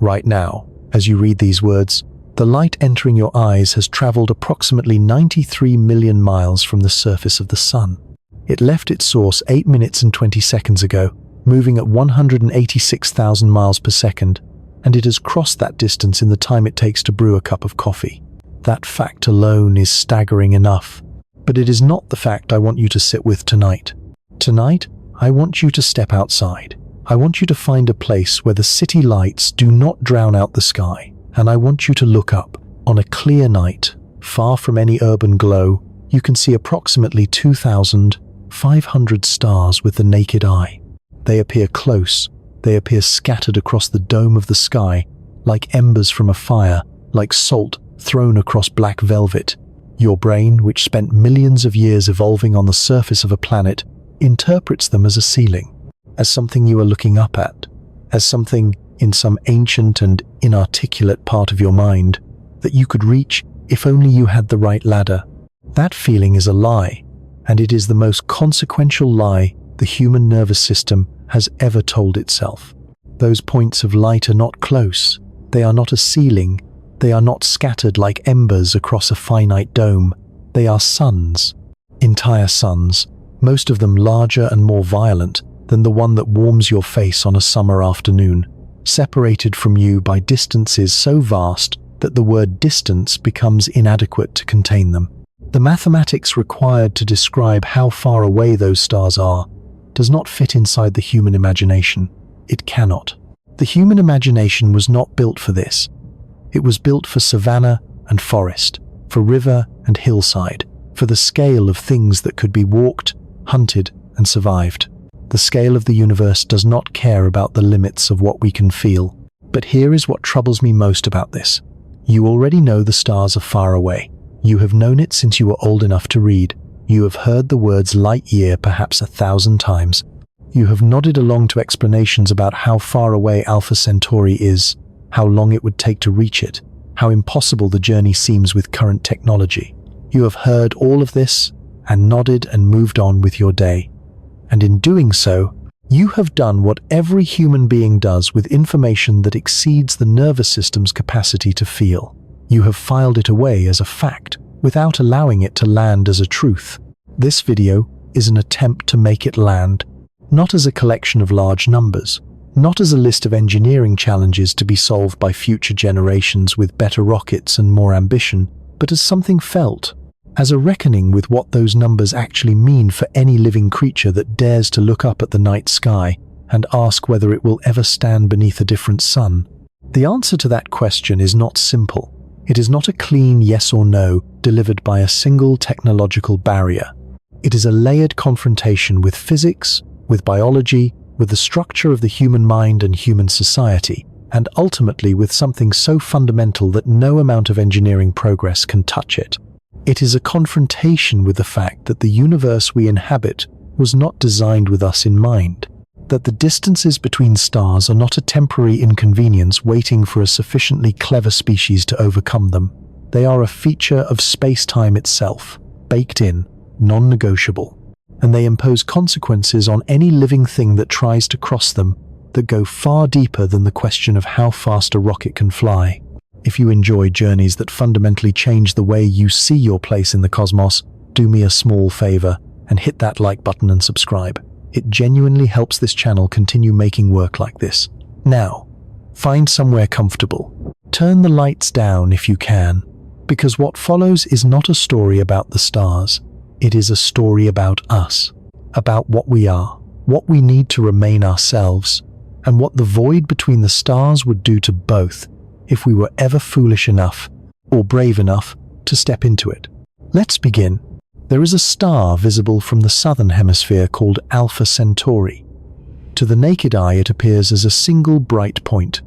Right now, as you read these words, the light entering your eyes has traveled approximately 93 million miles from the surface of the sun. It left its source 8 minutes and 20 seconds ago, moving at 186,000 miles per second, and it has crossed that distance in the time it takes to brew a cup of coffee. That fact alone is staggering enough. But it is not the fact I want you to sit with tonight. Tonight, I want you to step outside. I want you to find a place where the city lights do not drown out the sky, and I want you to look up. On a clear night, far from any urban glow, you can see approximately 2,500 stars with the naked eye. They appear close. They appear scattered across the dome of the sky, like embers from a fire, like salt thrown across black velvet. Your brain, which spent millions of years evolving on the surface of a planet, interprets them as a ceiling, as something you are looking up at, as something in some ancient and inarticulate part of your mind that you could reach if only you had the right ladder. That feeling is a lie, and it is the most consequential lie the human nervous system has ever told itself. Those points of light are not close. They are not a ceiling. They are not scattered like embers across a finite dome. They are suns, entire suns, most of them larger and more violent than the one that warms your face on a summer afternoon, separated from you by distances so vast that the word distance becomes inadequate to contain them. The mathematics required to describe how far away those stars are does not fit inside the human imagination. It cannot. The human imagination was not built for this. It was built for savanna and forest, for river and hillside, for the scale of things that could be walked, hunted, and survived. The scale of the universe does not care about the limits of what we can feel. But here is what troubles me most about this. You already know the stars are far away. You have known it since you were old enough to read. You have heard the words light year perhaps 1,000 times. You have nodded along to explanations about how far away Alpha Centauri is, how long it would take to reach it, how impossible the journey seems with current technology. You have heard all of this and nodded and moved on with your day. And in doing so, you have done what every human being does with information that exceeds the nervous system's capacity to feel. You have filed it away as a fact without allowing it to land as a truth. This video is an attempt to make it land, not as a collection of large numbers, not as a list of engineering challenges to be solved by future generations with better rockets and more ambition, but as something felt, as a reckoning with what those numbers actually mean for any living creature that dares to look up at the night sky and ask whether it will ever stand beneath a different sun. The answer to that question is not simple. It is not a clean yes or no delivered by a single technological barrier. It is a layered confrontation with physics, with biology, with the structure of the human mind and human society, and ultimately with something so fundamental that no amount of engineering progress can touch it. It is a confrontation with the fact that the universe we inhabit was not designed with us in mind, that the distances between stars are not a temporary inconvenience waiting for a sufficiently clever species to overcome them. They are a feature of space-time itself, baked in, non-negotiable, and they impose consequences on any living thing that tries to cross them that go far deeper than the question of how fast a rocket can fly. If you enjoy journeys that fundamentally change the way you see your place in the cosmos, do me a small favor and hit that like button and subscribe. It genuinely helps this channel continue making work like this. Now, find somewhere comfortable. Turn the lights down if you can, because what follows is not a story about the stars. It is a story about us, about what we are, what we need to remain ourselves, and what the void between the stars would do to both if we were ever foolish enough or brave enough to step into it. Let's begin. There is a star visible from the southern hemisphere called Alpha Centauri. To the naked eye, it appears as a single bright point,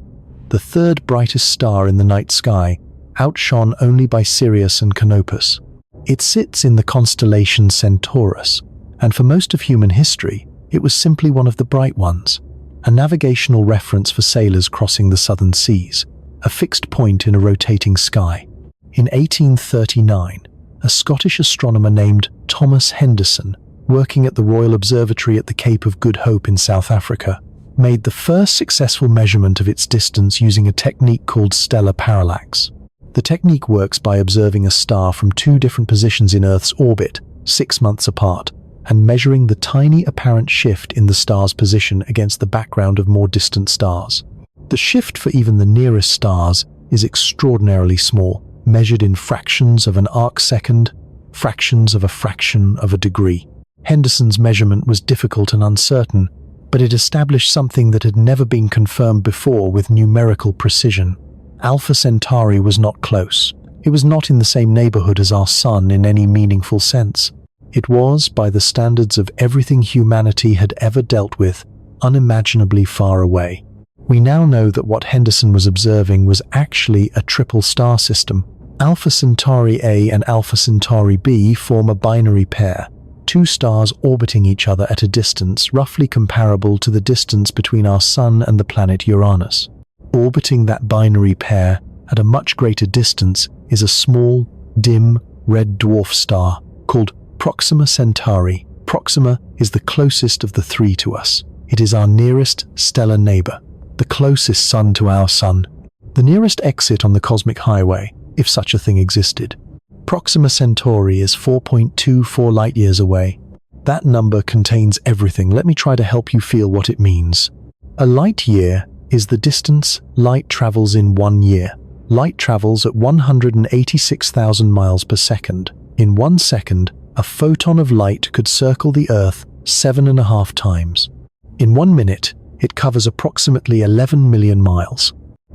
the third brightest star in the night sky, outshone only by Sirius and Canopus. It sits in the constellation Centaurus, and for most of human history, it was simply one of the bright ones, a navigational reference for sailors crossing the southern seas, a fixed point in a rotating sky. In 1839, a Scottish astronomer named Thomas Henderson, working at the Royal Observatory at the Cape of Good Hope in South Africa, made the first successful measurement of its distance using a technique called stellar parallax. The technique works by observing a star from two different positions in Earth's orbit, 6 months apart, and measuring the tiny apparent shift in the star's position against the background of more distant stars. The shift for even the nearest stars is extraordinarily small, measured in fractions of an arcsecond, fractions of a fraction of a degree. Henderson's measurement was difficult and uncertain, but it established something that had never been confirmed before with numerical precision. Alpha Centauri was not close. It was not in the same neighborhood as our Sun in any meaningful sense. It was, by the standards of everything humanity had ever dealt with, unimaginably far away. We now know that what Henderson was observing was actually a triple star system. Alpha Centauri A and Alpha Centauri B form a binary pair, two stars orbiting each other at a distance roughly comparable to the distance between our Sun and the planet Uranus. Orbiting that binary pair at a much greater distance is a small, dim, red dwarf star called Proxima Centauri. Proxima is the closest of the three to us. It is our nearest stellar neighbor, the closest sun to our Sun, the nearest exit on the cosmic highway, if such a thing existed. Proxima Centauri is 4.24 light-years away. That number contains everything. Let me try to help you feel what it means. A light-year is the distance light travels in 1 year. Light travels at 186,000 miles per second. In 1 second, a photon of light could circle the Earth 7.5 times. In 1 minute, it covers approximately 11 million miles.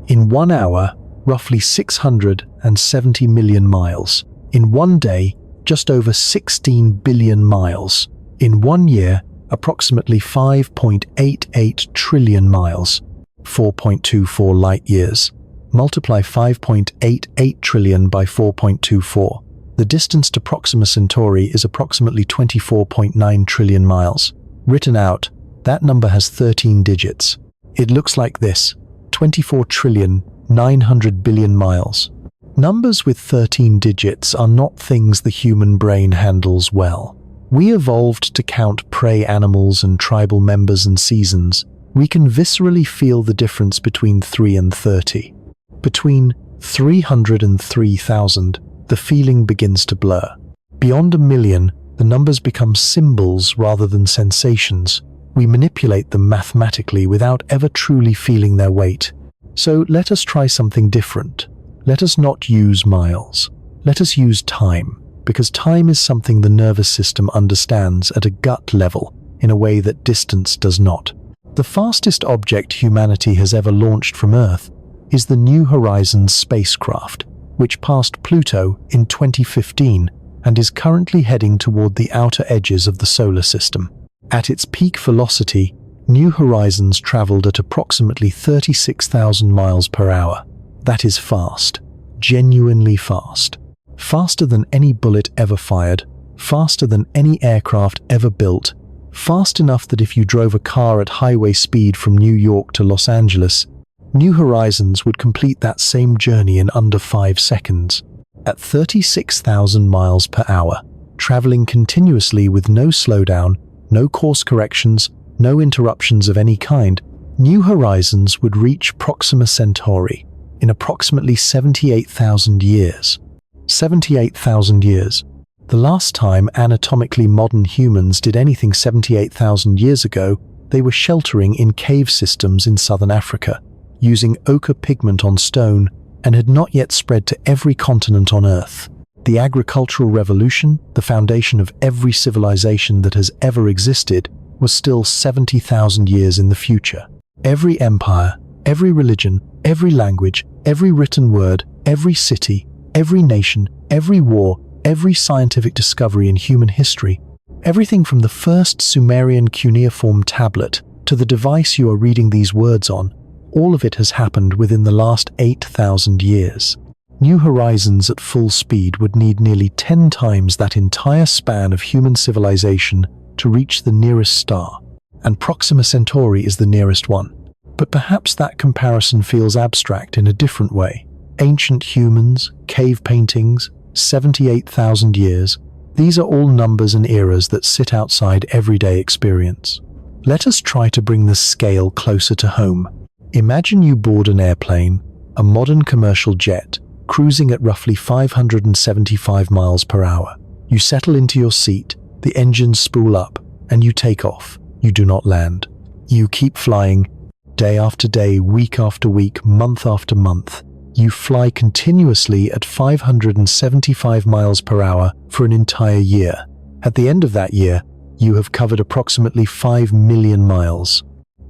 In 1 hour, roughly 670 million miles. In 1 day, just over 16 billion miles. In 1 year, approximately 5.88 trillion miles, 4.24 light-years. Multiply 5.88 trillion by 4.24. The distance to Proxima Centauri is approximately 24.9 trillion miles. Written out, that number has 13 digits. It looks like this: 24 trillion 900 billion miles. Numbers with 13 digits are not things the human brain handles well. We evolved to count prey animals and tribal members and seasons. We can viscerally feel the difference between 3 and 30. Between 300 and 3,000, the feeling begins to blur. Beyond 1 million, the numbers become symbols rather than sensations. We manipulate them mathematically without ever truly feeling their weight. So let us try something different. Let us not use miles. Let us use time, because time is something the nervous system understands at a gut level in a way that distance does not. The fastest object humanity has ever launched from Earth is the New Horizons spacecraft, which passed Pluto in 2015 and is currently heading toward the outer edges of the solar system. At its peak velocity, New Horizons traveled at approximately 36,000 miles per hour. That is fast, genuinely fast. Faster than any bullet ever fired, faster than any aircraft ever built, fast enough that if you drove a car at highway speed from New York to Los Angeles, New Horizons would complete that same journey in under 5 seconds. At 36,000 miles per hour, traveling continuously with no slowdown, no course corrections, no interruptions of any kind, New Horizons would reach Proxima Centauri in approximately 78,000 years. 78,000 years. The last time anatomically modern humans did anything 78,000 years ago, they were sheltering in cave systems in southern Africa, using ochre pigment on stone, and had not yet spread to every continent on Earth. The agricultural revolution, the foundation of every civilization that has ever existed, was still 70,000 years in the future. Every empire, every religion, every language, every written word, every city, every nation, every war, every scientific discovery in human history, everything from the first Sumerian cuneiform tablet to the device you are reading these words on, all of it has happened within the last 8,000 years. New Horizons at full speed would need nearly 10 times that entire span of human civilization to reach the nearest star, and Proxima Centauri is the nearest one. But perhaps that comparison feels abstract in a different way. Ancient humans, cave paintings, 78,000 years, these are all numbers and eras that sit outside everyday experience. Let us try to bring the scale closer to home. Imagine you board an airplane, a modern commercial jet, cruising at roughly 575 miles per hour. You settle into your seat, the engines spool up, and you take off. You do not land. You keep flying, day after day, week after week, month after month. You fly continuously at 575 miles per hour for an entire year. At the end of that year, you have covered approximately 5 million miles.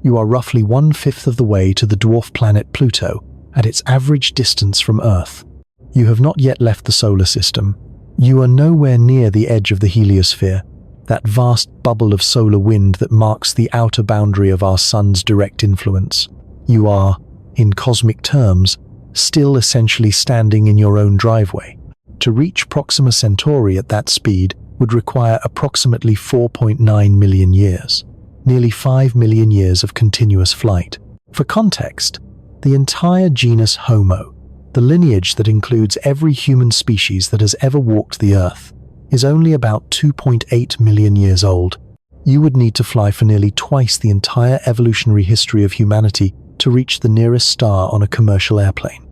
You are roughly 1/5 of the way to the dwarf planet Pluto at its average distance from Earth. You have not yet left the solar system. You are nowhere near the edge of the heliosphere, that vast bubble of solar wind that marks the outer boundary of our sun's direct influence. You are, in cosmic terms, still essentially standing in your own driveway. To reach Proxima Centauri at that speed would require approximately 4.9 million years, nearly 5 million years of continuous flight. For context, the entire genus Homo, the lineage that includes every human species that has ever walked the Earth, is only about 2.8 million years old. You would need to fly for nearly twice the entire evolutionary history of humanity to reach the nearest star on a commercial airplane.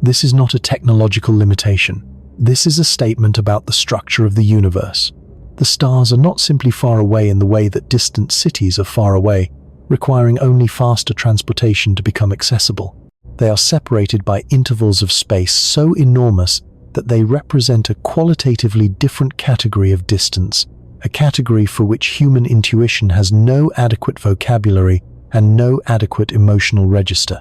This is not a technological limitation. This is a statement about the structure of the universe. The stars are not simply far away in the way that distant cities are far away, requiring only faster transportation to become accessible. They are separated by intervals of space so enormous that they represent a qualitatively different category of distance, a category for which human intuition has no adequate vocabulary and no adequate emotional register.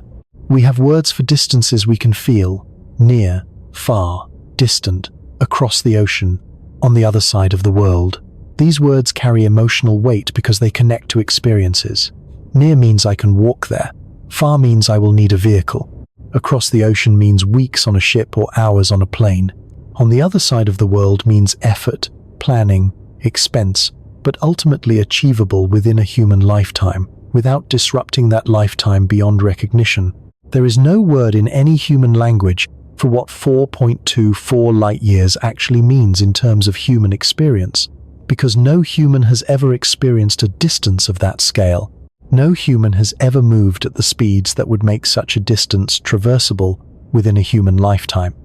We have words for distances we can feel: near, far, distant, across the ocean, on the other side of the world. These words carry emotional weight because they connect to experiences. Near means I can walk there. Far means I will need a vehicle. Across the ocean means weeks on a ship or hours on a plane. On the other side of the world means effort, planning, expense, but ultimately achievable within a human lifetime, without disrupting that lifetime beyond recognition. There is no word in any human language for what 4.24 light years actually means in terms of human experience, because no human has ever experienced a distance of that scale. No human has ever moved at the speeds that would make such a distance traversable within a human lifetime.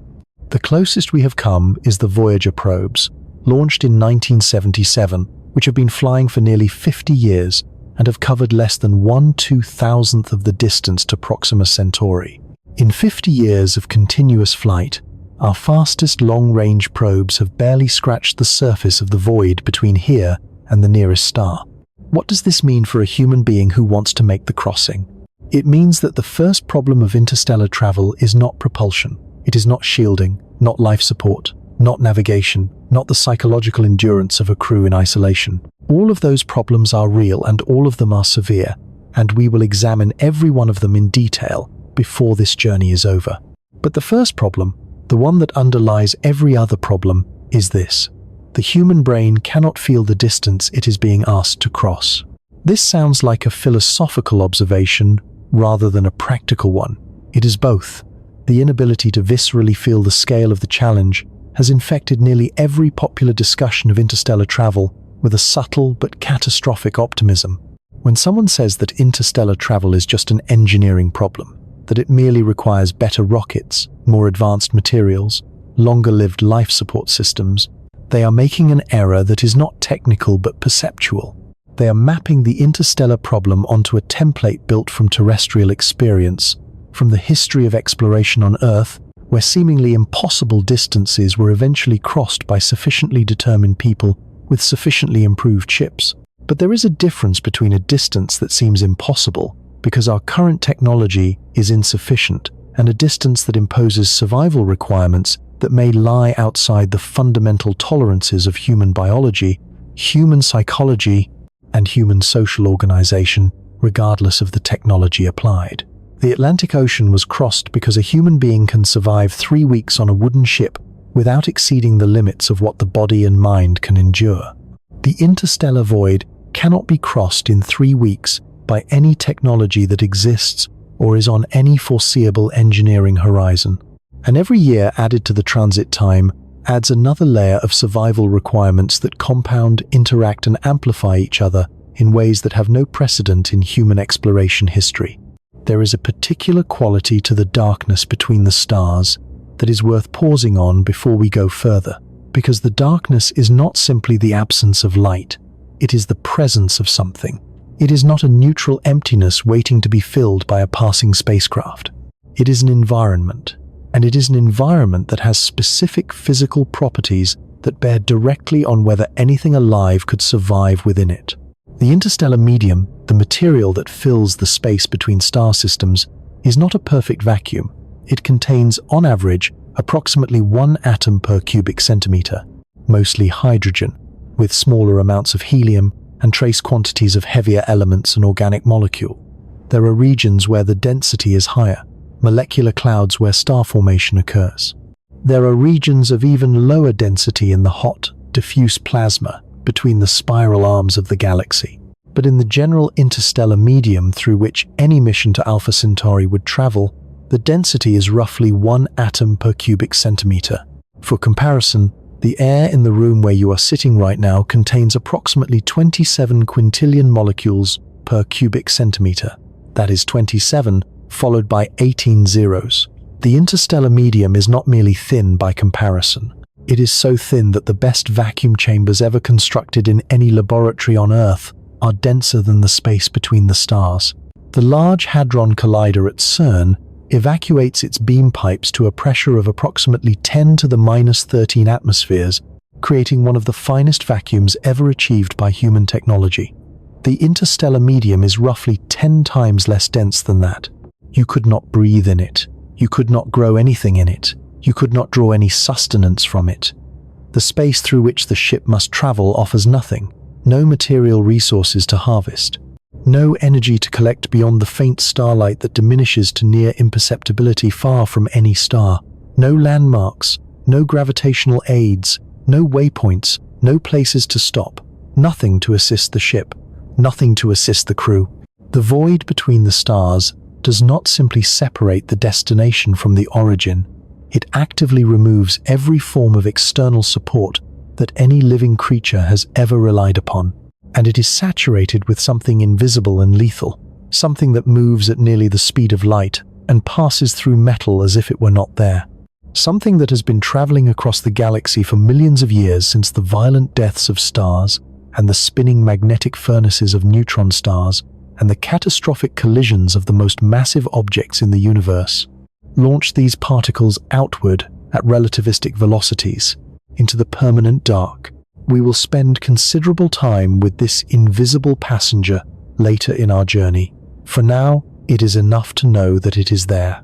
The closest we have come is the Voyager probes, launched in 1977, which have been flying for nearly 50 years and have covered less than 1/2000th of the distance to Proxima Centauri. In 50 years of continuous flight, our fastest long-range probes have barely scratched the surface of the void between here and the nearest star. What does this mean for a human being who wants to make the crossing? It means that the first problem of interstellar travel is not propulsion. It is not shielding, not life support, not navigation, not the psychological endurance of a crew in isolation. All of those problems are real and all of them are severe, and we will examine every one of them in detail before this journey is over. But the first problem, the one that underlies every other problem, is this. The human brain cannot feel the distance it is being asked to cross. This sounds like a philosophical observation rather than a practical one. It is both. The inability to viscerally feel the scale of the challenge has infected nearly every popular discussion of interstellar travel with a subtle but catastrophic optimism. When someone says that interstellar travel is just an engineering problem, that it merely requires better rockets, more advanced materials, longer-lived life support systems, they are making an error that is not technical but perceptual. They are mapping the interstellar problem onto a template built from terrestrial experience, from the history of exploration on Earth, where seemingly impossible distances were eventually crossed by sufficiently determined people with sufficiently improved ships. But there is a difference between a distance that seems impossible because our current technology is insufficient and a distance that imposes survival requirements that may lie outside the fundamental tolerances of human biology, human psychology, and human social organization, regardless of the technology applied. The Atlantic Ocean was crossed because a human being can survive 3 weeks on a wooden ship without exceeding the limits of what the body and mind can endure. The interstellar void cannot be crossed in 3 weeks by any technology that exists or is on any foreseeable engineering horizon. And every year added to the transit time adds another layer of survival requirements that compound, interact, and amplify each other in ways that have no precedent in human exploration history. There is a particular quality to the darkness between the stars that is worth pausing on before we go further, because the darkness is not simply the absence of light, it is the presence of something. It is not a neutral emptiness waiting to be filled by a passing spacecraft. It is an environment, and it is an environment that has specific physical properties that bear directly on whether anything alive could survive within it. The interstellar medium, the material that fills the space between star systems, is not a perfect vacuum. It contains, on average, approximately 1 atom per cubic centimeter, mostly hydrogen, with smaller amounts of helium and trace quantities of heavier elements and organic molecule. There are regions where the density is higher, molecular clouds where star formation occurs. There are regions of even lower density in the hot, diffuse plasma between the spiral arms of the galaxy. But in the general interstellar medium through which any mission to Alpha Centauri would travel, the density is roughly 1 atom per cubic centimeter. For comparison, the air in the room where you are sitting right now contains approximately 27 quintillion molecules per cubic centimeter. That is 27, followed by 18 zeros. The interstellar medium is not merely thin by comparison. It is so thin that the best vacuum chambers ever constructed in any laboratory on Earth are denser than the space between the stars. The Large Hadron Collider at CERN evacuates its beam pipes to a pressure of approximately 10 to the minus 13 atmospheres, creating one of the finest vacuums ever achieved by human technology. The interstellar medium is roughly 10 times less dense than that. You could not breathe in it. You could not grow anything in it. You could not draw any sustenance from it. The space through which the ship must travel offers nothing, no material resources to harvest, no energy to collect beyond the faint starlight that diminishes to near imperceptibility far from any star, no landmarks, no gravitational aids, no waypoints, no places to stop, nothing to assist the ship, nothing to assist the crew. The void between the stars does not simply separate the destination from the origin. It actively removes every form of external support that any living creature has ever relied upon. And it is saturated with something invisible and lethal, something that moves at nearly the speed of light and passes through metal as if it were not there. Something that has been traveling across the galaxy for millions of years since the violent deaths of stars and the spinning magnetic furnaces of neutron stars and the catastrophic collisions of the most massive objects in the universe launched these particles outward at relativistic velocities into the permanent dark. We will spend considerable time with this invisible passenger later in our journey. For now, it is enough to know that it is there,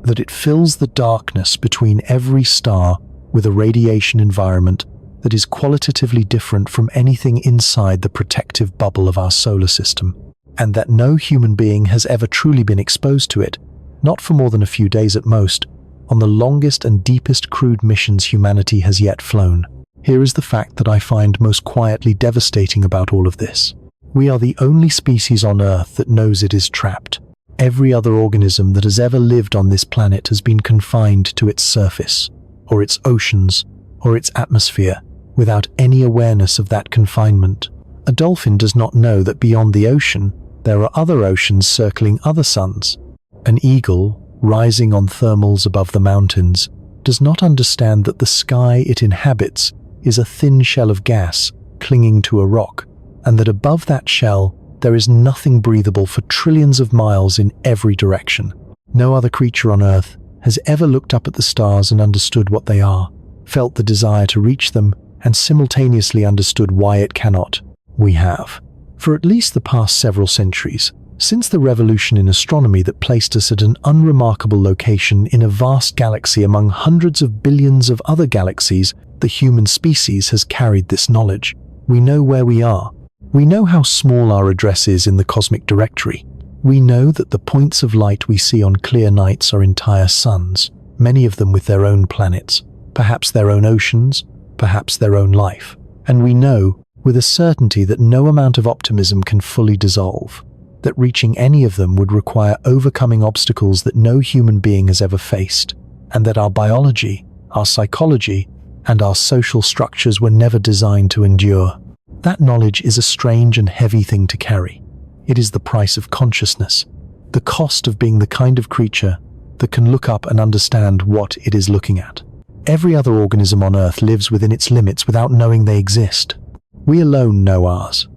that it fills the darkness between every star with a radiation environment that is qualitatively different from anything inside the protective bubble of our solar system, and that no human being has ever truly been exposed to it, not for more than a few days at most, on the longest and deepest crewed missions humanity has yet flown. Here is the fact that I find most quietly devastating about all of this. We are the only species on Earth that knows it is trapped. Every other organism that has ever lived on this planet has been confined to its surface, or its oceans, or its atmosphere, without any awareness of that confinement. A dolphin does not know that beyond the ocean, there are other oceans circling other suns. An eagle, rising on thermals above the mountains, does not understand that the sky it inhabits is a thin shell of gas clinging to a rock, and that above that shell there is nothing breathable for trillions of miles in every direction. No other creature on Earth has ever looked up at the stars and understood what they are, felt the desire to reach them, and simultaneously understood why it cannot. We have. For at least the past several centuries, since the revolution in astronomy that placed us at an unremarkable location in a vast galaxy among hundreds of billions of other galaxies, the human species has carried this knowledge. We know where we are. We know how small our address is in the cosmic directory. We know that the points of light we see on clear nights are entire suns, many of them with their own planets, perhaps their own oceans, perhaps their own life. And we know, with a certainty that no amount of optimism can fully dissolve, that reaching any of them would require overcoming obstacles that no human being has ever faced, and that our biology, our psychology, and our social structures were never designed to endure. that knowledge is a strange and heavy thing to carry. It is the price of consciousness, the cost of being the kind of creature that can look up and understand what it is looking at. Every other organism on Earth lives within its limits without knowing they exist. We alone know ours,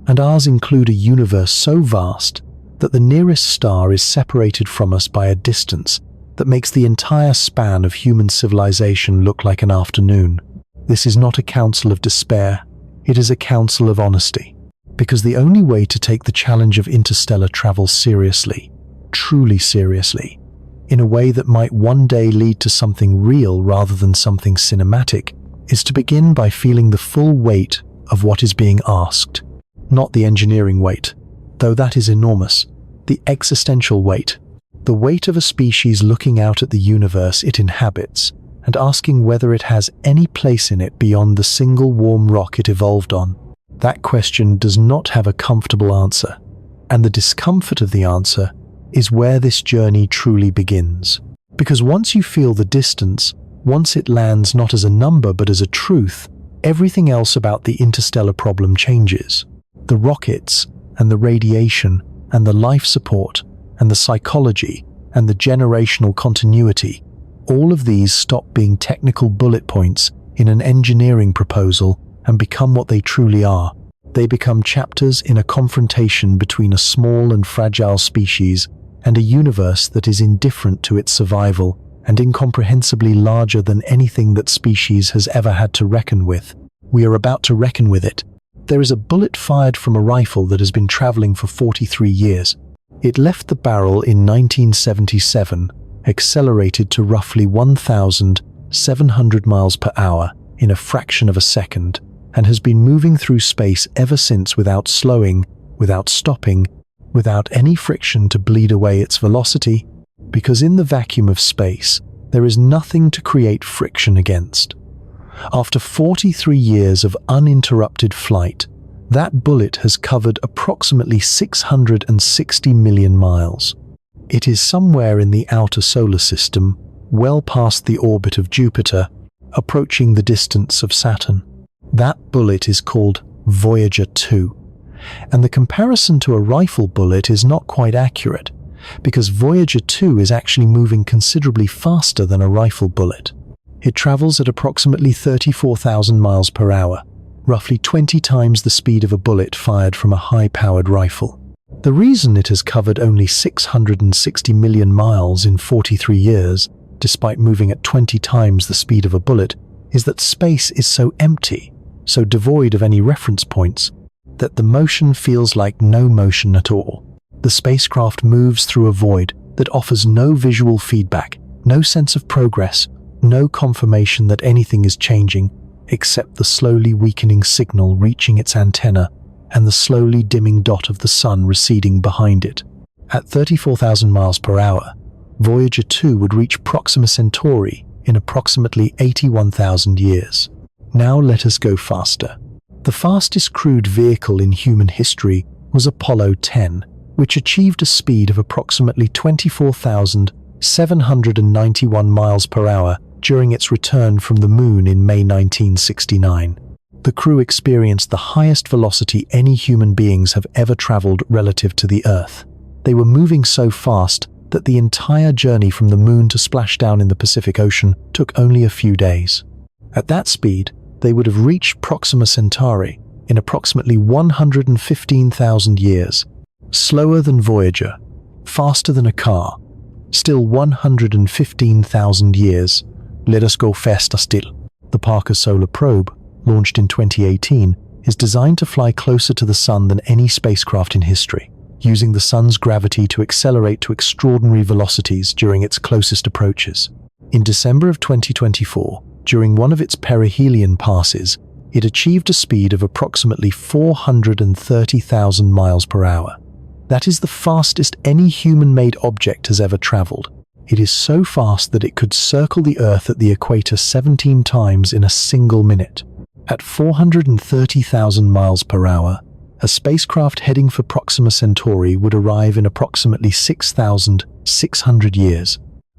and ours include a universe so vast that the nearest star is separated from us by a distance that makes the entire span of human civilization look like an afternoon. This is not a counsel of despair, it is a counsel of honesty, because the only way to take the challenge of interstellar travel seriously, truly seriously, in a way that might one day lead to something real rather than something cinematic, is to begin by feeling the full weight of what is being asked. Not the engineering weight, though that is enormous, the existential weight, the weight of a species looking out at the universe it inhabits and asking whether it has any place in it beyond the single warm rock it evolved on. That question does not have a comfortable answer, and the discomfort of the answer is where this journey truly begins. Because once you feel the distance, once it lands not as a number but as a truth, everything else about the interstellar problem changes. The rockets, and the radiation, and the life support, and the psychology, and the generational continuity, all of these stop being technical bullet points in an engineering proposal and become what they truly are. They become chapters in a confrontation between a small and fragile species and a universe that is indifferent to its survival and incomprehensibly larger than anything that species has ever had to reckon with. We are about to reckon with it. There is a bullet fired from a rifle that has been traveling for 43 years. It left the barrel in 1977, accelerated to roughly 1,700 miles per hour in a fraction of a second, and has been moving through space ever since without slowing, without stopping, without any friction to bleed away its velocity, because in the vacuum of space, there is nothing to create friction against. After 43 years of uninterrupted flight, that bullet has covered approximately 660 million miles. It is somewhere in the outer solar system, well past the orbit of Jupiter, approaching the distance of Saturn. That bullet is called Voyager 2, and the comparison to a rifle bullet is not quite accurate, because Voyager 2 is actually moving considerably faster than a rifle bullet. It travels at approximately 34,000 miles per hour, roughly 20 times the speed of a bullet fired from a high-powered rifle. The reason it has covered only 660 million miles in 43 years, despite moving at 20 times the speed of a bullet, is that space is so empty, so devoid of any reference points, that the motion feels like no motion at all. The spacecraft moves through a void that offers no visual feedback, no sense of progress, no confirmation that anything is changing, except the slowly weakening signal reaching its antenna and the slowly dimming dot of the sun receding behind it. At 34,000 miles per hour, Voyager 2 would reach Proxima Centauri in approximately 81,000 years. Now let us go faster. The fastest crewed vehicle in human history was Apollo 10, which achieved a speed of approximately 24,791 miles per hour during its return from the Moon in May 1969. The crew experienced the highest velocity any human beings have ever traveled relative to the Earth. They were moving so fast that the entire journey from the Moon to splashdown in the Pacific Ocean took only a few days. At that speed, they would have reached Proxima Centauri in approximately 115,000 years. Slower than Voyager, faster than a car, still 115,000 years. Let us go faster still. The Parker Solar Probe, launched in 2018, is designed to fly closer to the Sun than any spacecraft in history, using the Sun's gravity to accelerate to extraordinary velocities during its closest approaches. In December of 2024, during one of its perihelion passes, it achieved a speed of approximately 430,000 miles per hour. That is the fastest any human-made object has ever traveled. It is so fast that it could circle the Earth at the equator 17 times in a single minute. At 430,000 miles per hour, a spacecraft heading for Proxima Centauri would arrive in approximately 6,600 years,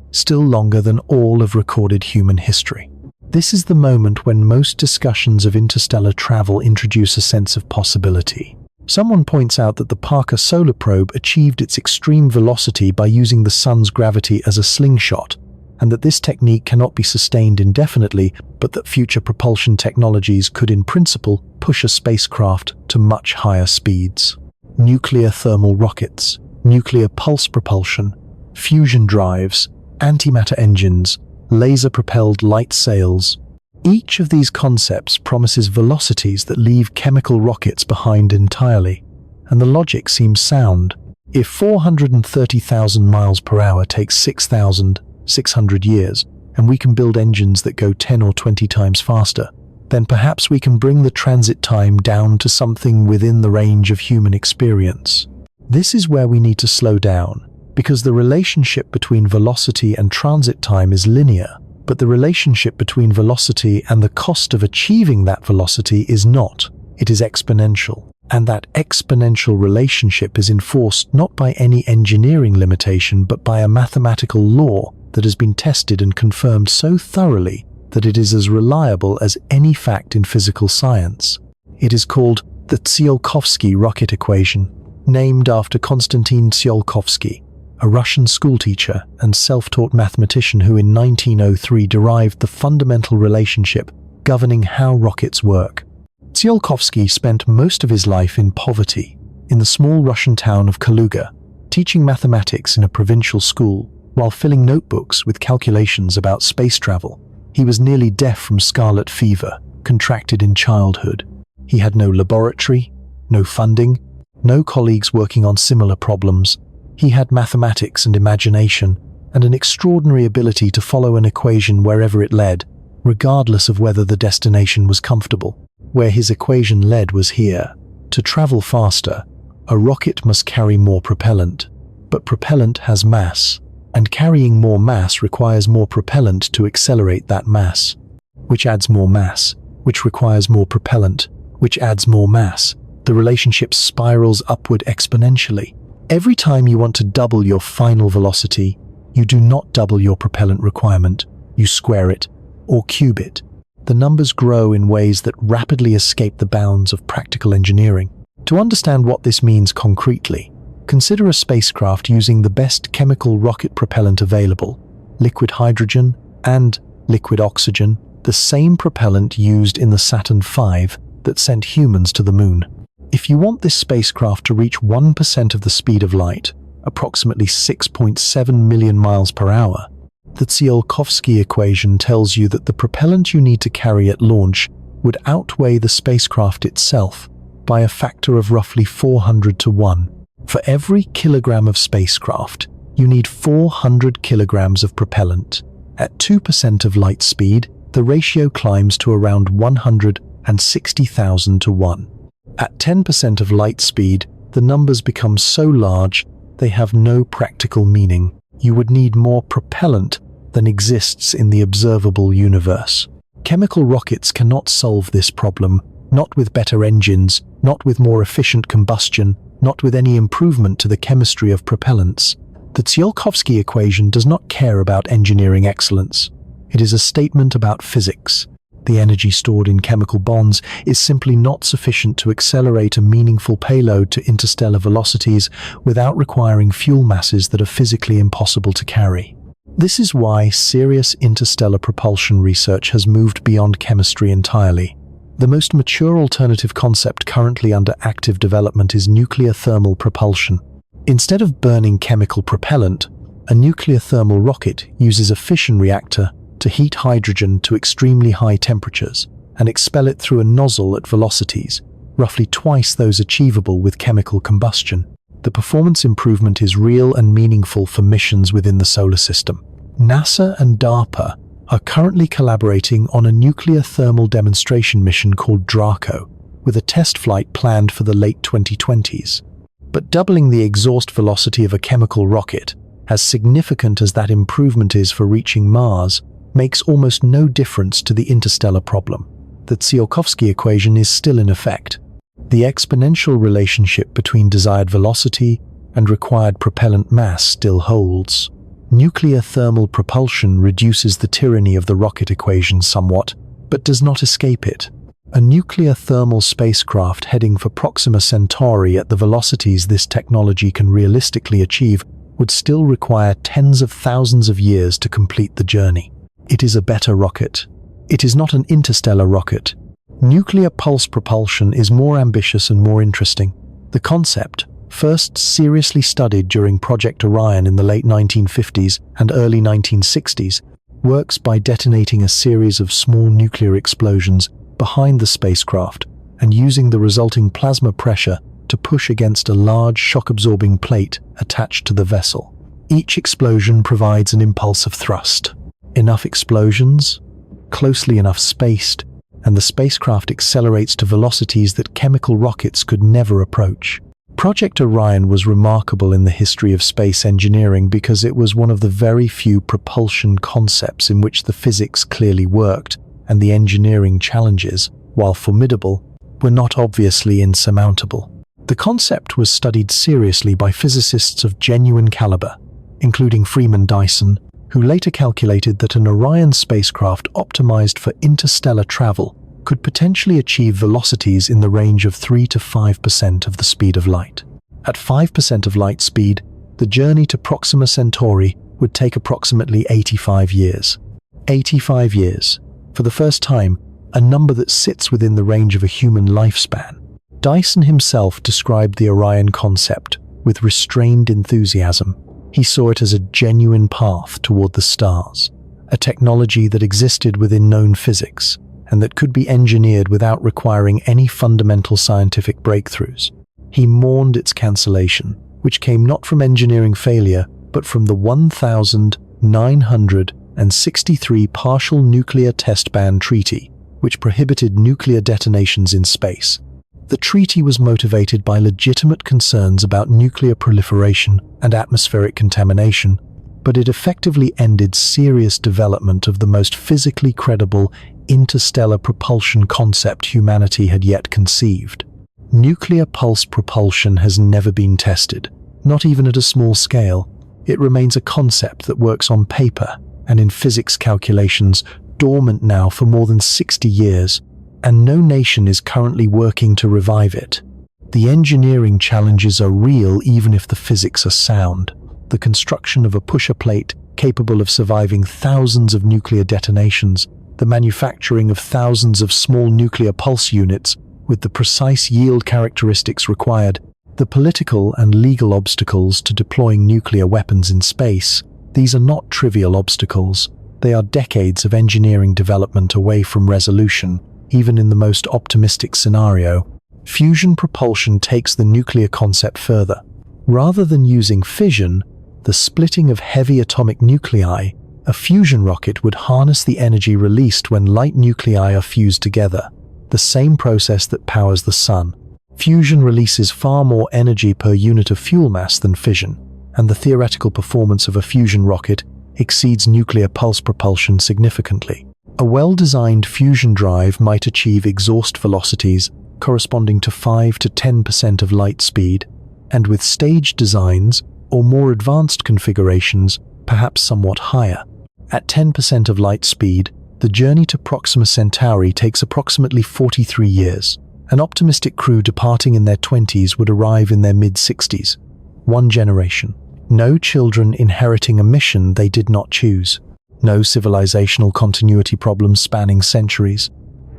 still longer than all of recorded human history. This is the moment when most discussions of interstellar travel introduce a sense of possibility. Someone points out that the Parker Solar Probe achieved its extreme velocity by using the sun's gravity as a slingshot, and that this technique cannot be sustained indefinitely, but that future propulsion technologies could in principle push a spacecraft to much higher speeds. Nuclear thermal rockets, nuclear pulse propulsion, fusion drives, antimatter engines, laser-propelled light sails. Each of these concepts promises velocities that leave chemical rockets behind entirely, and the logic seems sound. If 430,000 miles per hour takes 6,600 years, and we can build engines that go 10 or 20 times faster, then perhaps we can bring the transit time down to something within the range of human experience. This is where we need to slow down, because the relationship between velocity and transit time is linear, but the relationship between velocity and the cost of achieving that velocity is not. It is exponential. And that exponential relationship is enforced not by any engineering limitation, but by a mathematical law that has been tested and confirmed so thoroughly that it is as reliable as any fact in physical science. It is called the Tsiolkovsky rocket equation, named after Konstantin Tsiolkovsky, a Russian schoolteacher and self-taught mathematician who in 1903 derived the fundamental relationship governing how rockets work. Tsiolkovsky spent most of his life in poverty, in the small Russian town of Kaluga, teaching mathematics in a provincial school while filling notebooks with calculations about space travel. He was nearly deaf from scarlet fever, contracted in childhood. He had no laboratory, no funding, no colleagues working on similar problems. He had mathematics and imagination, and an extraordinary ability to follow an equation wherever it led, regardless of whether the destination was comfortable. Where his equation led was here. To travel faster, a rocket must carry more propellant, but propellant has mass, and carrying more mass requires more propellant to accelerate that mass, which adds more mass, which requires more propellant, which adds more mass. The relationship spirals upward exponentially. Every time you want to double your final velocity, you do not double your propellant requirement, you square it or cube it. The numbers grow in ways that rapidly escape the bounds of practical engineering. To understand what this means concretely, consider a spacecraft using the best chemical rocket propellant available, liquid hydrogen and liquid oxygen, the same propellant used in the Saturn V that sent humans to the moon. If you want this spacecraft to reach 1% of the speed of light, approximately 6.7 million miles per hour, the Tsiolkovsky equation tells you that the propellant you need to carry at launch would outweigh the spacecraft itself by a factor of roughly 400 to 1. For every kilogram of spacecraft, you need 400 kilograms of propellant. At 2% of light speed, the ratio climbs to around 160,000 to 1. At 10% of light speed, the numbers become so large they have no practical meaning. You would need more propellant than exists in the observable universe. Chemical rockets cannot solve this problem, not with better engines, not with more efficient combustion, not with any improvement to the chemistry of propellants. The Tsiolkovsky equation does not care about engineering excellence. It is a statement about physics. The energy stored in chemical bonds is simply not sufficient to accelerate a meaningful payload to interstellar velocities without requiring fuel masses that are physically impossible to carry. This is why serious interstellar propulsion research has moved beyond chemistry entirely. The most mature alternative concept currently under active development is nuclear thermal propulsion. Instead of burning chemical propellant, a nuclear thermal rocket uses a fission reactor to heat hydrogen to extremely high temperatures and expel it through a nozzle at velocities, roughly twice those achievable with chemical combustion. The performance improvement is real and meaningful for missions within the solar system. NASA and DARPA are currently collaborating on a nuclear thermal demonstration mission called Draco, with a test flight planned for the late 2020s. But doubling the exhaust velocity of a chemical rocket, as significant as that improvement is for reaching Mars, makes almost no difference to the interstellar problem. The Tsiolkovsky equation is still in effect. The exponential relationship between desired velocity and required propellant mass still holds. Nuclear thermal propulsion reduces the tyranny of the rocket equation somewhat, but does not escape it. A nuclear thermal spacecraft heading for Proxima Centauri at the velocities this technology can realistically achieve would still require tens of thousands of years to complete the journey. It is a better rocket. It is not an interstellar rocket. Nuclear pulse propulsion is more ambitious and more interesting. The concept, first seriously studied during Project Orion in the late 1950s and early 1960s, works by detonating a series of small nuclear explosions behind the spacecraft and using the resulting plasma pressure to push against a large shock-absorbing plate attached to the vessel. Each explosion provides an impulse of thrust. Enough explosions, closely enough spaced, and the spacecraft accelerates to velocities that chemical rockets could never approach. Project Orion was remarkable in the history of space engineering because it was one of the very few propulsion concepts in which the physics clearly worked, and the engineering challenges, while formidable, were not obviously insurmountable. The concept was studied seriously by physicists of genuine caliber, including Freeman Dyson, who later calculated that an Orion spacecraft optimized for interstellar travel could potentially achieve velocities in the range of 3 to 5% of the speed of light. At 5% of light speed, the journey to Proxima Centauri would take approximately 85 years. 85 years. For the first time, a number that sits within the range of a human lifespan. Dyson himself described the Orion concept with restrained enthusiasm. He saw it as a genuine path toward the stars, a technology that existed within known physics, and that could be engineered without requiring any fundamental scientific breakthroughs. He mourned its cancellation, which came not from engineering failure, but from the 1963 Partial Nuclear Test Ban Treaty, which prohibited nuclear detonations in space. The treaty was motivated by legitimate concerns about nuclear proliferation and atmospheric contamination, but it effectively ended serious development of the most physically credible interstellar propulsion concept humanity had yet conceived. Nuclear pulse propulsion has never been tested, not even at a small scale. It remains a concept that works on paper and in physics calculations, dormant now for more than 60 years, and no nation is currently working to revive it. The engineering challenges are real even if the physics are sound. The construction of a pusher plate capable of surviving thousands of nuclear detonations, the manufacturing of thousands of small nuclear pulse units with the precise yield characteristics required, the political and legal obstacles to deploying nuclear weapons in space. These are not trivial obstacles. They are decades of engineering development away from resolution, even in the most optimistic scenario. Fusion propulsion takes the nuclear concept further. Rather than using fission, the splitting of heavy atomic nuclei, a fusion rocket would harness the energy released when light nuclei are fused together, the same process that powers the sun. Fusion releases far more energy per unit of fuel mass than fission, and the theoretical performance of a fusion rocket exceeds nuclear pulse propulsion significantly. A well-designed fusion drive might achieve exhaust velocities corresponding to 5 to 10% of light speed, and with staged designs or more advanced configurations, perhaps somewhat higher. At 10% of light speed, the journey to Proxima Centauri takes approximately 43 years. An optimistic crew departing in their 20s would arrive in their mid-60s. One generation. No children inheriting a mission they did not choose. No civilizational continuity problems spanning centuries.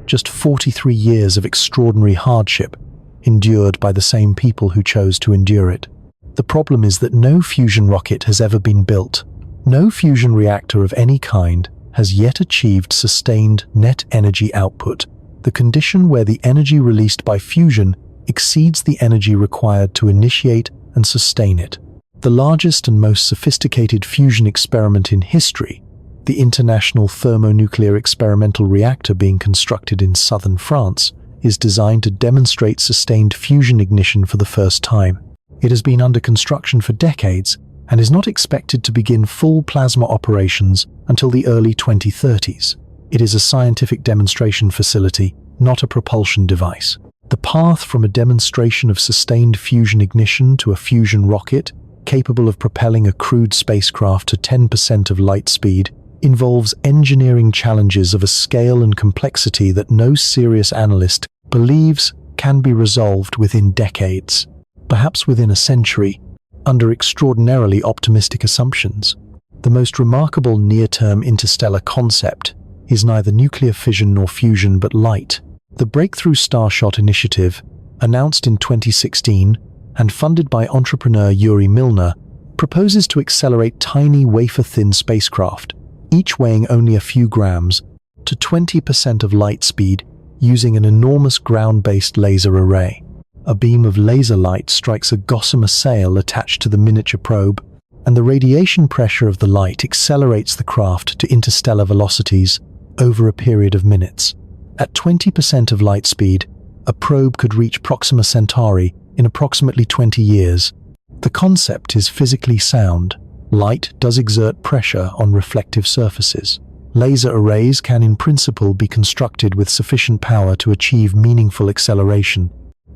Just 43 years of extraordinary hardship, endured by the same people who chose to endure it. The problem is that no fusion rocket has ever been built. No fusion reactor of any kind has yet achieved sustained net energy output, the condition where the energy released by fusion exceeds the energy required to initiate and sustain it. The largest and most sophisticated fusion experiment in history, the International Thermonuclear Experimental Reactor being constructed in southern France, is designed to demonstrate sustained fusion ignition for the first time. It has been under construction for decades and is not expected to begin full plasma operations until the early 2030s. It is a scientific demonstration facility, not a propulsion device. The path from a demonstration of sustained fusion ignition to a fusion rocket capable of propelling a crewed spacecraft to 10% of light speed, involves engineering challenges of a scale and complexity that no serious analyst believes can be resolved within decades, perhaps within a century, under extraordinarily optimistic assumptions. The most remarkable near-term interstellar concept is neither nuclear fission nor fusion but light. The Breakthrough Starshot initiative, announced in 2016 and funded by entrepreneur Yuri Milner, proposes to accelerate tiny wafer-thin spacecraft, each weighing only a few grams, to 20% of light speed using an enormous ground-based laser array. A beam of laser light strikes a gossamer sail attached to the miniature probe, and the radiation pressure of the light accelerates the craft to interstellar velocities over a period of minutes. At 20% of light speed, a probe could reach Proxima Centauri in approximately 20 years. The concept is physically sound. Light does exert pressure on reflective surfaces. Laser arrays can in principle be constructed with sufficient power to achieve meaningful acceleration.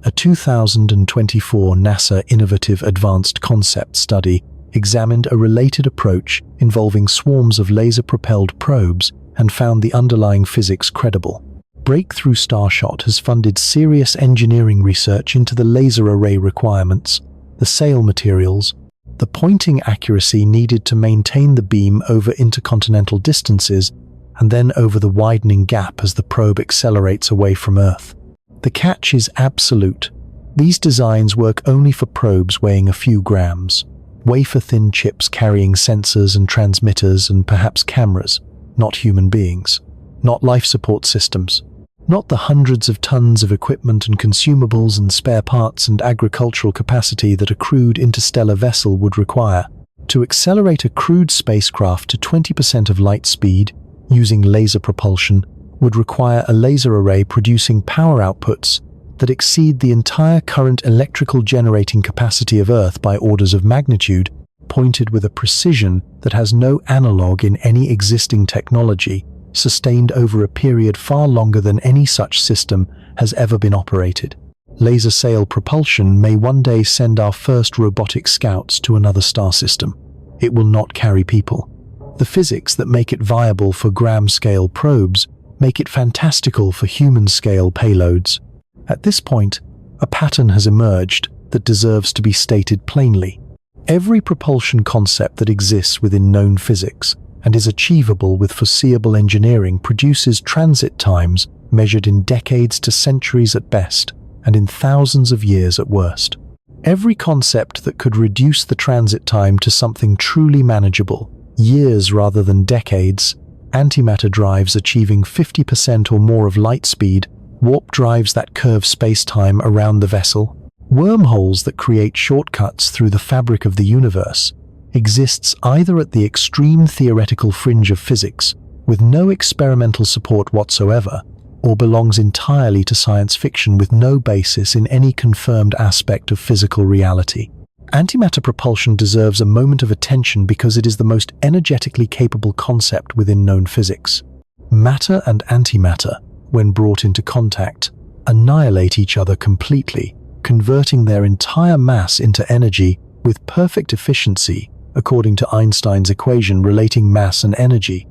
A 2024 NASA Innovative Advanced Concept study examined a related approach involving swarms of laser-propelled probes and found the underlying physics credible. Breakthrough Starshot has funded serious engineering research into the laser array requirements, the sail materials, the pointing accuracy needed to maintain the beam over intercontinental distances, and then over the widening gap as the probe accelerates away from Earth. The catch is absolute. These designs work only for probes weighing a few grams, wafer-thin chips carrying sensors and transmitters and perhaps cameras, not human beings, not life support systems, not the hundreds of tons of equipment and consumables and spare parts and agricultural capacity that a crewed interstellar vessel would require. To accelerate a crewed spacecraft to 20% of light speed using laser propulsion would require a laser array producing power outputs that exceed the entire current electrical generating capacity of Earth by orders of magnitude, pointed with a precision that has no analog in any existing technology, sustained over a period far longer than any such system has ever been operated. Laser sail propulsion may one day send our first robotic scouts to another star system. It will not carry people. The physics that make it viable for gram-scale probes make it fantastical for human-scale payloads. At this point, a pattern has emerged that deserves to be stated plainly. Every propulsion concept that exists within known physics and is achievable with foreseeable engineering produces transit times measured in decades to centuries at best, and in thousands of years at worst. Every concept that could reduce the transit time to something truly manageable, years rather than decades, antimatter drives achieving 50% or more of light speed, warp drives that curve space-time around the vessel, wormholes that create shortcuts through the fabric of the universe, exists either at the extreme theoretical fringe of physics, with no experimental support whatsoever, or belongs entirely to science fiction with no basis in any confirmed aspect of physical reality. Antimatter propulsion deserves a moment of attention because it is the most energetically capable concept within known physics. Matter and antimatter, when brought into contact, annihilate each other completely, converting their entire mass into energy with perfect efficiency, according to Einstein's equation relating mass and energy.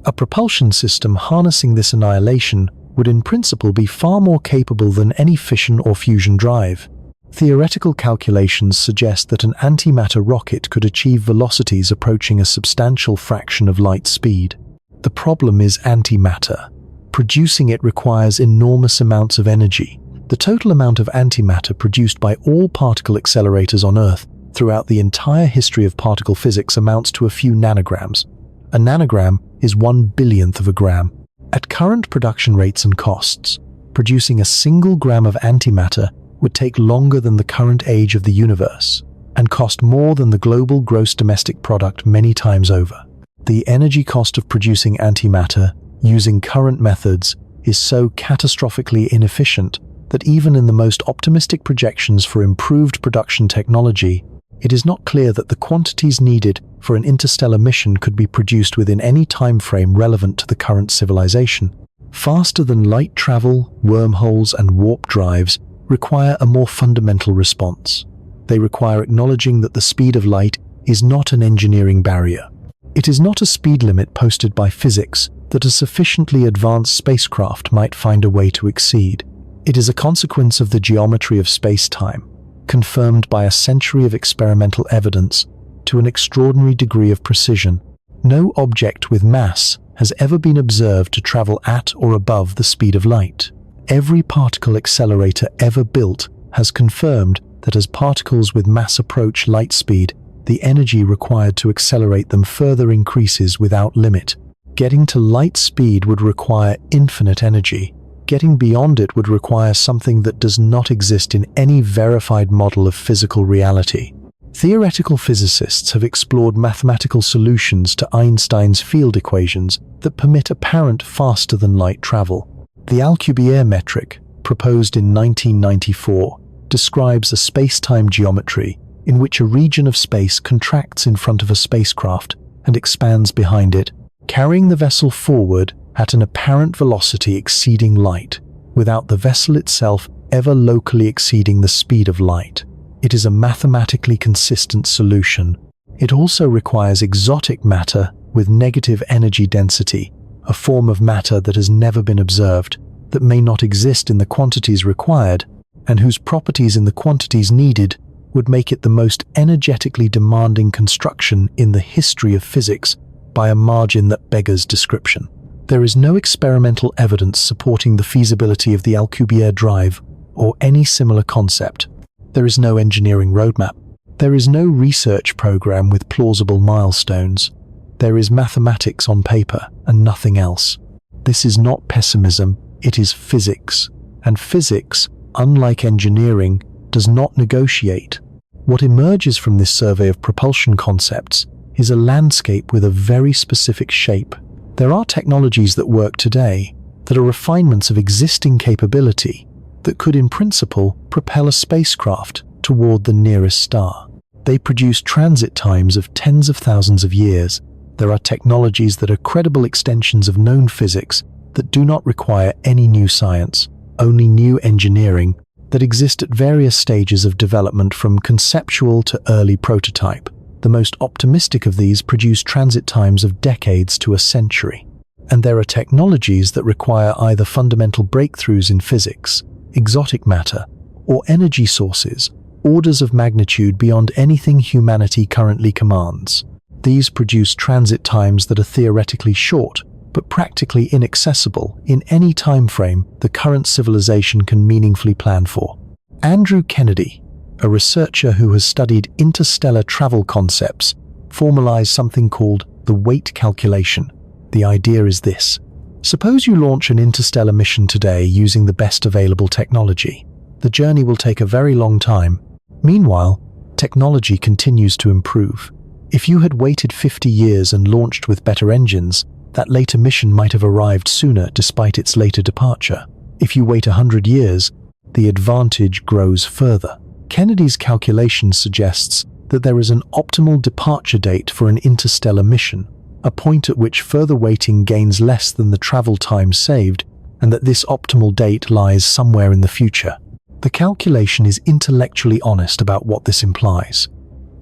A propulsion system harnessing this annihilation would in principle be far more capable than any fission or fusion drive. Theoretical calculations suggest that an antimatter rocket could achieve velocities approaching a substantial fraction of light speed. The problem is antimatter. Producing it requires enormous amounts of energy. The total amount of antimatter produced by all particle accelerators on Earth throughout the entire history of particle physics amounts to a few nanograms. A nanogram is 1/1000th of a gram. At current production rates and costs, producing a single gram of antimatter would take longer than the current age of the universe, and cost more than the global gross domestic product many times over. The energy cost of producing antimatter using current methods is so catastrophically inefficient that even in the most optimistic projections for improved production technology, it is not clear that the quantities needed for an interstellar mission could be produced within any time frame relevant to the current civilization. Faster than light travel, wormholes, and warp drives require a more fundamental response. They require acknowledging that the speed of light is not an engineering barrier. It is not a speed limit posted by physics that a sufficiently advanced spacecraft might find a way to exceed. It is a consequence of the geometry of space-time, confirmed by a century of experimental evidence to an extraordinary degree of precision. No object with mass has ever been observed to travel at or above the speed of light. Every particle accelerator ever built has confirmed that as particles with mass approach light speed, the energy required to accelerate them further increases without limit. Getting to light speed would require infinite energy. Getting beyond it would require something that does not exist in any verified model of physical reality. Theoretical physicists have explored mathematical solutions to Einstein's field equations that permit apparent faster-than-light travel. The Alcubierre metric, proposed in 1994, describes a space-time geometry in which a region of space contracts in front of a spacecraft and expands behind it, carrying the vessel forward at an apparent velocity exceeding light, without the vessel itself ever locally exceeding the speed of light. It is a mathematically consistent solution. It also requires exotic matter with negative energy density, a form of matter that has never been observed, that may not exist in the quantities required, and whose properties in the quantities needed would make it the most energetically demanding construction in the history of physics by a margin that beggars description. There is no experimental evidence supporting the feasibility of the Alcubierre drive or any similar concept. There is no engineering roadmap. There is no research program with plausible milestones. There is mathematics on paper and nothing else. This is not pessimism, it is physics. And physics, unlike engineering, does not negotiate. What emerges from this survey of propulsion concepts is a landscape with a very specific shape. There are technologies that work today that are refinements of existing capability that could, in principle, propel a spacecraft toward the nearest star. They produce transit times of tens of thousands of years. There are technologies that are credible extensions of known physics that do not require any new science, only new engineering, that exist at various stages of development from conceptual to early prototype. The most optimistic of these produce transit times of decades to a century. And there are technologies that require either fundamental breakthroughs in physics, exotic matter, or energy sources, orders of magnitude beyond anything humanity currently commands. These produce transit times that are theoretically short, but practically inaccessible in any time frame the current civilization can meaningfully plan for. Andrew Kennedy, a researcher who has studied interstellar travel concepts, formalized something called the weight calculation. The idea is this. Suppose you launch an interstellar mission today using the best available technology. The journey will take a very long time. Meanwhile, technology continues to improve. If you had waited 50 years and launched with better engines, that later mission might have arrived sooner despite its later departure. If you wait 100 years, the advantage grows further. Kennedy's calculation suggests that there is an optimal departure date for an interstellar mission, a point at which further waiting gains less than the travel time saved, and that this optimal date lies somewhere in the future. The calculation is intellectually honest about what this implies.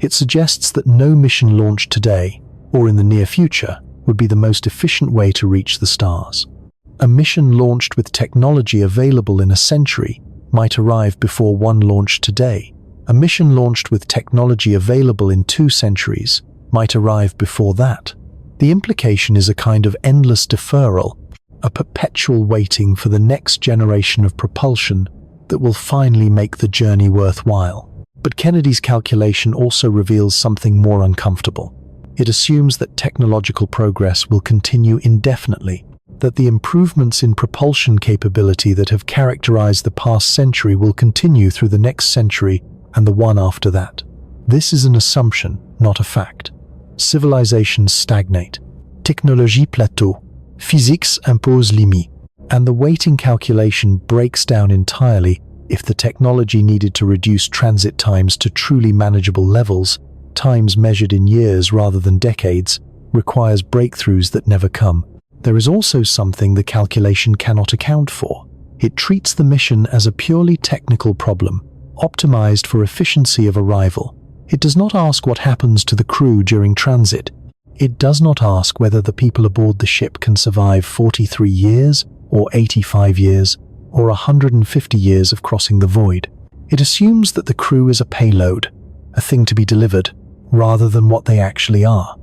It suggests that no mission launched today, or in the near future, would be the most efficient way to reach the stars. A mission launched with technology available in a century might arrive before one launched today. A mission launched with technology available in 2 centuries might arrive before that. The implication is a kind of endless deferral, a perpetual waiting for the next generation of propulsion that will finally make the journey worthwhile. But Kennedy's calculation also reveals something more uncomfortable. It assumes that technological progress will continue indefinitely, that the improvements in propulsion capability that have characterized the past century will continue through the next century and the one after that. This is an assumption, not a fact. Civilizations stagnate. Technologie plateau. Physics impose limits. And the weighting calculation breaks down entirely if the technology needed to reduce transit times to truly manageable levels, times measured in years rather than decades, requires breakthroughs that never come. There is also something the calculation cannot account for. It treats the mission as a purely technical problem, optimized for efficiency of arrival. It does not ask what happens to the crew during transit. It does not ask whether the people aboard the ship can survive 43 years, or 85 years, or 150 years of crossing the void. It assumes that the crew is a payload, a thing to be delivered, rather than what they actually are.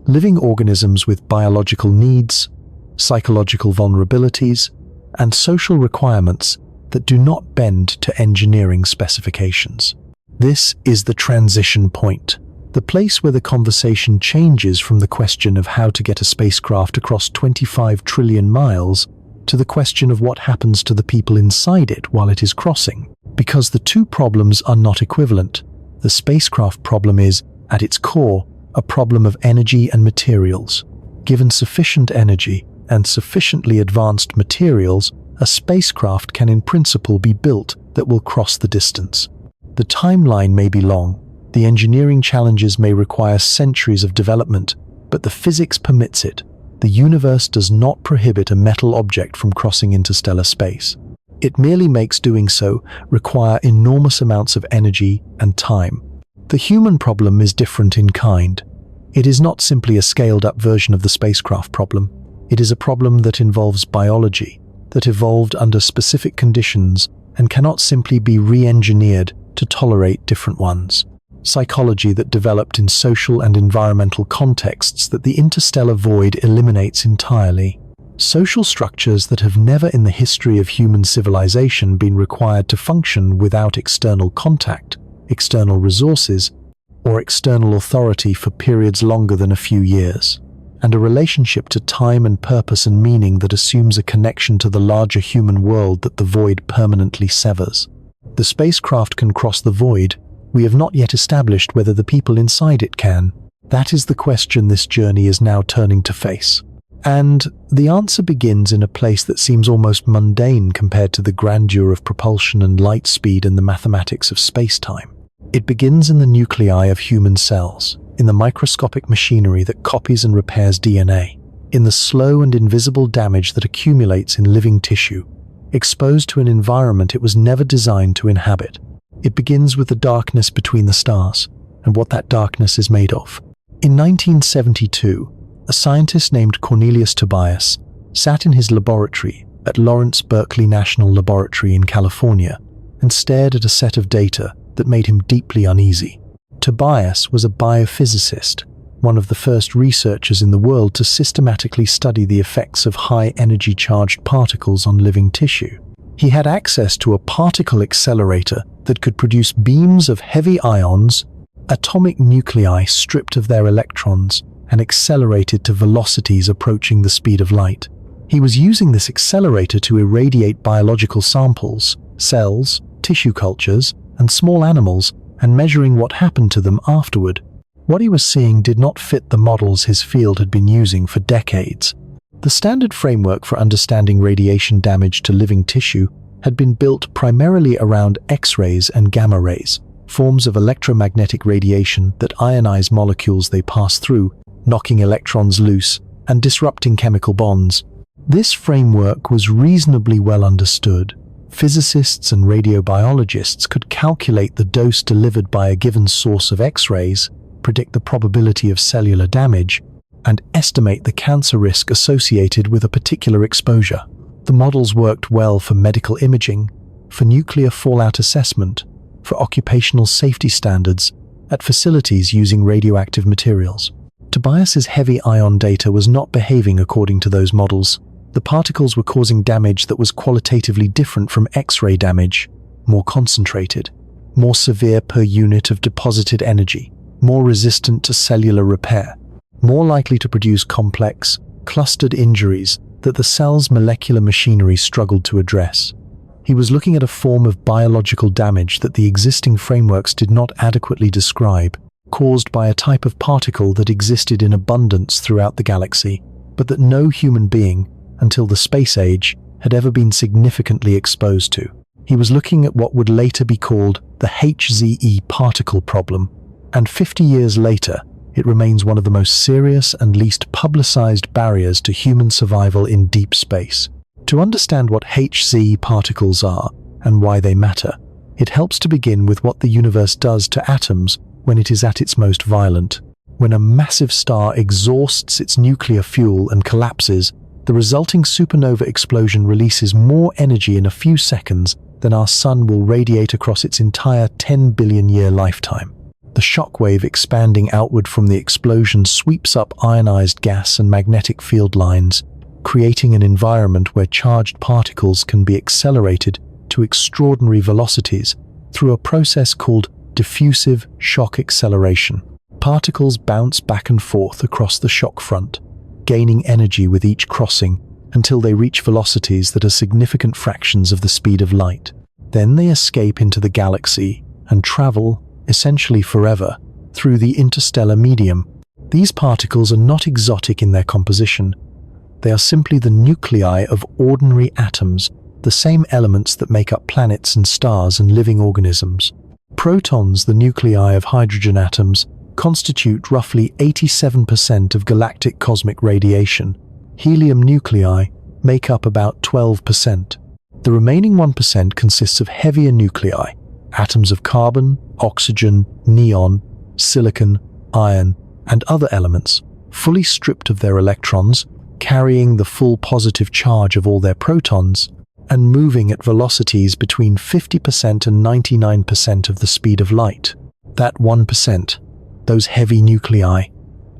Living organisms with biological needs, psychological vulnerabilities, and social requirements that do not bend to engineering specifications. This is the transition point, the place where the conversation changes from the question of how to get a spacecraft across 25 trillion miles to the question of what happens to the people inside it while it is crossing. Because the two problems are not equivalent. The spacecraft problem is, at its core, a problem of energy and materials. Given sufficient energy and sufficiently advanced materials, a spacecraft can in principle be built that will cross the distance. The timeline may be long, the engineering challenges may require centuries of development, but the physics permits it. The universe does not prohibit a metal object from crossing interstellar space. It merely makes doing so require enormous amounts of energy and time. The human problem is different in kind. It is not simply a scaled-up version of the spacecraft problem. It is a problem that involves biology, that evolved under specific conditions and cannot simply be re-engineered to tolerate different ones. Psychology that developed in social and environmental contexts that the interstellar void eliminates entirely. Social structures that have never in the history of human civilization been required to function without external contact, external resources, or external authority for periods longer than a few years. And a relationship to time and purpose and meaning that assumes a connection to the larger human world that the void permanently severs. The spacecraft can cross the void. We have not yet established whether the people inside it can. That is the question this journey is now turning to face. And the answer begins in a place that seems almost mundane compared to the grandeur of propulsion and light speed and the mathematics of space-time. It begins in the nuclei of human cells, in the microscopic machinery that copies and repairs DNA, in the slow and invisible damage that accumulates in living tissue, exposed to an environment it was never designed to inhabit. It begins with the darkness between the stars, and what that darkness is made of. In 1972, a scientist named Cornelius Tobias sat in his laboratory at Lawrence Berkeley National Laboratory in California and stared at a set of data that made him deeply uneasy. Tobias was a biophysicist, one of the first researchers in the world to systematically study the effects of high-energy charged particles on living tissue. He had access to a particle accelerator that could produce beams of heavy ions, atomic nuclei stripped of their electrons, and accelerated to velocities approaching the speed of light. He was using this accelerator to irradiate biological samples, cells, tissue cultures, and small animals, and measuring what happened to them afterward. What he was seeing did not fit the models his field had been using for decades. The standard framework for understanding radiation damage to living tissue had been built primarily around X-rays and gamma rays, forms of electromagnetic radiation that ionize molecules they pass through, knocking electrons loose and disrupting chemical bonds. This framework was reasonably well understood. Physicists and radiobiologists could calculate the dose delivered by a given source of X-rays, predict the probability of cellular damage, and estimate the cancer risk associated with a particular exposure. The models worked well for medical imaging, for nuclear fallout assessment, for occupational safety standards, at facilities using radioactive materials. Tobias's heavy ion data was not behaving according to those models. The particles were causing damage that was qualitatively different from X-ray damage, more concentrated, more severe per unit of deposited energy, more resistant to cellular repair, more likely to produce complex, clustered injuries that the cell's molecular machinery struggled to address. He was looking at a form of biological damage that the existing frameworks did not adequately describe, caused by a type of particle that existed in abundance throughout the galaxy, but that no human being, until the space age, had ever been significantly exposed to. He was looking at what would later be called the HZE particle problem, and 50 years later, it remains one of the most serious and least publicized barriers to human survival in deep space. To understand what HZ particles are and why they matter, It helps to begin with what the universe does to atoms when it is at its most violent. When a massive star exhausts its nuclear fuel and collapses, the resulting supernova explosion releases more energy in a few seconds than our sun will radiate across its entire 10 billion-year lifetime. The shockwave expanding outward from the explosion sweeps up ionized gas and magnetic field lines, creating an environment where charged particles can be accelerated to extraordinary velocities through a process called diffusive shock acceleration. Particles bounce back and forth across the shock front, gaining energy with each crossing until they reach velocities that are significant fractions of the speed of light. Then they escape into the galaxy and travel, essentially forever, through the interstellar medium. These particles are not exotic in their composition. They are simply the nuclei of ordinary atoms, the same elements that make up planets and stars and living organisms. Protons, the nuclei of hydrogen atoms, constitute roughly 87% of galactic cosmic radiation. Helium nuclei make up about 12%. The remaining 1% consists of heavier nuclei, atoms of carbon, oxygen, neon, silicon, iron, and other elements, fully stripped of their electrons, carrying the full positive charge of all their protons, and moving at velocities between 50% and 99% of the speed of light. That 1%, those heavy nuclei,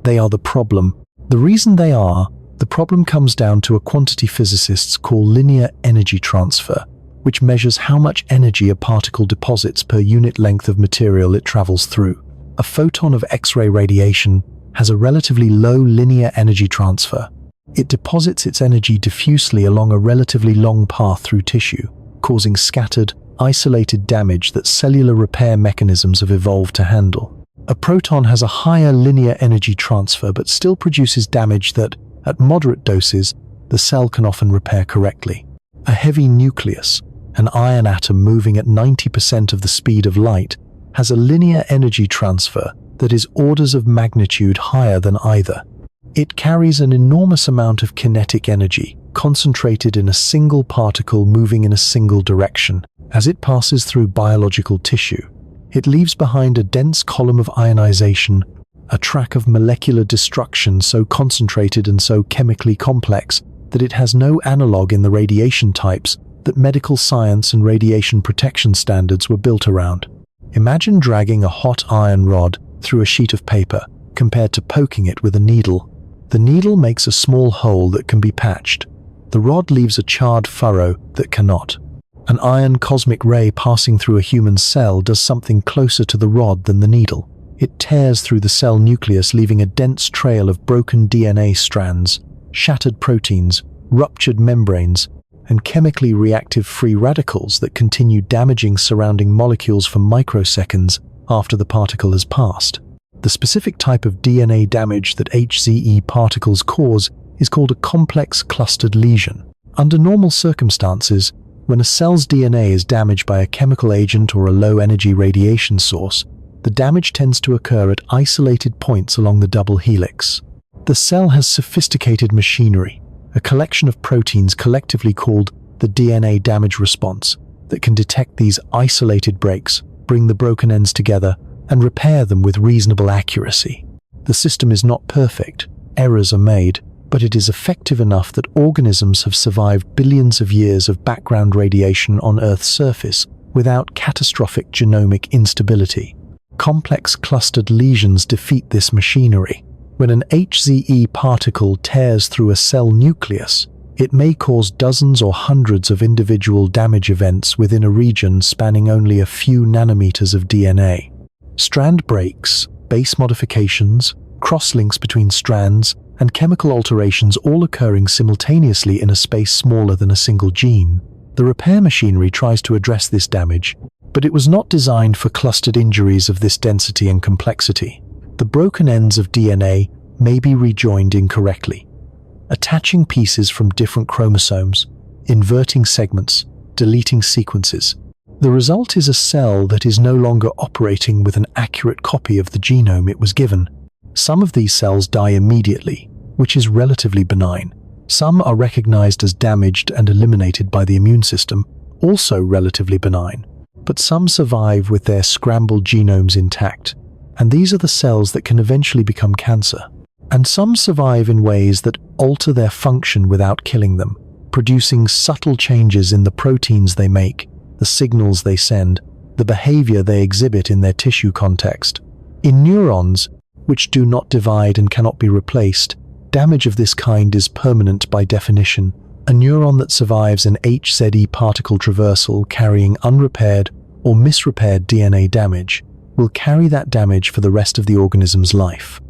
they are the problem. The reason they are, the problem comes down to a quantity physicists call linear energy transfer, which measures how much energy a particle deposits per unit length of material it travels through. A photon of X-ray radiation has a relatively low linear energy transfer. It deposits its energy diffusely along a relatively long path through tissue, causing scattered, isolated damage that cellular repair mechanisms have evolved to handle. A proton has a higher linear energy transfer but still produces damage that, at moderate doses, the cell can often repair correctly. A heavy nucleus, an iron atom moving at 90% of the speed of light, has a linear energy transfer that is orders of magnitude higher than either. It carries an enormous amount of kinetic energy, concentrated in a single particle moving in a single direction. As it passes through biological tissue, it leaves behind a dense column of ionization, a track of molecular destruction so concentrated and so chemically complex that it has no analog in the radiation types that medical science and radiation protection standards were built around. Imagine dragging a hot iron rod through a sheet of paper compared to poking it with a needle. The needle makes a small hole that can be patched. The rod leaves a charred furrow that cannot. An iron cosmic ray passing through a human cell does something closer to the rod than the needle. It tears through the cell nucleus, leaving a dense trail of broken DNA strands, shattered proteins, ruptured membranes, and chemically reactive free radicals that continue damaging surrounding molecules for microseconds after the particle has passed. The specific type of DNA damage that HZE particles cause is called a complex clustered lesion. Under normal circumstances, when a cell's DNA is damaged by a chemical agent or a low-energy radiation source, the damage tends to occur at isolated points along the double helix. The cell has sophisticated machinery, a collection of proteins collectively called the DNA damage response, that can detect these isolated breaks, bring the broken ends together, and repair them with reasonable accuracy. The system is not perfect, errors are made, but it is effective enough that organisms have survived billions of years of background radiation on Earth's surface without catastrophic genomic instability. Complex clustered lesions defeat this machinery. When an HZE particle tears through a cell nucleus, it may cause dozens or hundreds of individual damage events within a region spanning only a few nanometers of DNA. Strand breaks, base modifications, crosslinks between strands, and chemical alterations all occurring simultaneously in a space smaller than a single gene. The repair machinery tries to address this damage, but it was not designed for clustered injuries of this density and complexity. The broken ends of DNA may be rejoined incorrectly, attaching pieces from different chromosomes, inverting segments, deleting sequences. The result is a cell that is no longer operating with an accurate copy of the genome it was given. Some of these cells die immediately, which is relatively benign. Some are recognized as damaged and eliminated by the immune system, also relatively benign. but some survive with their scrambled genomes intact, and these are the cells that can eventually become cancer. And some survive in ways that alter their function without killing them, producing subtle changes in the proteins they make, the signals they send, the behavior they exhibit in their tissue context. In neurons, which do not divide and cannot be replaced, damage of this kind is permanent by definition. A neuron that survives an HZE particle traversal carrying unrepaired or misrepaired DNA damage will carry that damage for the rest of the organism's life.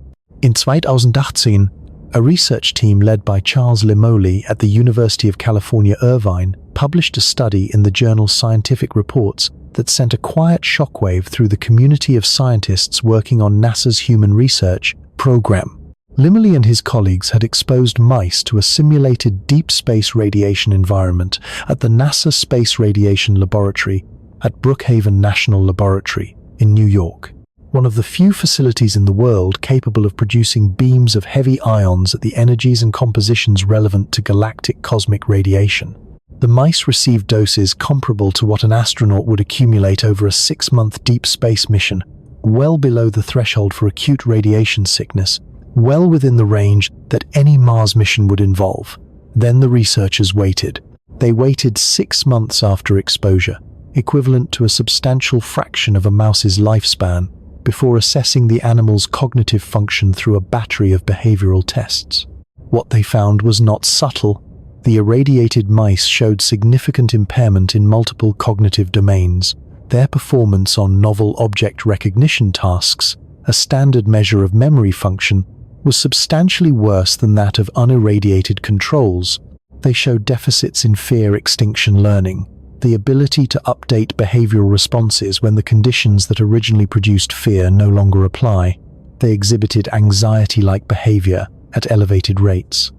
In 2018, a research team led by Charles Limoli at the University of California, Irvine published a study in the journal Scientific Reports that sent a quiet shockwave through the community of scientists working on NASA's Human Research program. Limoli and his colleagues had exposed mice to a simulated deep space radiation environment at the NASA Space Radiation Laboratory at Brookhaven National Laboratory in New York, one of the few facilities in the world capable of producing beams of heavy ions at the energies and compositions relevant to galactic cosmic radiation. The mice received doses comparable to what an astronaut would accumulate over a 6-month deep space mission, well below the threshold for acute radiation sickness, well within the range that any Mars mission would involve. Then the researchers waited. They waited 6 months after exposure, equivalent to a substantial fraction of a mouse's lifespan, before assessing the animal's cognitive function through a battery of behavioral tests. What they found was not subtle. The irradiated mice showed significant impairment in multiple cognitive domains. Their performance on novel object recognition tasks, a standard measure of memory function, was substantially worse than that of unirradiated controls. They showed deficits in fear extinction learning, the ability to update behavioral responses when the conditions that originally produced fear no longer apply. They exhibited anxiety-like behavior at elevated rates.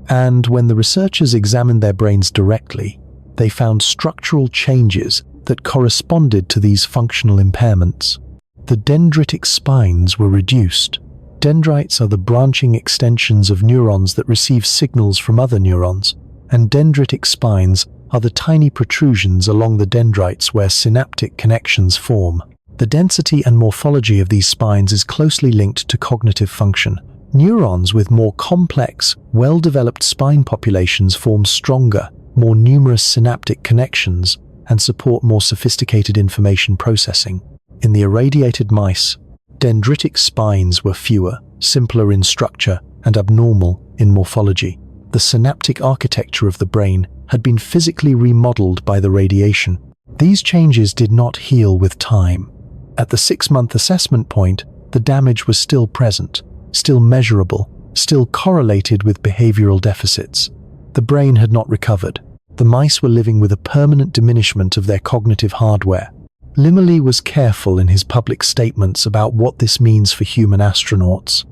And when the researchers examined their brains directly, they found structural changes that corresponded to these functional impairments. The dendritic spines were reduced. Dendrites are the branching extensions of neurons that receive signals from other neurons, and dendritic spines are the tiny protrusions along the dendrites where synaptic connections form. The density and morphology of these spines is closely linked to cognitive function. Neurons with more complex, well-developed spine populations form stronger, more numerous synaptic connections and support more sophisticated information processing. In the irradiated mice, dendritic spines were fewer, simpler in structure, and abnormal in morphology. The synaptic architecture of the brain had been physically remodeled by the radiation. These changes did not heal with time. At the 6-month assessment point, the damage was still present, still measurable, still correlated with behavioral deficits. The brain had not recovered. The mice were living with a permanent diminishment of their cognitive hardware. Limoli was careful in his public statements about what this means for human astronauts.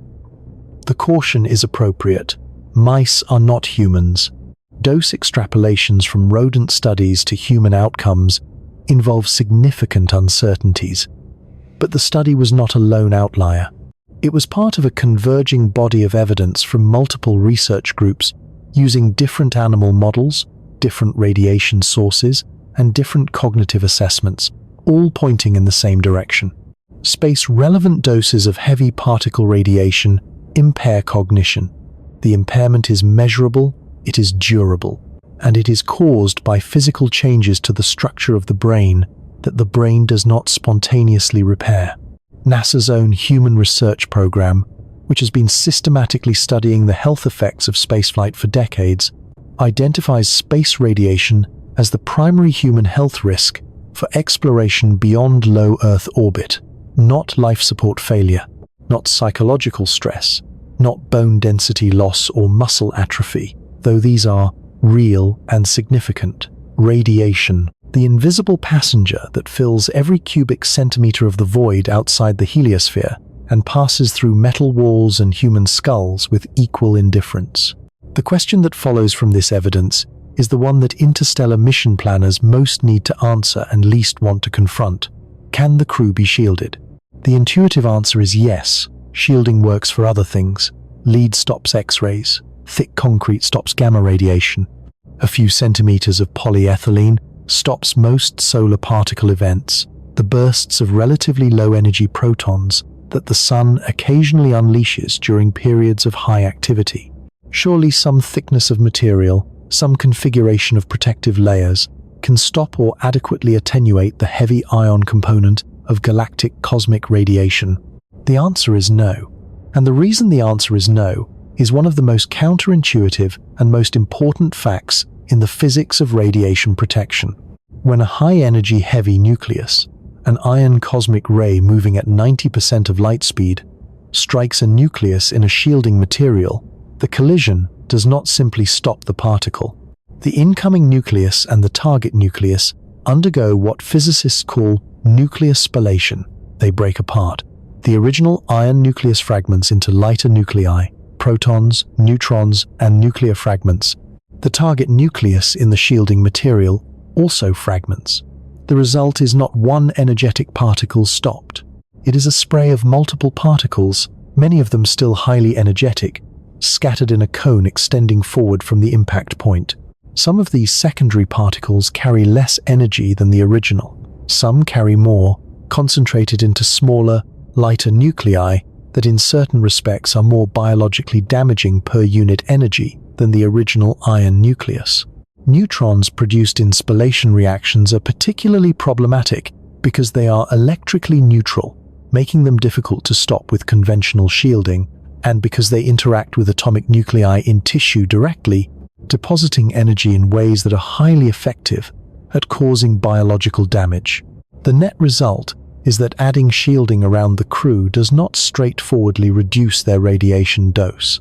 The caution is appropriate. Mice are not humans. Dose extrapolations from rodent studies to human outcomes involve significant uncertainties. But the study was not a lone outlier. It was part of a converging body of evidence from multiple research groups using different animal models, different radiation sources, and different cognitive assessments, all pointing in the same direction. Space-relevant doses of heavy particle radiation impair cognition. The impairment is measurable, it is durable, and it is caused by physical changes to the structure of the brain that the brain does not spontaneously repair. NASA's own Human Research program, which has been systematically studying the health effects of spaceflight for decades, identifies space radiation as the primary human health risk for exploration beyond low Earth orbit, not life support failure, not psychological stress, not bone density loss or muscle atrophy, though these are real and significant. Radiation, the invisible passenger that fills every cubic centimeter of the void outside the heliosphere and passes through metal walls and human skulls with equal indifference. The question that follows from this evidence is the one that interstellar mission planners most need to answer and least want to confront. Can the crew be shielded? The intuitive answer is yes. Shielding works for other things. Lead stops X-rays. Thick concrete stops gamma radiation. A few centimeters of polyethylene stops most solar particle events, the bursts of relatively low-energy protons that the sun occasionally unleashes during periods of high activity. Surely some thickness of material, some configuration of protective layers, can stop or adequately attenuate the heavy ion component of galactic cosmic radiation. The answer is no. And the reason the answer is no is one of the most counterintuitive and most important facts in the physics of radiation protection. When a high-energy heavy nucleus, an ion cosmic ray moving at 90% of light speed, strikes a nucleus in a shielding material, the collision does not simply stop the particle. The incoming nucleus and the target nucleus undergo what physicists call nuclear spallation. They break apart. The original ion nucleus fragments into lighter nuclei, protons, neutrons, and nuclear fragments. The target nucleus in the shielding material also fragments. The result is not one energetic particle stopped. It is a spray of multiple particles, many of them still highly energetic, scattered in a cone extending forward from the impact point. Some of these secondary particles carry less energy than the original. Some carry more, concentrated into smaller, lighter nuclei that in certain respects are more biologically damaging per unit energy than the original ion nucleus. Neutrons produced in spallation reactions are particularly problematic because they are electrically neutral, making them difficult to stop with conventional shielding, and because they interact with atomic nuclei in tissue directly, depositing energy in ways that are highly effective at causing biological damage. The net result is that adding shielding around the crew does not straightforwardly reduce their radiation dose.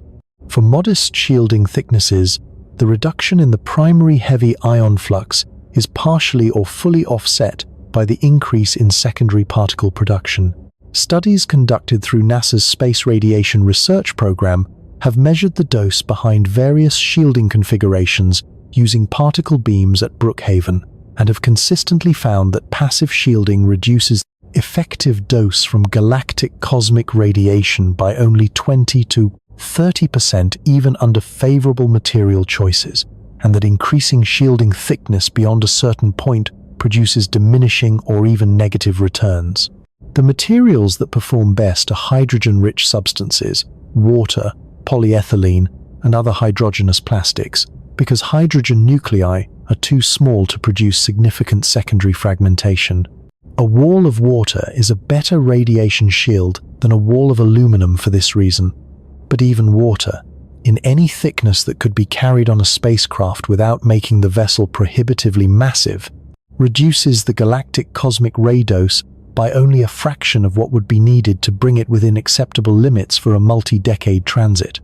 For modest shielding thicknesses, the reduction in the primary heavy ion flux is partially or fully offset by the increase in secondary particle production. Studies conducted through NASA's Space Radiation Research Program have measured the dose behind various shielding configurations using particle beams at Brookhaven and have consistently found that passive shielding reduces effective dose from galactic cosmic radiation by only 20 to 30% even under favorable material choices, and that increasing shielding thickness beyond a certain point produces diminishing or even negative returns. The materials that perform best are hydrogen-rich substances, water, polyethylene, and other hydrogenous plastics, because hydrogen nuclei are too small to produce significant secondary fragmentation. A wall of water is a better radiation shield than a wall of aluminum for this reason. But even water, in any thickness that could be carried on a spacecraft without making the vessel prohibitively massive, reduces the galactic cosmic ray dose by only a fraction of what would be needed to bring it within acceptable limits for a multi-decade transit.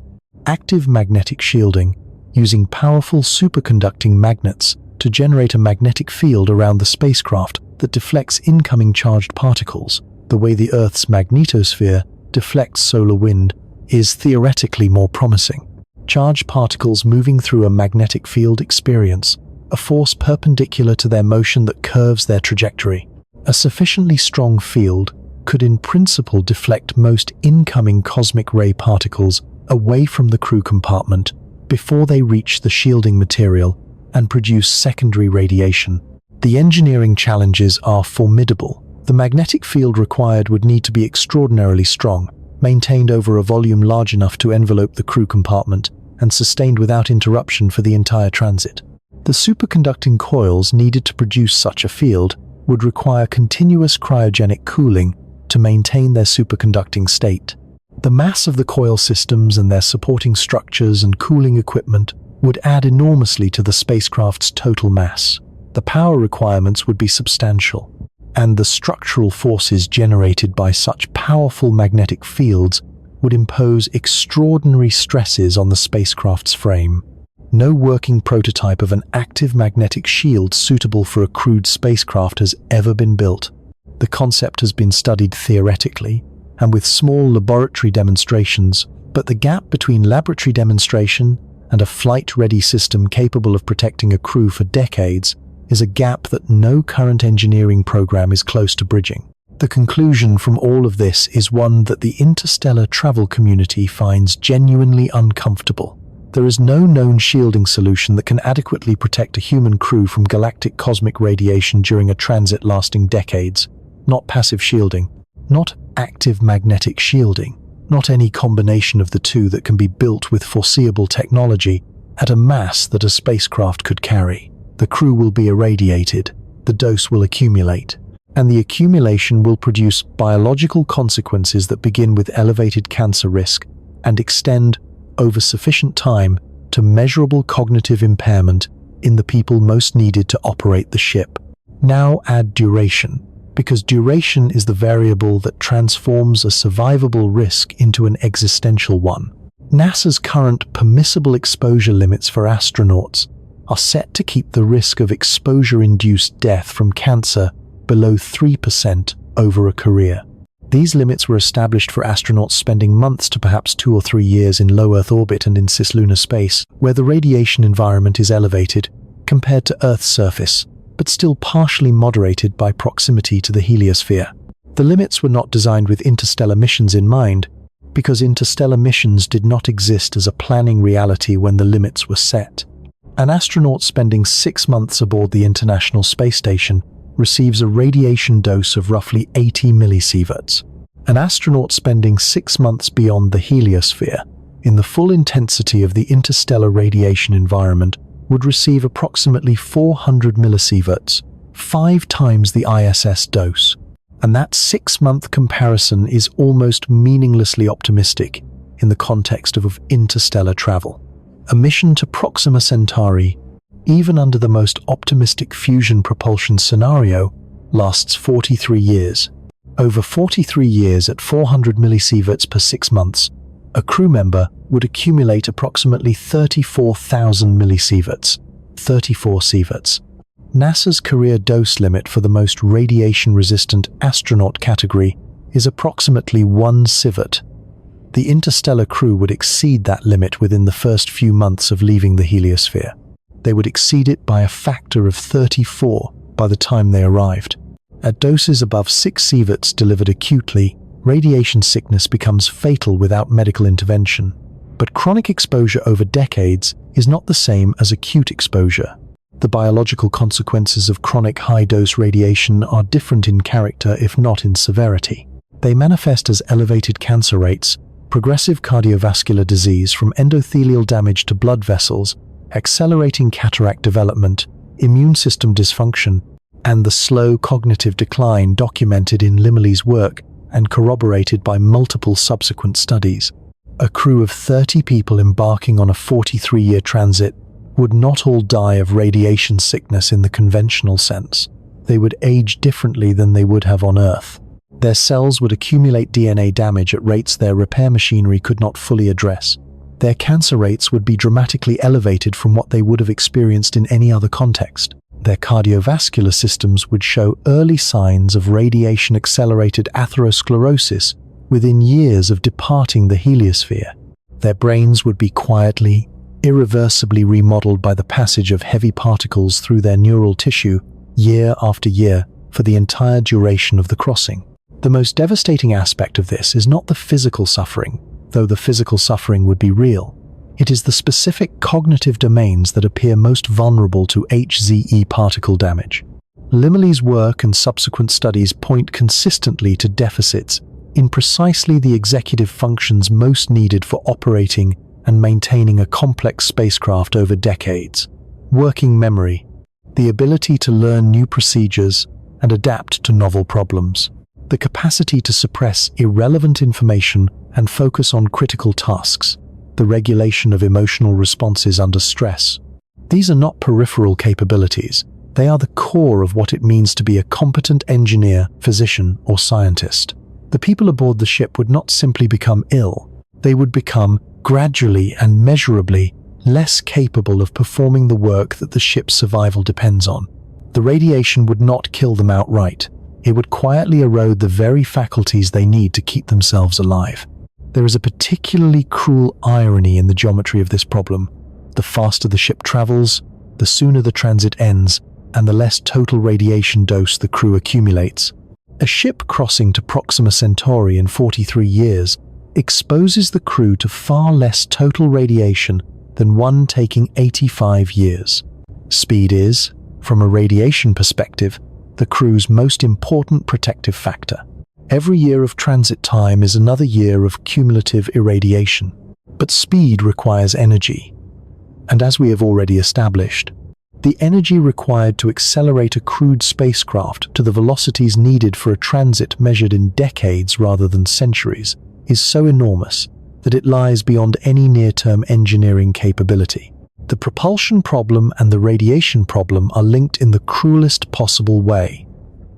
Active magnetic shielding, using powerful superconducting magnets to generate a magnetic field around the spacecraft that deflects incoming charged particles, the way the Earth's magnetosphere deflects solar wind, is theoretically more promising. Charged particles moving through a magnetic field experience a force perpendicular to their motion that curves their trajectory. A sufficiently strong field could in principle deflect most incoming cosmic ray particles away from the crew compartment before they reach the shielding material and produce secondary radiation. The engineering challenges are formidable. The magnetic field required would need to be extraordinarily strong, maintained over a volume large enough to envelope the crew compartment and sustained without interruption for the entire transit. The superconducting coils needed to produce such a field would require continuous cryogenic cooling to maintain their superconducting state. The mass of the coil systems and their supporting structures and cooling equipment would add enormously to the spacecraft's total mass. The power requirements would be substantial, and the structural forces generated by such powerful magnetic fields would impose extraordinary stresses on the spacecraft's frame. No working prototype of an active magnetic shield suitable for a crewed spacecraft has ever been built. The concept has been studied theoretically and with small laboratory demonstrations, but the gap between laboratory demonstration and a flight-ready system capable of protecting a crew for decades is a gap that no current engineering program is close to bridging. The conclusion from all of this is one that the interstellar travel community finds genuinely uncomfortable. There is no known shielding solution that can adequately protect a human crew from galactic cosmic radiation during a transit lasting decades. Not passive shielding, not active magnetic shielding, not any combination of the two that can be built with foreseeable technology at a mass that a spacecraft could carry. The crew will be irradiated, the dose will accumulate, and the accumulation will produce biological consequences that begin with elevated cancer risk and extend over sufficient time to measurable cognitive impairment in the people most needed to operate the ship. Now add duration, because duration is the variable that transforms a survivable risk into an existential one. NASA's current permissible exposure limits for astronauts are set to keep the risk of exposure-induced death from cancer below 3% over a career. These limits were established for astronauts spending months to perhaps 2 or 3 years in low Earth orbit and in cislunar space, where the radiation environment is elevated compared to Earth's surface, but still partially moderated by proximity to the heliosphere. The limits were not designed with interstellar missions in mind, because interstellar missions did not exist as a planning reality when the limits were set. An astronaut spending 6 months aboard the International Space Station receives a radiation dose of roughly 80 millisieverts. An astronaut spending 6 months beyond the heliosphere, in the full intensity of the interstellar radiation environment, would receive approximately 400 millisieverts, 5 times the ISS dose. And that 6-month comparison is almost meaninglessly optimistic in the context of interstellar travel. A mission to Proxima Centauri, even under the most optimistic fusion propulsion scenario, lasts 43 years. Over 43 years at 400 millisieverts per 6 months, a crew member would accumulate approximately 34,000 millisieverts, 34 sieverts. NASA's career dose limit for the most radiation-resistant astronaut category is approximately 1 sievert. The interstellar crew would exceed that limit within the first few months of leaving the heliosphere. They would exceed it by a factor of 34 by the time they arrived. At doses above 6 sieverts delivered acutely, radiation sickness becomes fatal without medical intervention. But chronic exposure over decades is not the same as acute exposure. The biological consequences of chronic high-dose radiation are different in character if not in severity. They manifest as elevated cancer rates, progressive cardiovascular disease from endothelial damage to blood vessels, accelerating cataract development, immune system dysfunction, and the slow cognitive decline documented in Limley's work and corroborated by multiple subsequent studies. A crew of 30 people embarking on a 43-year transit would not all die of radiation sickness in the conventional sense. They would age differently than they would have on Earth. Their cells would accumulate DNA damage at rates their repair machinery could not fully address. Their cancer rates would be dramatically elevated from what they would have experienced in any other context. Their cardiovascular systems would show early signs of radiation-accelerated atherosclerosis within years of departing the heliosphere. Their brains would be quietly, irreversibly remodeled by the passage of heavy particles through their neural tissue year after year for the entire duration of the crossing. The most devastating aspect of this is not the physical suffering, though the physical suffering would be real. It is the specific cognitive domains that appear most vulnerable to HZE particle damage. Limley's work and subsequent studies point consistently to deficits in precisely the executive functions most needed for operating and maintaining a complex spacecraft over decades. Working memory, the ability to learn new procedures and adapt to novel problems, the capacity to suppress irrelevant information and focus on critical tasks, the regulation of emotional responses under stress. These are not peripheral capabilities. They are the core of what it means to be a competent engineer, physician, or scientist. The people aboard the ship would not simply become ill. They would become, gradually and measurably, less capable of performing the work that the ship's survival depends on. The radiation would not kill them outright. It would quietly erode the very faculties they need to keep themselves alive. There is a particularly cruel irony in the geometry of this problem. The faster the ship travels, the sooner the transit ends, and the less total radiation dose the crew accumulates. A ship crossing to Proxima Centauri in 43 years exposes the crew to far less total radiation than one taking 85 years. Speed is, from a radiation perspective, the crew's most important protective factor. Every year of transit time is another year of cumulative irradiation. But speed requires energy. And as we have already established, the energy required to accelerate a crewed spacecraft to the velocities needed for a transit measured in decades rather than centuries is so enormous that it lies beyond any near-term engineering capability. The propulsion problem and the radiation problem are linked in the cruelest possible way.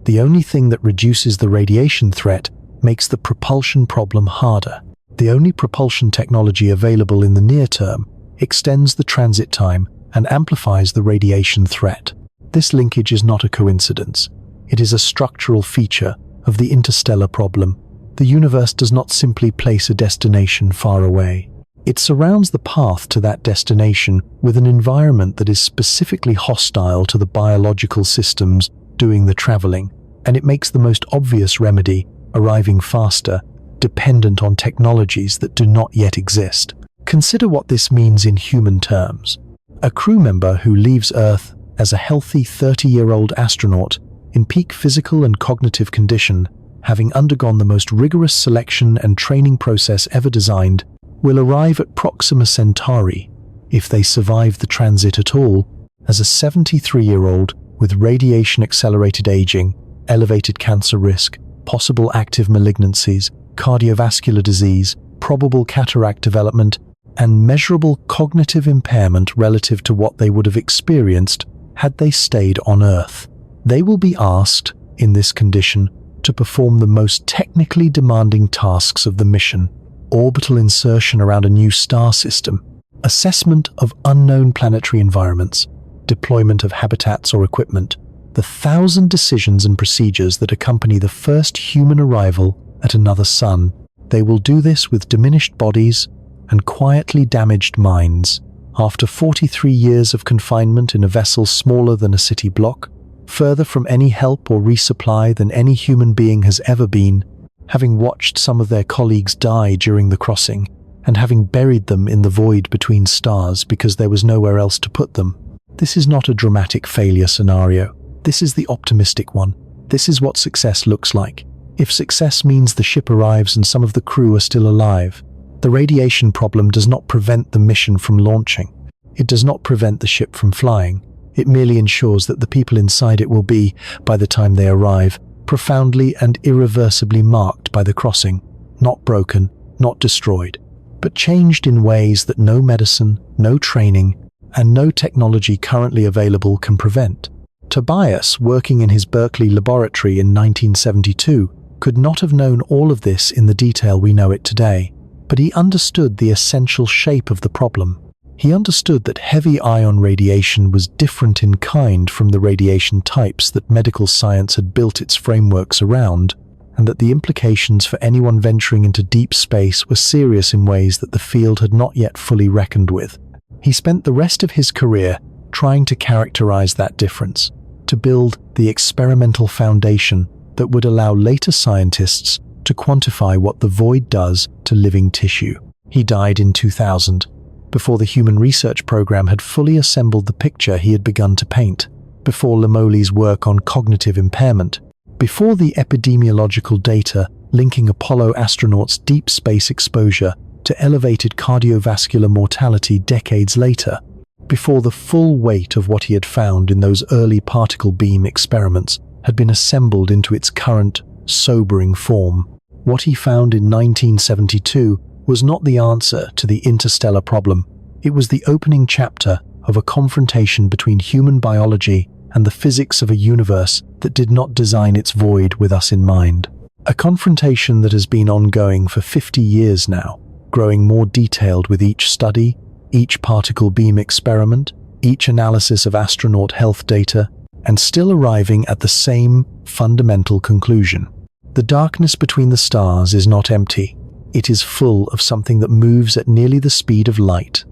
The only thing that reduces the radiation threat makes the propulsion problem harder. The only propulsion technology available in the near term extends the transit time and amplifies the radiation threat. This linkage is not a coincidence. It is a structural feature of the interstellar problem. The universe does not simply place a destination far away. It surrounds the path to that destination with an environment that is specifically hostile to the biological systems doing the traveling, and it makes the most obvious remedy, arriving faster, dependent on technologies that do not yet exist. Consider what this means in human terms. A crew member who leaves Earth as a healthy 30-year-old astronaut in peak physical and cognitive condition, having undergone the most rigorous selection and training process ever designed, will arrive at Proxima Centauri, if they survive the transit at all, as a 73-year-old with radiation-accelerated aging, elevated cancer risk, possible active malignancies, cardiovascular disease, probable cataract development, and measurable cognitive impairment relative to what they would have experienced had they stayed on Earth. They will be asked, in this condition, to perform the most technically demanding tasks of the mission: orbital insertion around a new star system, assessment of unknown planetary environments, deployment of habitats or equipment, the 1,000 decisions and procedures that accompany the first human arrival at another sun. They will do this with diminished bodies and quietly damaged minds. After 43 years of confinement in a vessel smaller than a city block, further from any help or resupply than any human being has ever been, having watched some of their colleagues die during the crossing, and having buried them in the void between stars because there was nowhere else to put them. This is not a dramatic failure scenario. This is the optimistic one. This is what success looks like. If success means the ship arrives and some of the crew are still alive, the radiation problem does not prevent the mission from launching. It does not prevent the ship from flying. It merely ensures that the people inside it will be, by the time they arrive, profoundly and irreversibly marked by the crossing, not broken, not destroyed, but changed in ways that no medicine, no training, and no technology currently available can prevent. Tobias, working in his Berkeley laboratory in 1972, could not have known all of this in the detail we know it today, but he understood the essential shape of the problem. He understood that heavy ion radiation was different in kind from the radiation types that medical science had built its frameworks around, and that the implications for anyone venturing into deep space were serious in ways that the field had not yet fully reckoned with. He spent the rest of his career trying to characterize that difference, to build the experimental foundation that would allow later scientists to quantify what the void does to living tissue. He died in 2000, before the Human Research Program had fully assembled the picture he had begun to paint, before Lemoli's work on cognitive impairment, before the epidemiological data linking Apollo astronauts' deep space exposure to elevated cardiovascular mortality decades later, before the full weight of what he had found in those early particle beam experiments had been assembled into its current, sobering form. What he found in 1972 was not the answer to the interstellar problem. It was the opening chapter of a confrontation between human biology and the physics of a universe that did not design its void with us in mind. A confrontation that has been ongoing for 50 years now, growing more detailed with each study, each particle beam experiment, each analysis of astronaut health data, and still arriving at the same fundamental conclusion. The darkness between the stars is not empty. It is full of something that moves at nearly the speed of light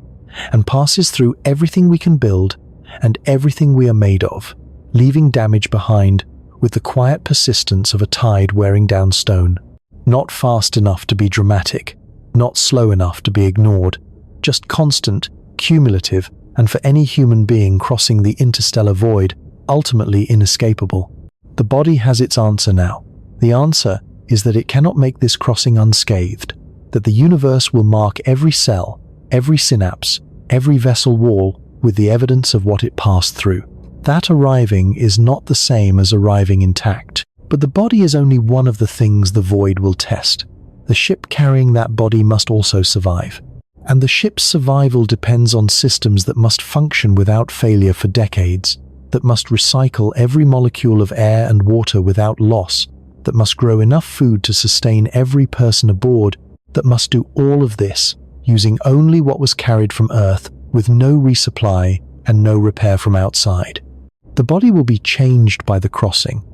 and passes through everything we can build and everything we are made of, leaving damage behind with the quiet persistence of a tide wearing down stone. Not fast enough to be dramatic, not slow enough to be ignored, just constant, cumulative, and for any human being crossing the interstellar void, ultimately inescapable. The body has its answer now. The answer is that it cannot make this crossing unscathed, that the universe will mark every cell, every synapse, every vessel wall with the evidence of what it passed through. That arriving is not the same as arriving intact, but the body is only one of the things the void will test. The ship carrying that body must also survive. And the ship's survival depends on systems that must function without failure for decades, that must recycle every molecule of air and water without loss, that must grow enough food to sustain every person aboard, that must do all of this using only what was carried from Earth with no resupply and no repair from outside. The body will be changed by the crossing.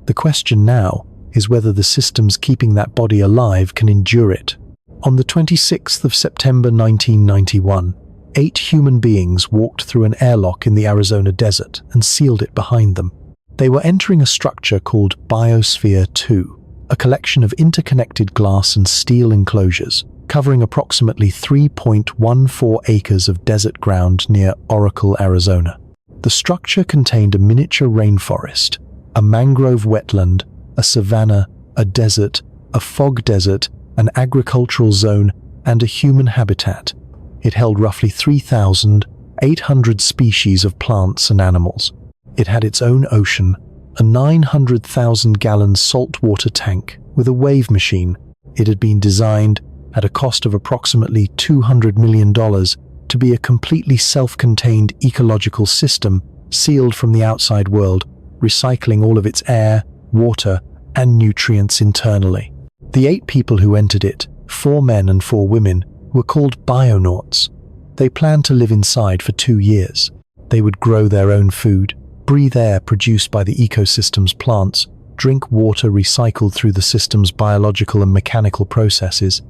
The question now is whether the systems keeping that body alive can endure it. On the 26th of September 1991, 8 human beings walked through an airlock in the Arizona desert and sealed it behind them. They were entering a structure called Biosphere 2, a collection of interconnected glass and steel enclosures, covering approximately 3.14 acres of desert ground near Oracle, Arizona. The structure contained a miniature rainforest, a mangrove wetland, a savanna, a desert, a fog desert, an agricultural zone, and a human habitat. It held roughly 3,800 species of plants and animals. It had its own ocean, a 900,000-gallon saltwater tank with a wave machine. It had been designed, at a cost of approximately $200 million, to be a completely self-contained ecological system sealed from the outside world, recycling all of its air, water, and nutrients internally. The 8 people who entered it, 4 men and 4 women, were called bionauts. They planned to live inside for 2 years. They would grow their own food, breathe air produced by the ecosystem's plants, drink water recycled through the system's biological and mechanical processes,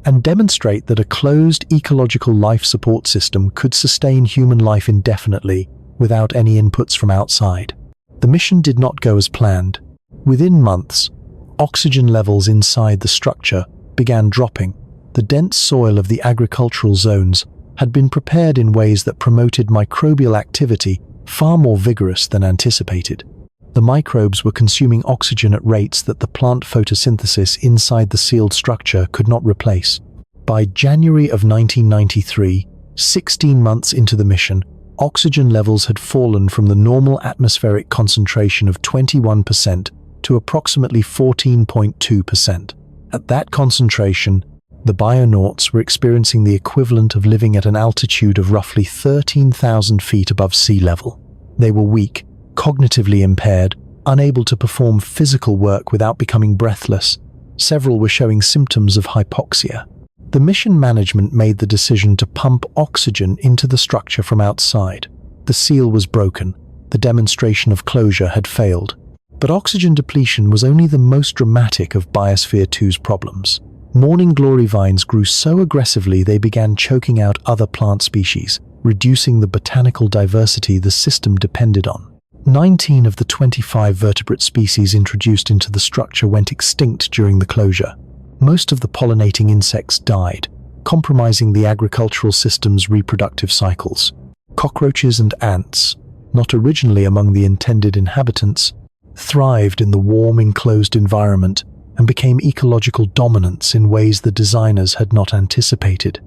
and demonstrate that a closed ecological life support system could sustain human life indefinitely without any inputs from outside. The mission did not go as planned. Within months, oxygen levels inside the structure began dropping. The dense soil of the agricultural zones had been prepared in ways that promoted microbial activity far more vigorous than anticipated. The microbes were consuming oxygen at rates that the plant photosynthesis inside the sealed structure could not replace. By January of 1993, 16 months into the mission, oxygen levels had fallen from the normal atmospheric concentration of 21% to approximately 14.2%. At that concentration, the bionauts were experiencing the equivalent of living at an altitude of roughly 13,000 feet above sea level. They were weak, cognitively impaired, unable to perform physical work without becoming breathless. Several were showing symptoms of hypoxia. The mission management made the decision to pump oxygen into the structure from outside. The seal was broken. The demonstration of closure had failed. But oxygen depletion was only the most dramatic of Biosphere 2's problems. Morning glory vines grew so aggressively they began choking out other plant species, reducing the botanical diversity the system depended on. 19 of the 25 vertebrate species introduced into the structure went extinct during the closure. Most of the pollinating insects died, compromising the agricultural system's reproductive cycles. Cockroaches and ants, not originally among the intended inhabitants, thrived in the warm, enclosed environment and became ecological dominants in ways the designers had not anticipated.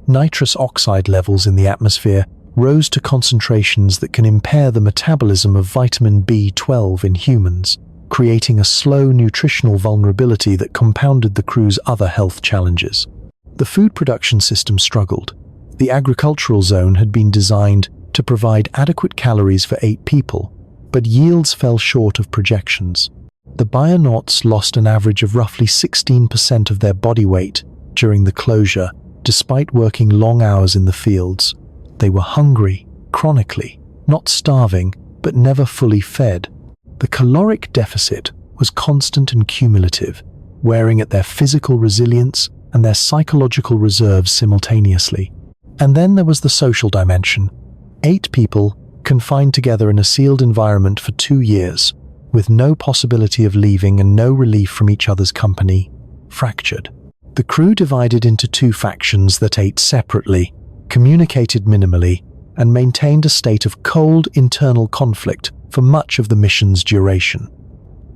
Nitrous oxide levels in the atmosphere rose to concentrations that can impair the metabolism of vitamin B12 in humans, creating a slow nutritional vulnerability that compounded the crew's other health challenges. The food production system struggled. The agricultural zone had been designed to provide adequate calories for 8 people, but yields fell short of projections. The bionauts lost an average of roughly 16% of their body weight during the closure, despite working long hours in the fields. They were hungry, chronically, not starving, but never fully fed. The caloric deficit was constant and cumulative, wearing at their physical resilience and their psychological reserves simultaneously. And then there was the social dimension. 8 people confined together in a sealed environment for 2 years, with no possibility of leaving and no relief from each other's company, fractured. The crew divided into 2 factions that ate separately. communicated minimally, and maintained a state of cold internal conflict for much of the mission's duration.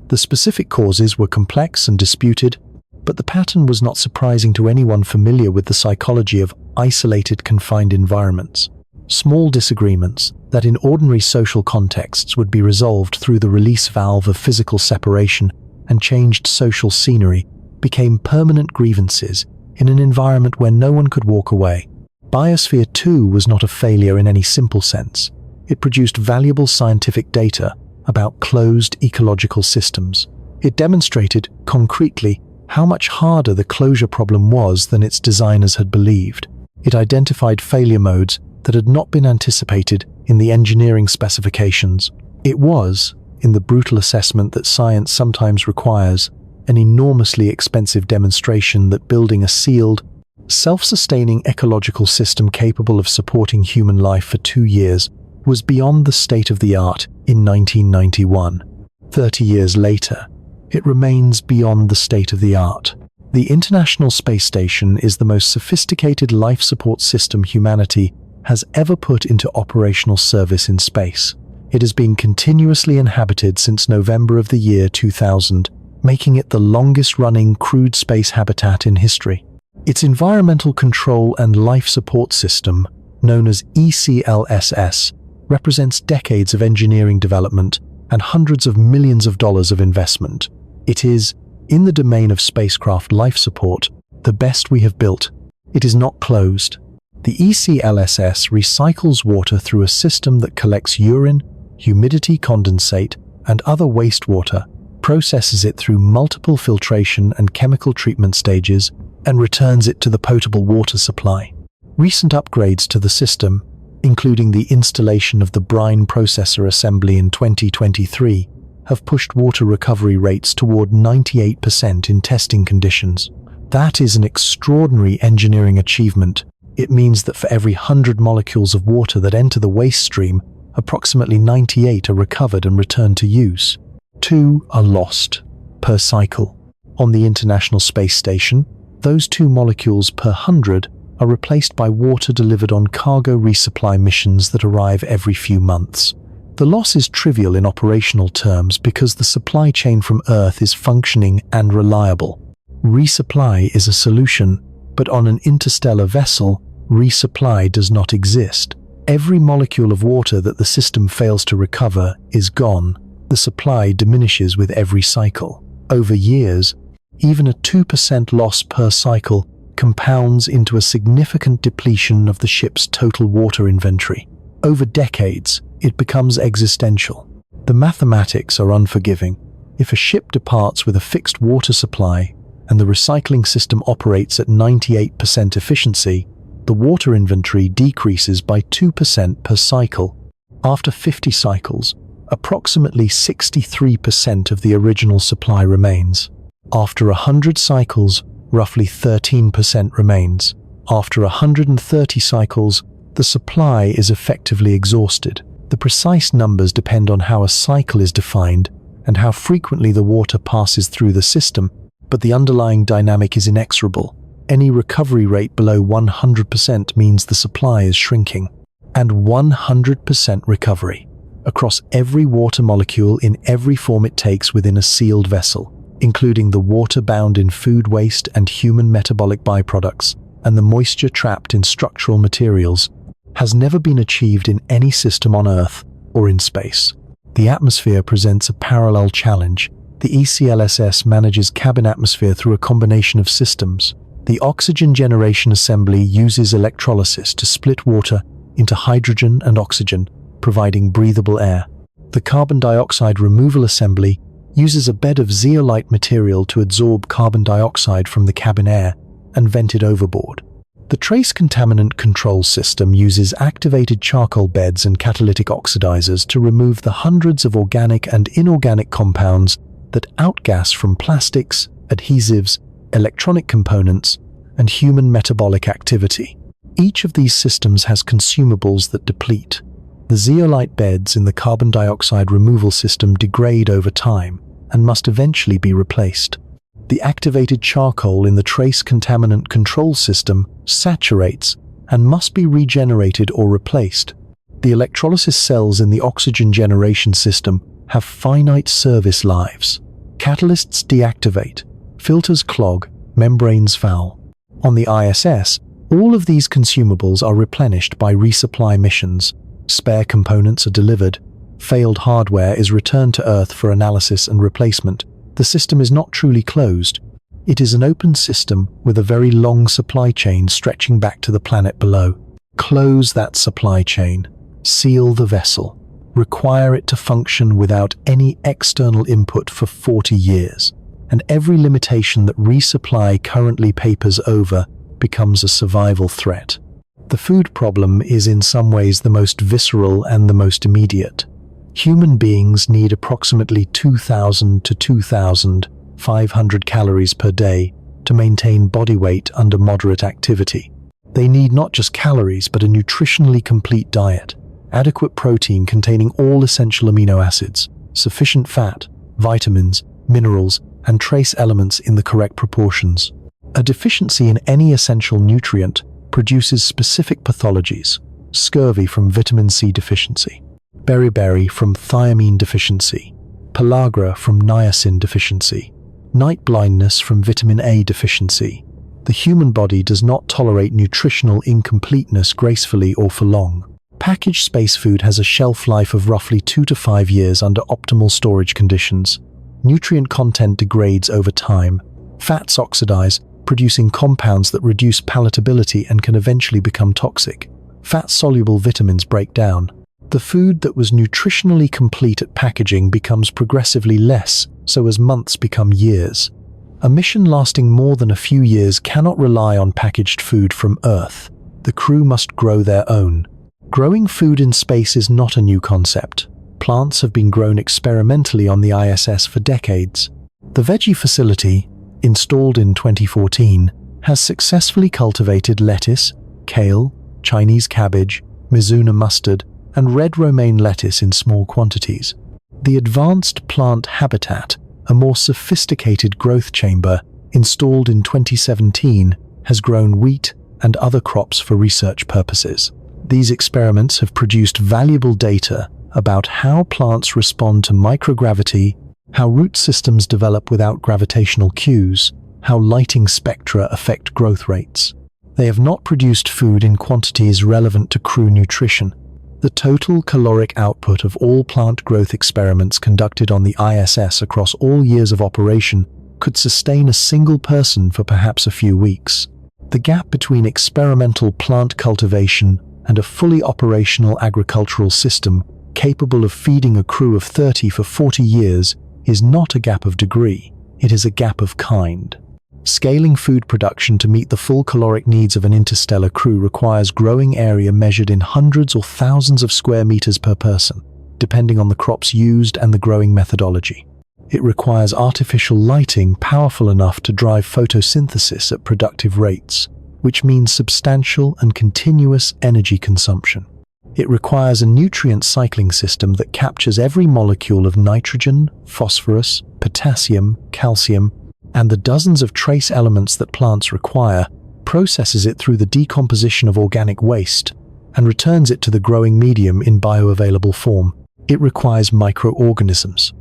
The specific causes were complex and disputed, but the pattern was not surprising to anyone familiar with the psychology of isolated, confined environments. Small disagreements that in ordinary social contexts would be resolved through the release valve of physical separation and changed social scenery became permanent grievances in an environment where no one could walk away. Biosphere 2 was not a failure in any simple sense. It produced valuable scientific data about closed ecological systems. It demonstrated, concretely, how much harder the closure problem was than its designers had believed. It identified failure modes that had not been anticipated in the engineering specifications. It was, in the brutal assessment that science sometimes requires, an enormously expensive demonstration that building a sealed, self-sustaining ecological system capable of supporting human life for 2 years was beyond the state of the art in 1991. 30 years later, it remains beyond the state of the art. The International Space Station is the most sophisticated life support system humanity has ever put into operational service in space. It has been continuously inhabited since November of the year 2000, making it the longest-running crewed space habitat in history. Its environmental control and life support system, known as ECLSS, represents decades of engineering development and hundreds of millions of dollars of investment. It is, in the domain of spacecraft life support, the best we have built. It is not closed. The ECLSS recycles water through a system that collects urine, humidity condensate, and other wastewater, processes it through multiple filtration and chemical treatment stages, and returns it to the potable water supply. Recent upgrades to the system, including the installation of the brine processor assembly in 2023, have pushed water recovery rates toward 98% in testing conditions. That is an extraordinary engineering achievement. It means that for every 100 molecules of water that enter the waste stream, approximately 98 are recovered and returned to use. 2 are lost per cycle. On the International Space Station, those 2 molecules per 100 are replaced by water delivered on cargo resupply missions that arrive every few months. The loss is trivial in operational terms because the supply chain from Earth is functioning and reliable. Resupply is a solution, but on an interstellar vessel, resupply does not exist. Every molecule of water that the system fails to recover is gone. The supply diminishes with every cycle. Over years, even a 2% loss per cycle compounds into a significant depletion of the ship's total water inventory. Over decades, it becomes existential. The mathematics are unforgiving. If a ship departs with a fixed water supply and the recycling system operates at 98% efficiency, the water inventory decreases by 2% per cycle. After 50 cycles, approximately 63% of the original supply remains. After 100 cycles, roughly 13% remains. After 130 cycles, the supply is effectively exhausted. The precise numbers depend on how a cycle is defined and how frequently the water passes through the system, but the underlying dynamic is inexorable. Any recovery rate below 100% means the supply is shrinking. And 100% recovery across every water molecule in every form it takes within a sealed vessel, including the water bound in food waste and human metabolic byproducts, and the moisture trapped in structural materials, has never been achieved in any system on Earth or in space. The atmosphere presents a parallel challenge. The ECLSS manages cabin atmosphere through a combination of systems. The oxygen generation assembly uses electrolysis to split water into hydrogen and oxygen, providing breathable air. The carbon dioxide removal assembly uses a bed of zeolite material to absorb carbon dioxide from the cabin air and vent it overboard. The trace contaminant control system uses activated charcoal beds and catalytic oxidizers to remove the hundreds of organic and inorganic compounds that outgas from plastics, adhesives, electronic components, and human metabolic activity. Each of these systems has consumables that deplete. The zeolite beds in the carbon dioxide removal system degrade over time and must eventually be replaced. The activated charcoal in the trace contaminant control system saturates and must be regenerated or replaced. The electrolysis cells in the oxygen generation system have finite service lives. Catalysts deactivate, filters clog, membranes foul. On the ISS, all of these consumables are replenished by resupply missions. Spare components are delivered. Failed hardware is returned to Earth for analysis and replacement. The system is not truly closed. It is an open system with a very long supply chain stretching back to the planet below. Close that supply chain. Seal the vessel. Require it to function without any external input for 40 years. And every limitation that resupply currently papers over becomes a survival threat. The food problem is in some ways the most visceral and the most immediate. Human beings need approximately 2,000 to 2,500 calories per day to maintain body weight under moderate activity. They need not just calories, but a nutritionally complete diet, adequate protein containing all essential amino acids, sufficient fat, vitamins, minerals, and trace elements in the correct proportions. A deficiency in any essential nutrient produces specific pathologies: scurvy from vitamin C deficiency, beriberi from thiamine deficiency, pellagra from niacin deficiency, night blindness from vitamin A deficiency. The human body does not tolerate nutritional incompleteness gracefully or for long. Packaged space food has a shelf life of roughly 2 to 5 years under optimal storage conditions. Nutrient content degrades over time. Fats oxidize, producing compounds that reduce palatability and can eventually become toxic. Fat-soluble vitamins break down. The food that was nutritionally complete at packaging becomes progressively less, so as months become years. A mission lasting more than a few years cannot rely on packaged food from Earth. The crew must grow their own. Growing food in space is not a new concept. Plants have been grown experimentally on the ISS for decades. The Veggie facility, installed in 2014, has successfully cultivated lettuce, kale, Chinese cabbage, Mizuna mustard, and red romaine lettuce in small quantities. The Advanced Plant Habitat, a more sophisticated growth chamber, installed in 2017, has grown wheat and other crops for research purposes. These experiments have produced valuable data about how plants respond to microgravity, how root systems develop without gravitational cues, how lighting spectra affect growth rates. They have not produced food in quantities relevant to crew nutrition. The total caloric output of all plant growth experiments conducted on the ISS across all years of operation could sustain a single person for perhaps a few weeks. The gap between experimental plant cultivation and a fully operational agricultural system capable of feeding a crew of 30 for 40 years is not a gap of degree, it is a gap of kind. Scaling food production to meet the full caloric needs of an interstellar crew requires growing area measured in hundreds or thousands of square meters per person, depending on the crops used and the growing methodology. It requires artificial lighting powerful enough to drive photosynthesis at productive rates, which means substantial and continuous energy consumption. It requires a nutrient cycling system that captures every molecule of nitrogen, phosphorus, potassium, calcium, and the dozens of trace elements that plants require, processes it through the decomposition of organic waste, and returns it to the growing medium in bioavailable form. It requires microorganisms.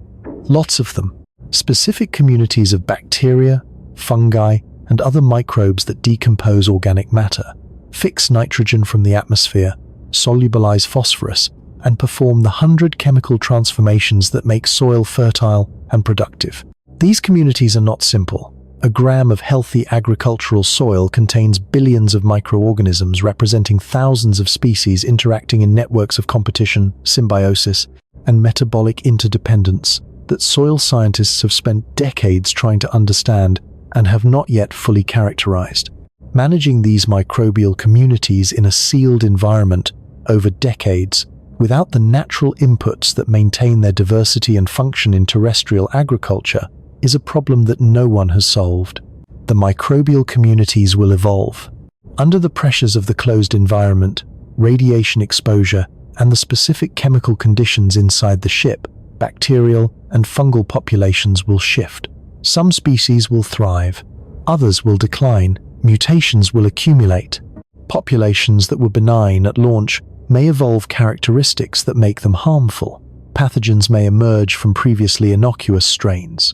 Lots of them. Specific communities of bacteria, fungi, and other microbes that decompose organic matter, fix nitrogen from the atmosphere, solubilize phosphorus, and perform the 100 chemical transformations that make soil fertile and productive. These communities are not simple. A gram of healthy agricultural soil contains billions of microorganisms representing thousands of species interacting in networks of competition, symbiosis, and metabolic interdependence that soil scientists have spent decades trying to understand and have not yet fully characterized. Managing these microbial communities in a sealed environment over decades, without the natural inputs that maintain their diversity and function in terrestrial agriculture, is a problem that no one has solved. The microbial communities will evolve. Under the pressures of the closed environment, radiation exposure, and the specific chemical conditions inside the ship, bacterial and fungal populations will shift. Some species will thrive, others will decline, mutations will accumulate. Populations that were benign at launch may evolve characteristics that make them harmful. Pathogens may emerge from previously innocuous strains.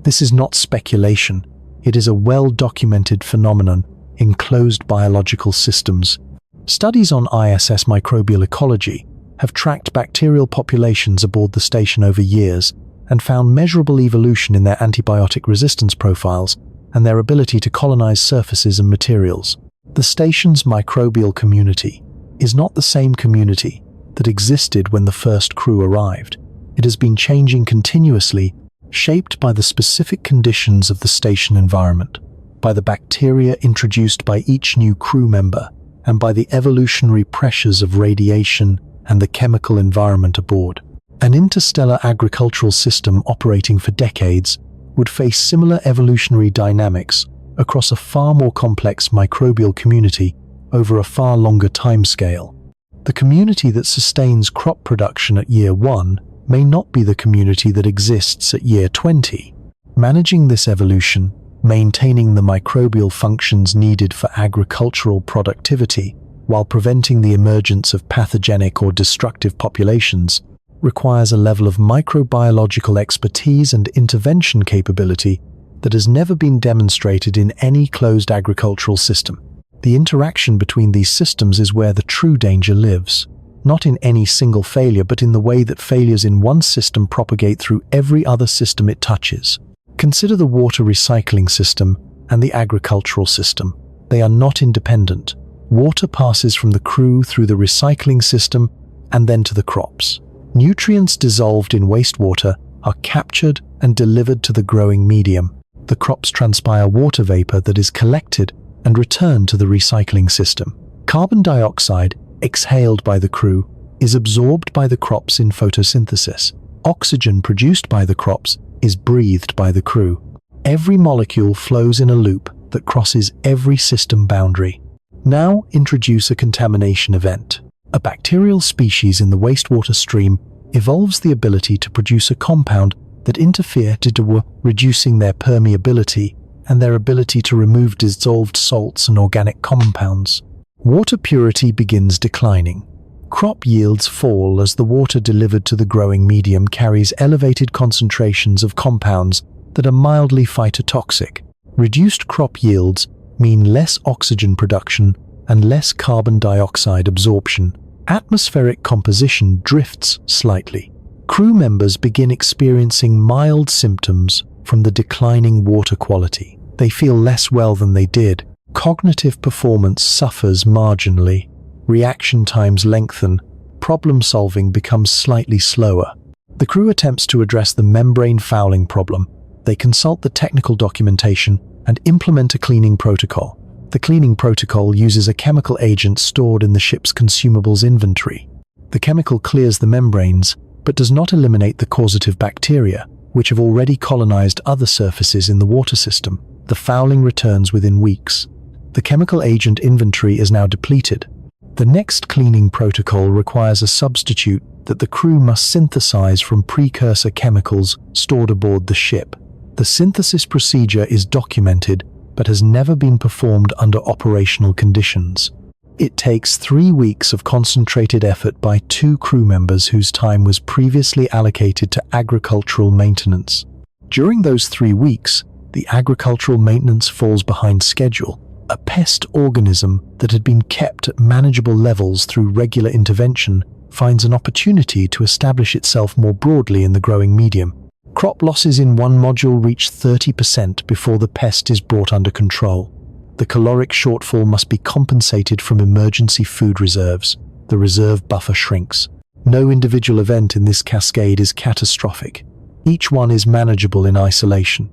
This is not speculation. It is a well-documented phenomenon in closed biological systems. Studies on ISS microbial ecology have tracked bacterial populations aboard the station over years and found measurable evolution in their antibiotic resistance profiles and their ability to colonize surfaces and materials. The station's microbial community is not the same community that existed when the first crew arrived. It has been changing continuously, shaped by the specific conditions of the station environment, by the bacteria introduced by each new crew member, and by the evolutionary pressures of radiation and the chemical environment aboard. An interstellar agricultural system operating for decades would face similar evolutionary dynamics across a far more complex microbial community over a far longer timescale. The community that sustains crop production at year 1 may not be the community that exists at year 20. Managing this evolution, maintaining the microbial functions needed for agricultural productivity, while preventing the emergence of pathogenic or destructive populations, requires a level of microbiological expertise and intervention capability that has never been demonstrated in any closed agricultural system. The interaction between these systems is where the true danger lives, not in any single failure, but in the way that failures in one system propagate through every other system it touches. Consider the water recycling system and the agricultural system. They are not independent. Water passes from the crew through the recycling system and then to the crops. Nutrients dissolved in wastewater are captured and delivered to the growing medium. The crops transpire water vapor that is collected and returned to the recycling system. Carbon dioxide, exhaled by the crew, is absorbed by the crops in photosynthesis. Oxygen produced by the crops is breathed by the crew. Every molecule flows in a loop that crosses every system boundary. Now introduce a contamination event. A bacterial species in the wastewater stream evolves the ability to produce a compound that interferes with reducing their permeability and their ability to remove dissolved salts and organic compounds. Water purity begins declining. Crop yields fall as the water delivered to the growing medium carries elevated concentrations of compounds that are mildly phytotoxic. Reduced crop yields mean less oxygen production and less carbon dioxide absorption. Atmospheric composition drifts slightly. Crew members begin experiencing mild symptoms from the declining water quality. They feel less well than they did. Cognitive performance suffers marginally. Reaction times lengthen. Problem solving becomes slightly slower. The crew attempts to address the membrane fouling problem. They consult the technical documentation and implement a cleaning protocol. The cleaning protocol uses a chemical agent stored in the ship's consumables inventory. The chemical clears the membranes, but does not eliminate the causative bacteria, which have already colonized other surfaces in the water system. The fouling returns within weeks. The chemical agent inventory is now depleted. The next cleaning protocol requires a substitute that the crew must synthesize from precursor chemicals stored aboard the ship. The synthesis procedure is documented, but has never been performed under operational conditions. It takes 3 weeks of concentrated effort by 2 crew members whose time was previously allocated to agricultural maintenance. During those 3 weeks, the agricultural maintenance falls behind schedule. A pest organism that had been kept at manageable levels through regular intervention finds an opportunity to establish itself more broadly in the growing medium. Crop losses in one module reach 30% before the pest is brought under control. The caloric shortfall must be compensated from emergency food reserves. The reserve buffer shrinks. No individual event in this cascade is catastrophic. Each one is manageable in isolation.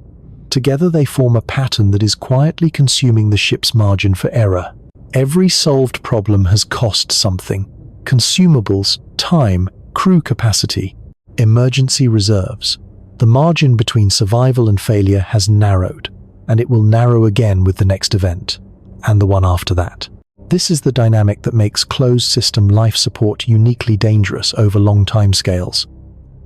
Together they form a pattern that is quietly consuming the ship's margin for error. Every solved problem has cost something. Consumables, time, crew capacity, emergency reserves. The margin between survival and failure has narrowed, and it will narrow again with the next event, and the one after that. This is the dynamic that makes closed system life support uniquely dangerous over long timescales.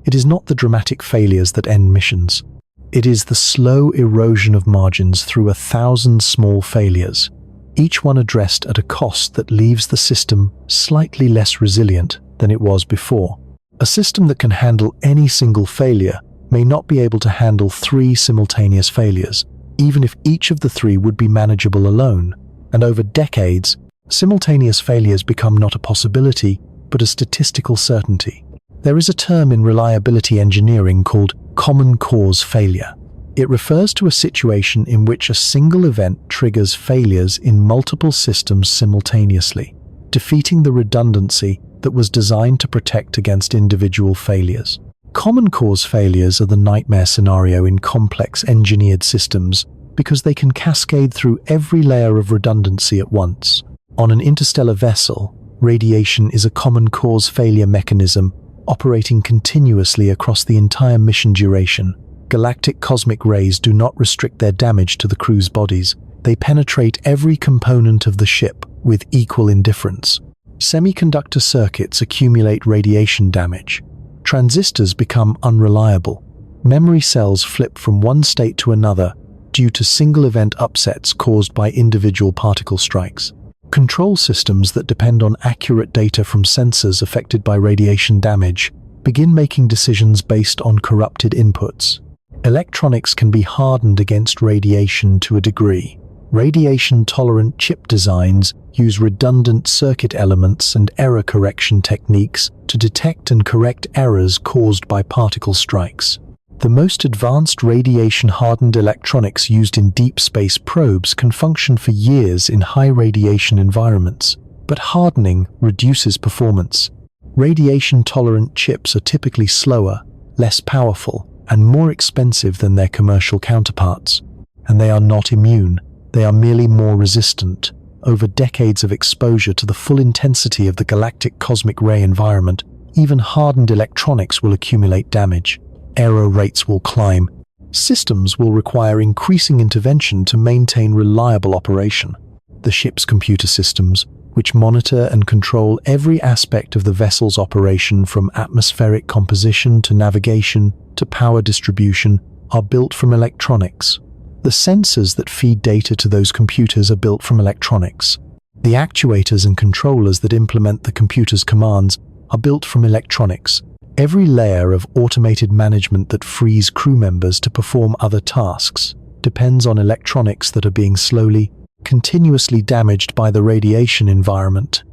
It is not the dramatic failures that end missions. It is the slow erosion of margins through 1,000 small failures. each one addressed at a cost that leaves the system slightly less resilient than it was before. A system that can handle any single failure may not be able to handle 3 simultaneous failures, even if each of the 3 would be manageable alone. And over decades, simultaneous failures become not a possibility, but a statistical certainty. There is a term in reliability engineering called common cause failure. It refers to a situation in which a single event triggers failures in multiple systems simultaneously, defeating the redundancy that was designed to protect against individual failures. Common cause failures are the nightmare scenario in complex engineered systems because they can cascade through every layer of redundancy at once. On an interstellar vessel, radiation is a common cause failure mechanism operating continuously across the entire mission duration. Galactic cosmic rays do not restrict their damage to the crew's bodies. They penetrate every component of the ship with equal indifference. Semiconductor circuits accumulate radiation damage. Transistors become unreliable. Memory cells flip from one state to another due to single-event upsets caused by individual particle strikes. Control systems that depend on accurate data from sensors affected by radiation damage begin making decisions based on corrupted inputs. Electronics can be hardened against radiation to a degree. Radiation-tolerant chip designs use redundant circuit elements and error correction techniques to detect and correct errors caused by particle strikes. The most advanced radiation-hardened electronics used in deep space probes can function for years in high-radiation environments, but hardening reduces performance. Radiation-tolerant chips are typically slower, less powerful, and more expensive than their commercial counterparts. And they are not immune, they are merely more resistant. Over decades of exposure to the full intensity of the galactic cosmic ray environment, even hardened electronics will accumulate damage. Error rates will climb. Systems will require increasing intervention to maintain reliable operation. The ship's computer systems, which monitor and control every aspect of the vessel's operation from atmospheric composition to navigation to power distribution, are built from electronics. The sensors that feed data to those computers are built from electronics. The actuators and controllers that implement the computer's commands are built from electronics. Every layer of automated management that frees crew members to perform other tasks depends on electronics that are being slowly, continuously damaged by the radiation environment.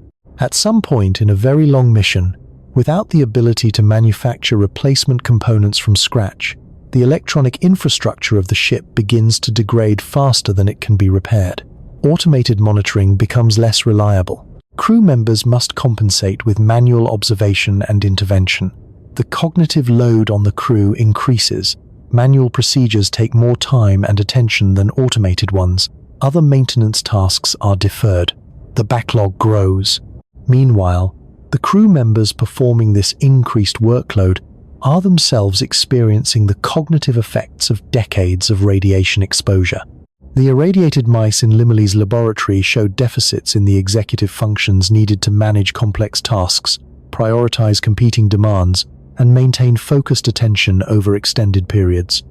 At some point in a very long mission, without the ability to manufacture replacement components from scratch, the electronic infrastructure of the ship begins to degrade faster than it can be repaired. Automated monitoring becomes less reliable. Crew members must compensate with manual observation and intervention. The cognitive load on the crew increases. Manual procedures take more time and attention than automated ones. Other maintenance tasks are deferred. The backlog grows. Meanwhile, the crew members performing this increased workload are themselves experiencing the cognitive effects of decades of radiation exposure. The irradiated mice in Limmerle's laboratory showed deficits in the executive functions needed to manage complex tasks, prioritize competing demands, and maintain focused attention over extended periods.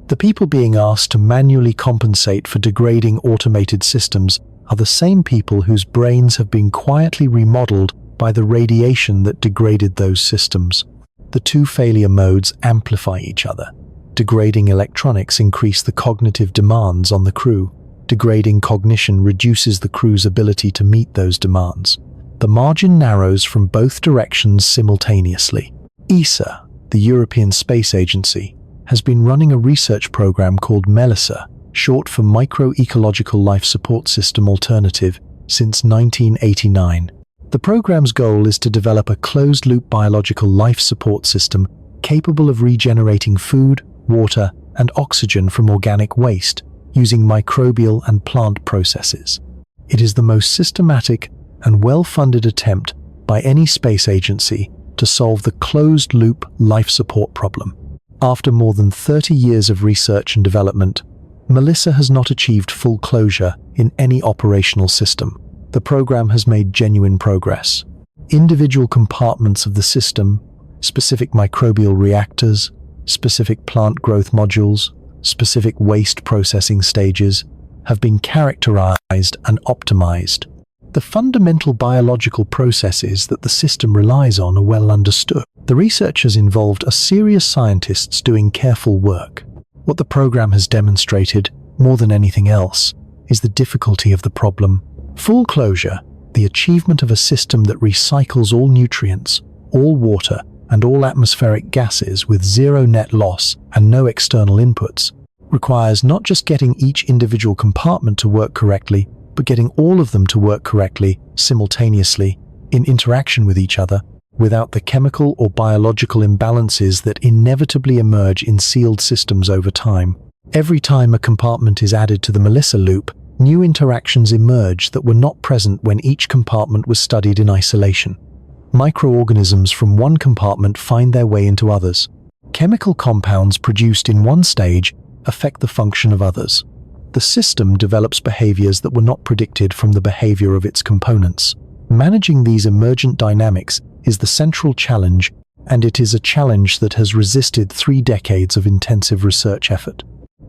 The people being asked to manually compensate for degrading automated systems are the same people whose brains have been quietly remodeled by the radiation that degraded those systems. The two failure modes amplify each other. Degrading electronics increase the cognitive demands on the crew. Degrading cognition reduces the crew's ability to meet those demands. The margin narrows from both directions simultaneously. ESA, the European Space Agency, has been running a research program called MELISA, short for Microecological Life Support System Alternative, since 1989. The program's goal is to develop a closed-loop biological life support system capable of regenerating food, water, and oxygen from organic waste using microbial and plant processes. It is the most systematic and well-funded attempt by any space agency to solve the closed-loop life support problem. After more than 30 years of research and development, MELISA has not achieved full closure in any operational system. The program has made genuine progress. Individual compartments of the system, specific microbial reactors, specific plant growth modules, specific waste processing stages, have been characterized and optimized. The fundamental biological processes that the system relies on are well understood. The researchers involved are serious scientists doing careful work. What the program has demonstrated, more than anything else, is the difficulty of the problem. Full closure, the achievement of a system that recycles all nutrients, all water, and all atmospheric gases with zero net loss and no external inputs, requires not just getting each individual compartment to work correctly, but getting all of them to work correctly, simultaneously, in interaction with each other, without the chemical or biological imbalances that inevitably emerge in sealed systems over time. Every time a compartment is added to the Melissa loop, new interactions emerge that were not present when each compartment was studied in isolation. Microorganisms from one compartment find their way into others. Chemical compounds produced in one stage affect the function of others. The system develops behaviors that were not predicted from the behavior of its components. Managing these emergent dynamics is the central challenge, and it is a challenge that has resisted 3 decades of intensive research effort.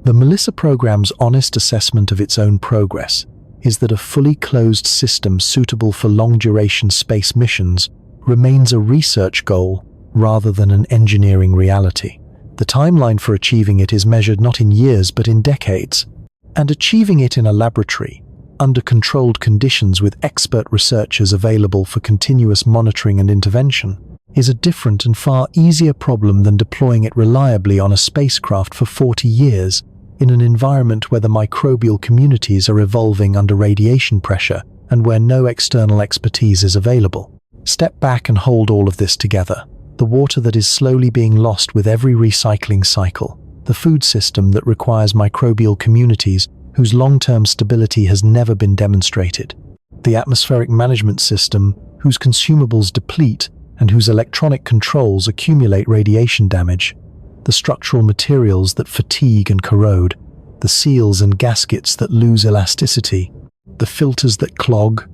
The Melissa program's honest assessment of its own progress is that a fully closed system suitable for long-duration space missions remains a research goal rather than an engineering reality. The timeline for achieving it is measured not in years but in decades, and achieving it in a laboratory, under controlled conditions with expert researchers available for continuous monitoring and intervention, is a different and far easier problem than deploying it reliably on a spacecraft for 40 years in an environment where the microbial communities are evolving under radiation pressure and where no external expertise is available. Step back and hold all of this together. The water that is slowly being lost with every recycling cycle, the food system that requires microbial communities whose long-term stability has never been demonstrated, the atmospheric management system whose consumables deplete and whose electronic controls accumulate radiation damage, the structural materials that fatigue and corrode, the seals and gaskets that lose elasticity, the filters that clog,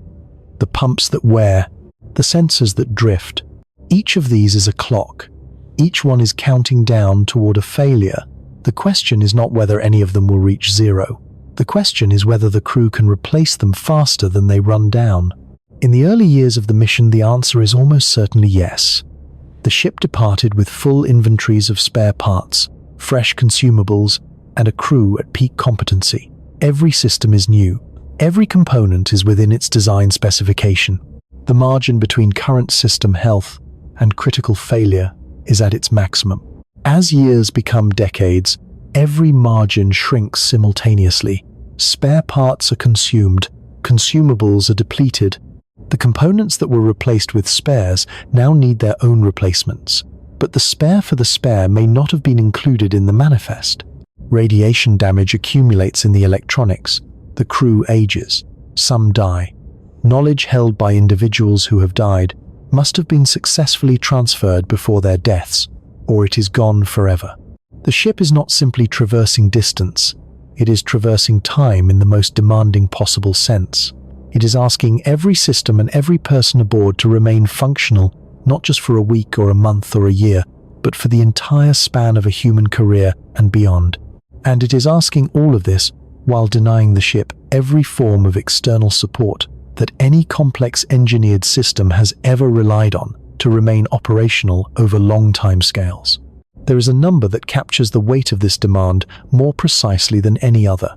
the pumps that wear, the sensors that drift. Each of these is a clock. Each one is counting down toward a failure. The question is not whether any of them will reach zero. The question is whether the crew can replace them faster than they run down. In the early years of the mission, the answer is almost certainly yes. The ship departed with full inventories of spare parts, fresh consumables, and a crew at peak competency. Every system is new. Every component is within its design specification. The margin between current system health and critical failure is at its maximum. As years become decades, every margin shrinks simultaneously. Spare parts are consumed, consumables are depleted. The components that were replaced with spares now need their own replacements, but the spare for the spare may not have been included in the manifest. Radiation damage accumulates in the electronics. The crew ages. Some die. Knowledge held by individuals who have died must have been successfully transferred before their deaths, or it is gone forever. The ship is not simply traversing distance, it is traversing time in the most demanding possible sense. It is asking every system and every person aboard to remain functional, not just for a week or a month or a year, but for the entire span of a human career and beyond. And it is asking all of this while denying the ship every form of external support that any complex engineered system has ever relied on to remain operational over long timescales. There is a number that captures the weight of this demand more precisely than any other.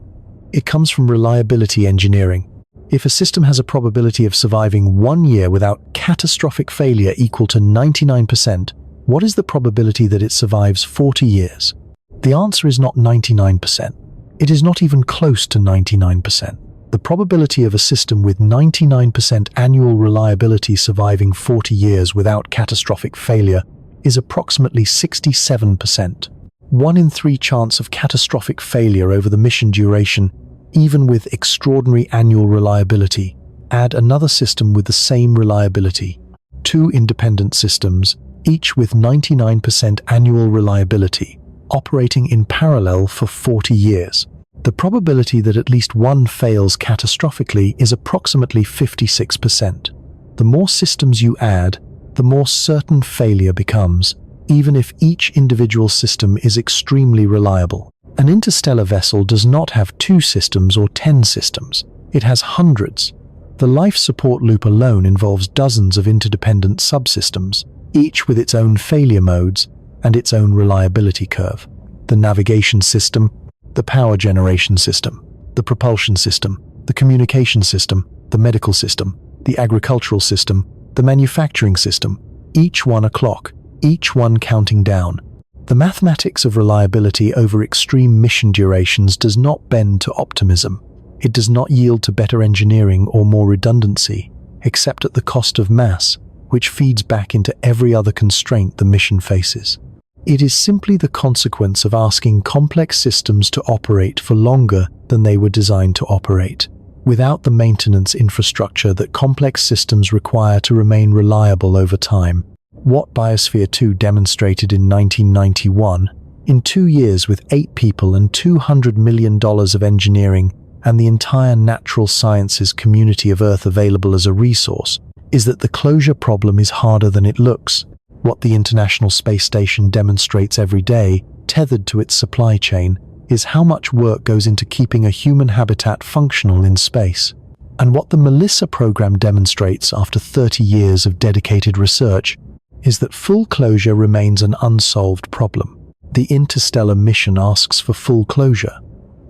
It comes from reliability engineering. If a system has a probability of surviving 1 year without catastrophic failure equal to 99%, what is the probability that it survives 40 years? The answer is not 99%. It is not even close to 99%. The probability of a system with 99% annual reliability surviving 40 years without catastrophic failure is approximately 67%. 1 in 3 chance of catastrophic failure over the mission duration, even with extraordinary annual reliability. Add another system with the same reliability. 2 independent systems, each with 99% annual reliability, operating in parallel for 40 years. The probability that at least one fails catastrophically is approximately 56%. The more systems you add, the more certain failure becomes, even if each individual system is extremely reliable. An interstellar vessel does not have 2 systems or 10 systems. It has hundreds. The life support loop alone involves dozens of interdependent subsystems, each with its own failure modes and its own reliability curve. The navigation system, the power generation system, the propulsion system, the communication system, the medical system, the agricultural system, the manufacturing system, each one a clock, each one counting down. The mathematics of reliability over extreme mission durations does not bend to optimism. It does not yield to better engineering or more redundancy, except at the cost of mass, which feeds back into every other constraint the mission faces. It is simply the consequence of asking complex systems to operate for longer than they were designed to operate, without the maintenance infrastructure that complex systems require to remain reliable over time. What Biosphere 2 demonstrated in 1991, in 2 years with 8 people and $200 million of engineering and the entire natural sciences community of Earth available as a resource, is that the closure problem is harder than it looks. What the International Space Station demonstrates every day, tethered to its supply chain, is how much work goes into keeping a human habitat functional in space. And what the Melissa program demonstrates after 30 years of dedicated research is that full closure remains an unsolved problem. The Interstellar mission asks for full closure.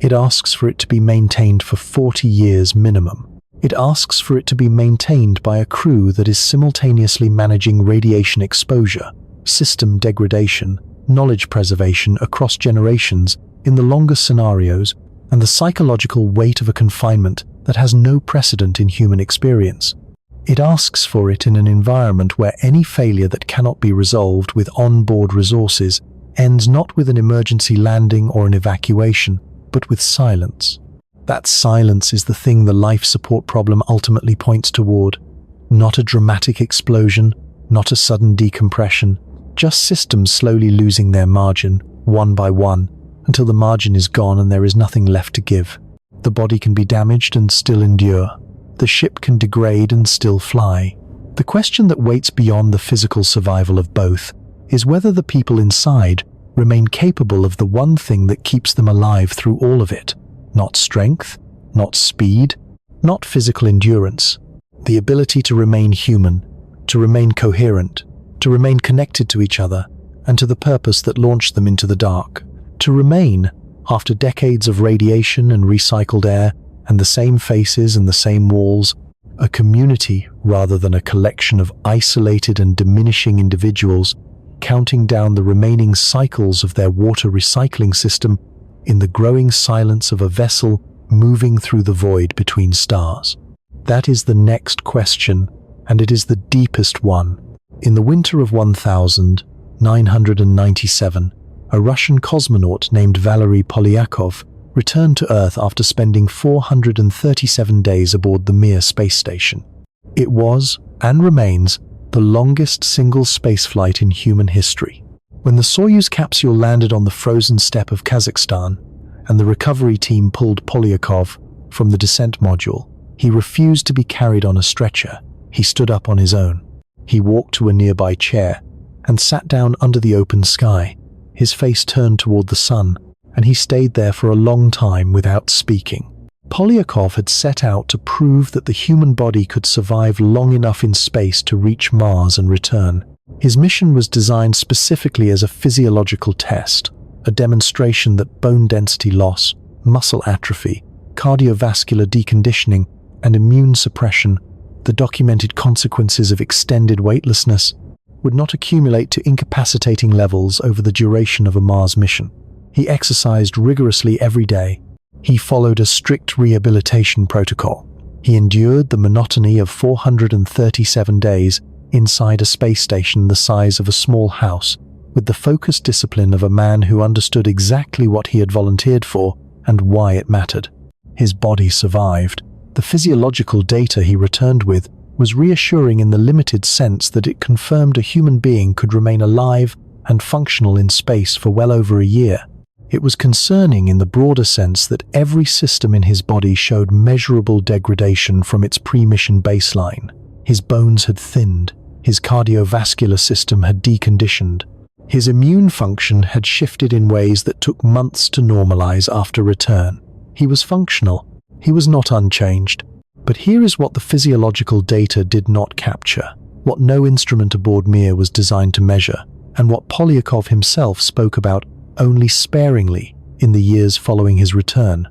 It asks for it to be maintained for 40 years minimum. It asks for it to be maintained by a crew that is simultaneously managing radiation exposure, system degradation, knowledge preservation across generations in the longer scenarios, and the psychological weight of a confinement that has no precedent in human experience. It asks for it in an environment where any failure that cannot be resolved with on-board resources ends not with an emergency landing or an evacuation, but with silence. That silence is the thing the life support problem ultimately points toward. Not a dramatic explosion, not a sudden decompression, just systems slowly losing their margin, one by one, until the margin is gone and there is nothing left to give. The body can be damaged and still endure. The ship can degrade and still fly. The question that waits beyond the physical survival of both is whether the people inside remain capable of the one thing that keeps them alive through all of it. Not strength, not speed, not physical endurance. The ability to remain human, to remain coherent, to remain connected to each other, and to the purpose that launched them into the dark. To remain, after decades of radiation and recycled air, and the same faces and the same walls, a community rather than a collection of isolated and diminishing individuals, counting down the remaining cycles of their water recycling system in the growing silence of a vessel moving through the void between stars. That is the next question, and it is the deepest one. In the winter of 1997, a Russian cosmonaut named Valery Polyakov returned to Earth after spending 437 days aboard the Mir space station. It was, and remains, the longest single spaceflight in human history. When the Soyuz capsule landed on the frozen steppe of Kazakhstan, and the recovery team pulled Polyakov from the descent module, he refused to be carried on a stretcher. He stood up on his own. He walked to a nearby chair and sat down under the open sky, his face turned toward the sun, and he stayed there for a long time without speaking. Polyakov had set out to prove that the human body could survive long enough in space to reach Mars and return. His mission was designed specifically as a physiological test, a demonstration that bone density loss, muscle atrophy, cardiovascular deconditioning, and immune suppression, the documented consequences of extended weightlessness, would not accumulate to incapacitating levels over the duration of a Mars mission. He exercised rigorously every day. He followed a strict rehabilitation protocol. He endured the monotony of 437 days inside a space station the size of a small house, with the focused discipline of a man who understood exactly what he had volunteered for and why it mattered. His body survived. The physiological data he returned with was reassuring in the limited sense that it confirmed a human being could remain alive and functional in space for well over a year. It was concerning in the broader sense that every system in his body showed measurable degradation from its pre-mission baseline. His bones had thinned, his cardiovascular system had deconditioned, His immune function had shifted in ways that took months to normalize after return. He was functional. He was not unchanged. But here is what the physiological data did not capture, what no instrument aboard Mir was designed to measure, and what Polyakov himself spoke about only sparingly in the years following his return.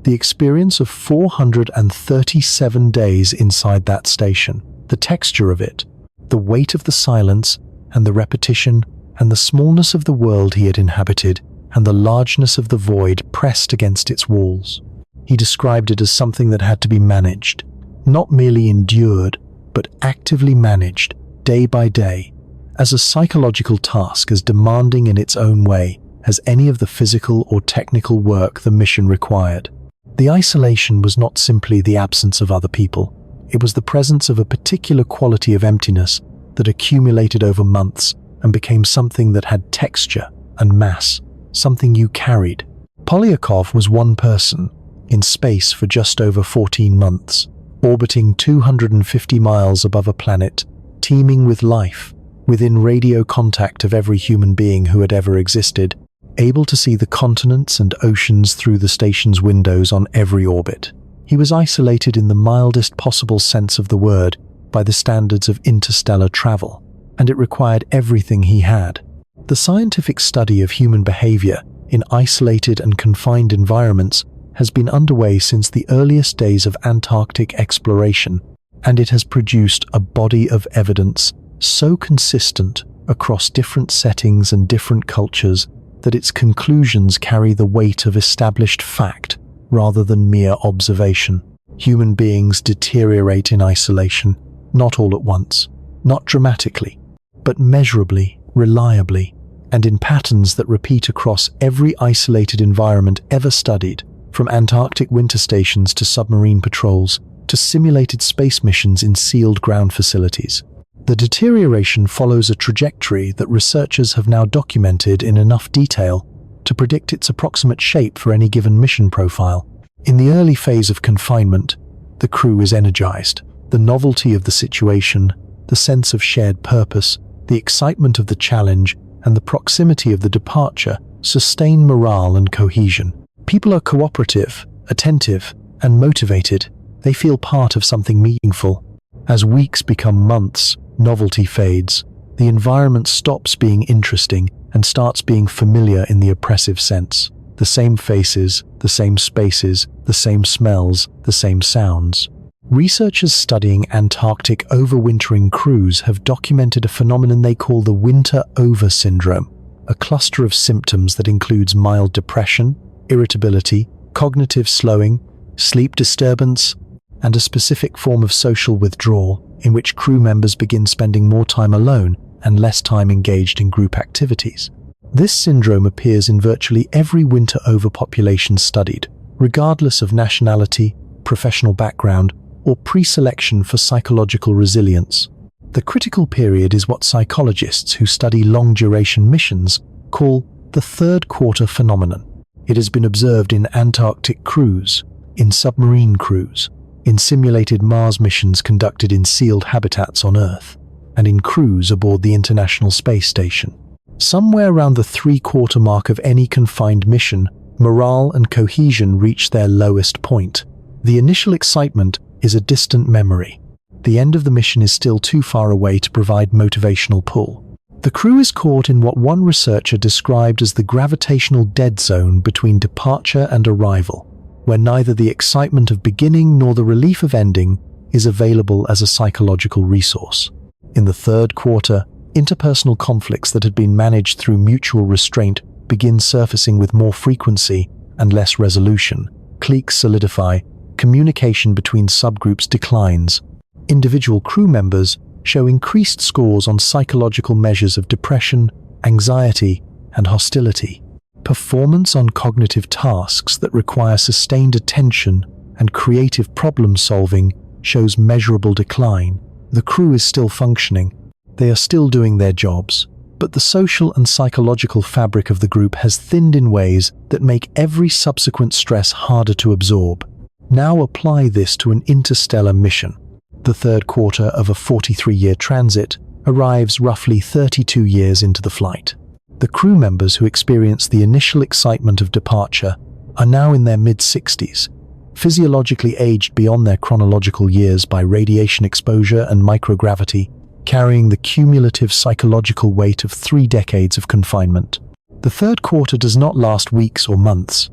The experience of 437 days inside that station, the texture of it, the weight of the silence and the repetition and the smallness of the world he had inhabited and the largeness of the void pressed against its walls. He described it as something that had to be managed, not merely endured, but actively managed, day by day, as a psychological task as demanding in its own way as any of the physical or technical work the mission required. The isolation was not simply the absence of other people. It was the presence of a particular quality of emptiness that accumulated over months and became something that had texture and mass, something you carried. Polyakov was one person, in space for just over 14 months, orbiting 250 miles above a planet, teeming with life, within radio contact of every human being who had ever existed, able to see the continents and oceans through the station's windows on every orbit. He was isolated in the mildest possible sense of the word by the standards of interstellar travel, and it required everything he had. The scientific study of human behavior in isolated and confined environments has been underway since the earliest days of Antarctic exploration, and it has produced a body of evidence so consistent across different settings and different cultures that its conclusions carry the weight of established fact rather than mere observation. Human beings deteriorate in isolation, not all at once, not dramatically, but measurably, reliably, and in patterns that repeat across every isolated environment ever studied, from Antarctic winter stations to submarine patrols to simulated space missions in sealed ground facilities. The deterioration follows a trajectory that researchers have now documented in enough detail to predict its approximate shape for any given mission profile. In the early phase of confinement, the crew is energized. The novelty of the situation, the sense of shared purpose, the excitement of the challenge, and the proximity of the departure sustain morale and cohesion. People are cooperative, attentive, and motivated. They feel part of something meaningful. As weeks become months, novelty fades. The environment stops being interesting and starts being familiar in the oppressive sense. The same faces, the same spaces, the same smells, the same sounds. Researchers studying Antarctic overwintering crews have documented a phenomenon they call the winter over syndrome, a cluster of symptoms that includes mild depression, irritability, cognitive slowing, sleep disturbance, and a specific form of social withdrawal in which crew members begin spending more time alone and less time engaged in group activities. This syndrome appears in virtually every winter overpopulation studied, regardless of nationality, professional background, or pre-selection for psychological resilience. The critical period is what psychologists who study long-duration missions call the third quarter phenomenon. It has been observed in Antarctic crews, in submarine crews, in simulated Mars missions conducted in sealed habitats on Earth, and in crews aboard the International Space Station. Somewhere around the three-quarter mark of any confined mission, morale and cohesion reach their lowest point. The initial excitement is a distant memory. The end of the mission is still too far away to provide motivational pull. The crew is caught in what one researcher described as the gravitational dead zone between departure and arrival, where neither the excitement of beginning nor the relief of ending is available as a psychological resource. In the third quarter, interpersonal conflicts that had been managed through mutual restraint begin surfacing with more frequency and less resolution. Cliques solidify, communication between subgroups declines. Individual crew members show increased scores on psychological measures of depression, anxiety, and hostility. Performance on cognitive tasks that require sustained attention and creative problem-solving shows measurable decline. The crew is still functioning. They are still doing their jobs, but the social and psychological fabric of the group has thinned in ways that make every subsequent stress harder to absorb. Now apply this to an interstellar mission. The third quarter of a 43-year transit arrives roughly 32 years into the flight. The crew members who experienced the initial excitement of departure are now in their mid-60s, physiologically aged beyond their chronological years by radiation exposure and microgravity, carrying the cumulative psychological weight of 3 decades of confinement. The third quarter does not last weeks or months.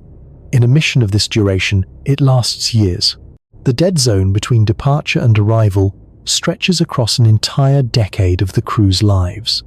In a mission of this duration, it lasts years. The dead zone between departure and arrival stretches across an entire decade of the crew's lives.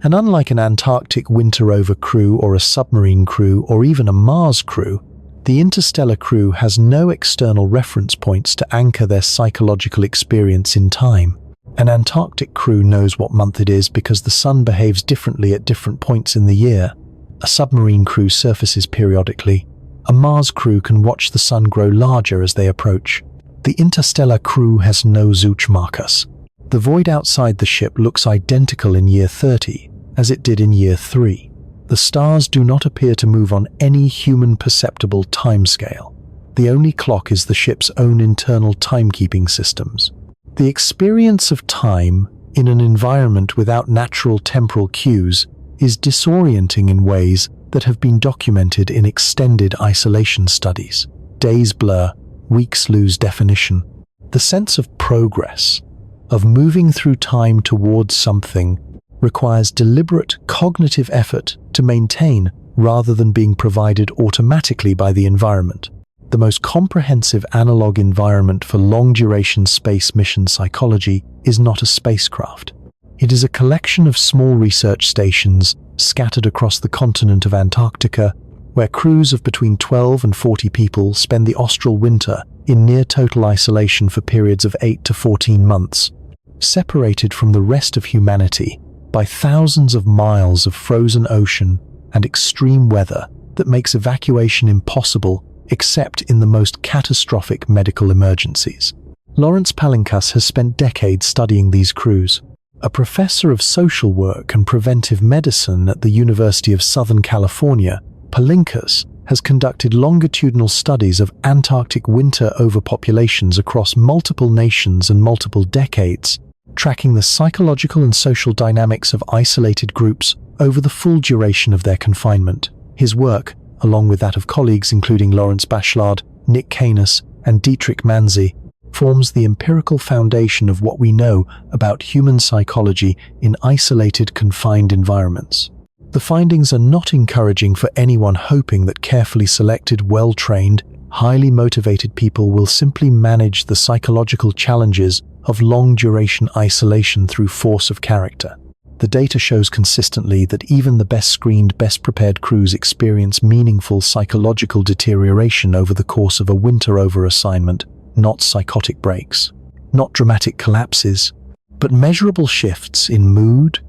And unlike an Antarctic winter-over crew or a submarine crew or even a Mars crew, the Interstellar crew has no external reference points to anchor their psychological experience in time. An Antarctic crew knows what month it is because the sun behaves differently at different points in the year. A submarine crew surfaces periodically. A Mars crew can watch the sun grow larger as they approach. The Interstellar crew has no Zoochmarkus. The void outside the ship looks identical in year 30 as it did in year 3. The stars do not appear to move on any human perceptible timescale. The only clock is the ship's own internal timekeeping systems. The experience of time in an environment without natural temporal cues is disorienting in ways that have been documented in extended isolation studies. Days blur, weeks lose definition. The sense of progress, of moving through time towards something, requires deliberate cognitive effort to maintain rather than being provided automatically by the environment. The most comprehensive analog environment for long-duration space mission psychology is not a spacecraft. It is a collection of small research stations scattered across the continent of Antarctica, where crews of between 12 and 40 people spend the austral winter in near-total isolation for periods of 8 to 14 months, separated from the rest of humanity by thousands of miles of frozen ocean and extreme weather that makes evacuation impossible except in the most catastrophic medical emergencies. Lawrence Palinkas has spent decades studying these crews. A professor of social work and preventive medicine at the University of Southern California, Palinkas has conducted longitudinal studies of Antarctic winter overpopulations across multiple nations and multiple decades, tracking the psychological and social dynamics of isolated groups over the full duration of their confinement. His work, along with that of colleagues including Lawrence Bachelard, Nick Canis, and Dietrich Manzi, forms the empirical foundation of what we know about human psychology in isolated, confined environments. The findings are not encouraging for anyone hoping that carefully selected, well-trained, highly motivated people will simply manage the psychological challenges of long-duration isolation through force of character. The data shows consistently that even the best-screened, best-prepared crews experience meaningful psychological deterioration over the course of a winter-over assignment, not psychotic breaks, not dramatic collapses, but measurable shifts in mood,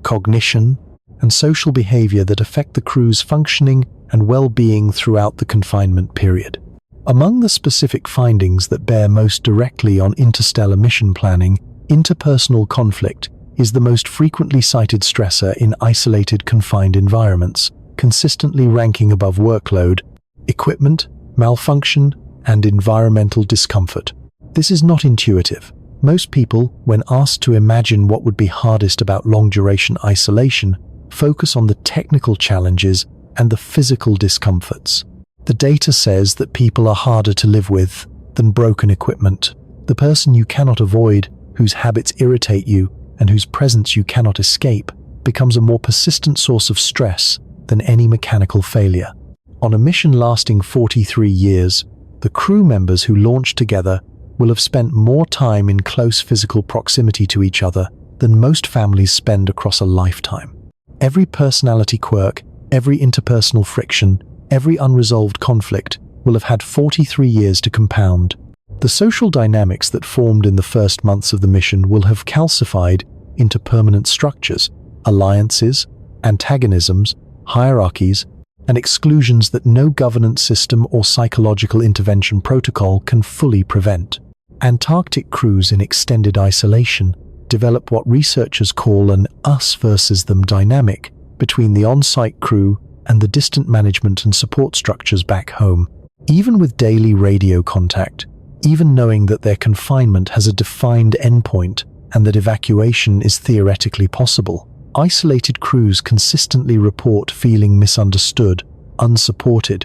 cognition, and social behavior that affect the crew's functioning and well-being throughout the confinement period. Among the specific findings that bear most directly on interstellar mission planning, interpersonal conflict is the most frequently cited stressor in isolated, confined environments, consistently ranking above workload, equipment, malfunction, and environmental discomfort. This is not intuitive. Most people, when asked to imagine what would be hardest about long-duration isolation, focus on the technical challenges and the physical discomforts. The data says that people are harder to live with than broken equipment. The person you cannot avoid, whose habits irritate you, and whose presence you cannot escape, becomes a more persistent source of stress than any mechanical failure. On a mission lasting 43 years, the crew members who launched together will have spent more time in close physical proximity to each other than most families spend across a lifetime. Every personality quirk, every interpersonal friction, every unresolved conflict will have had 43 years to compound. The social dynamics that formed in the first months of the mission will have calcified into permanent structures, alliances, antagonisms, hierarchies, and exclusions that no governance system or psychological intervention protocol can fully prevent. Antarctic crews in extended isolation develop what researchers call an us versus them dynamic between the on-site crew and the distant management and support structures back home. Even with daily radio contact, even knowing that their confinement has a defined endpoint and that evacuation is theoretically possible, isolated crews consistently report feeling misunderstood, unsupported,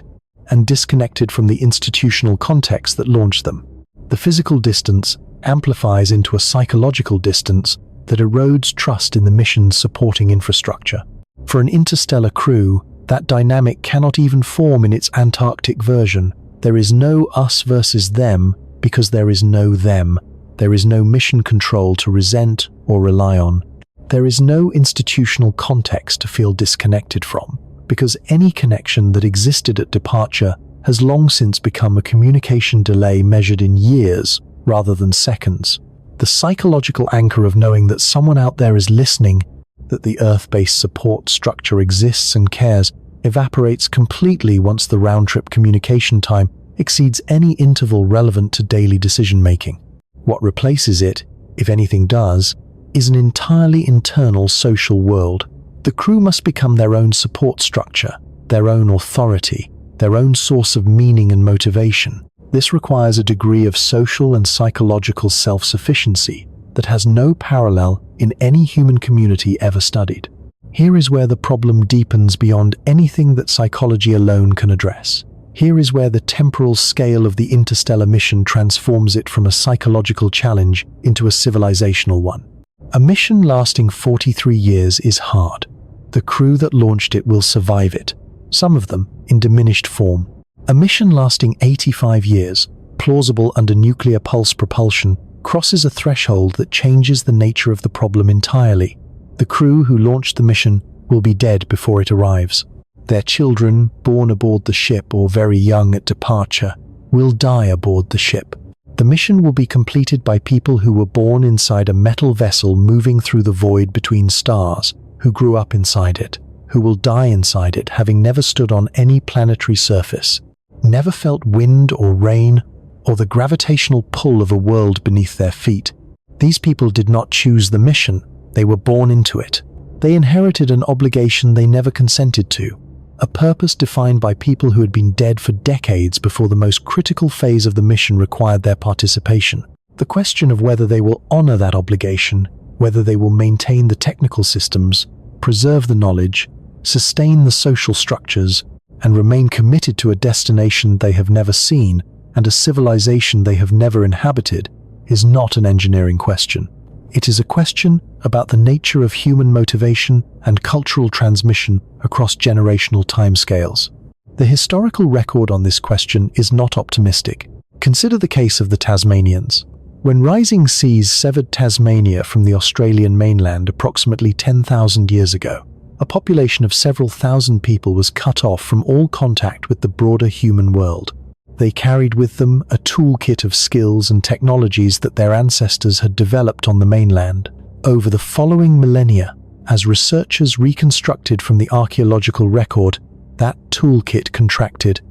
and disconnected from the institutional context that launched them. The physical distance amplifies into a psychological distance that erodes trust in the mission's supporting infrastructure. For an interstellar crew, that dynamic cannot even form in its Antarctic version. There is no us versus them because there is no them. There is no mission control to resent or rely on. There is no institutional context to feel disconnected from, because any connection that existed at departure has long since become a communication delay measured in years rather than seconds. The psychological anchor of knowing that someone out there is listening, that the Earth-based support structure exists and cares, evaporates completely once the round-trip communication time exceeds any interval relevant to daily decision-making. What replaces it, if anything does, is an entirely internal social world. The crew must become their own support structure, their own authority, their own source of meaning and motivation. This requires a degree of social and psychological self-sufficiency that has no parallel in any human community ever studied. Here is where the problem deepens beyond anything that psychology alone can address. Here is where the temporal scale of the interstellar mission transforms it from a psychological challenge into a civilizational one. A mission lasting 43 years is hard. The crew that launched it will survive it, some of them in diminished form. A mission lasting 85 years, plausible under nuclear pulse propulsion, crosses a threshold that changes the nature of the problem entirely. The crew who launched the mission will be dead before it arrives. Their children, born aboard the ship or very young at departure, will die aboard the ship. The mission will be completed by people who were born inside a metal vessel moving through the void between stars, who grew up inside it, who will die inside it, having never stood on any planetary surface, never felt wind or rain or the gravitational pull of a world beneath their feet. These people did not choose the mission, they were born into it. They inherited an obligation they never consented to, a purpose defined by people who had been dead for decades before the most critical phase of the mission required their participation. The question of whether they will honor that obligation, whether they will maintain the technical systems, preserve the knowledge, sustain the social structures, and remain committed to a destination they have never seen and a civilization they have never inhabited, is not an engineering question. It is a question about the nature of human motivation and cultural transmission across generational timescales. The historical record on this question is not optimistic. Consider the case of the Tasmanians. When rising seas severed Tasmania from the Australian mainland approximately 10,000 years ago, a population of several thousand people was cut off from all contact with the broader human world. They carried with them a toolkit of skills and technologies that their ancestors had developed on the mainland. Over the following millennia, as researchers reconstructed from the archaeological record, that toolkit contracted.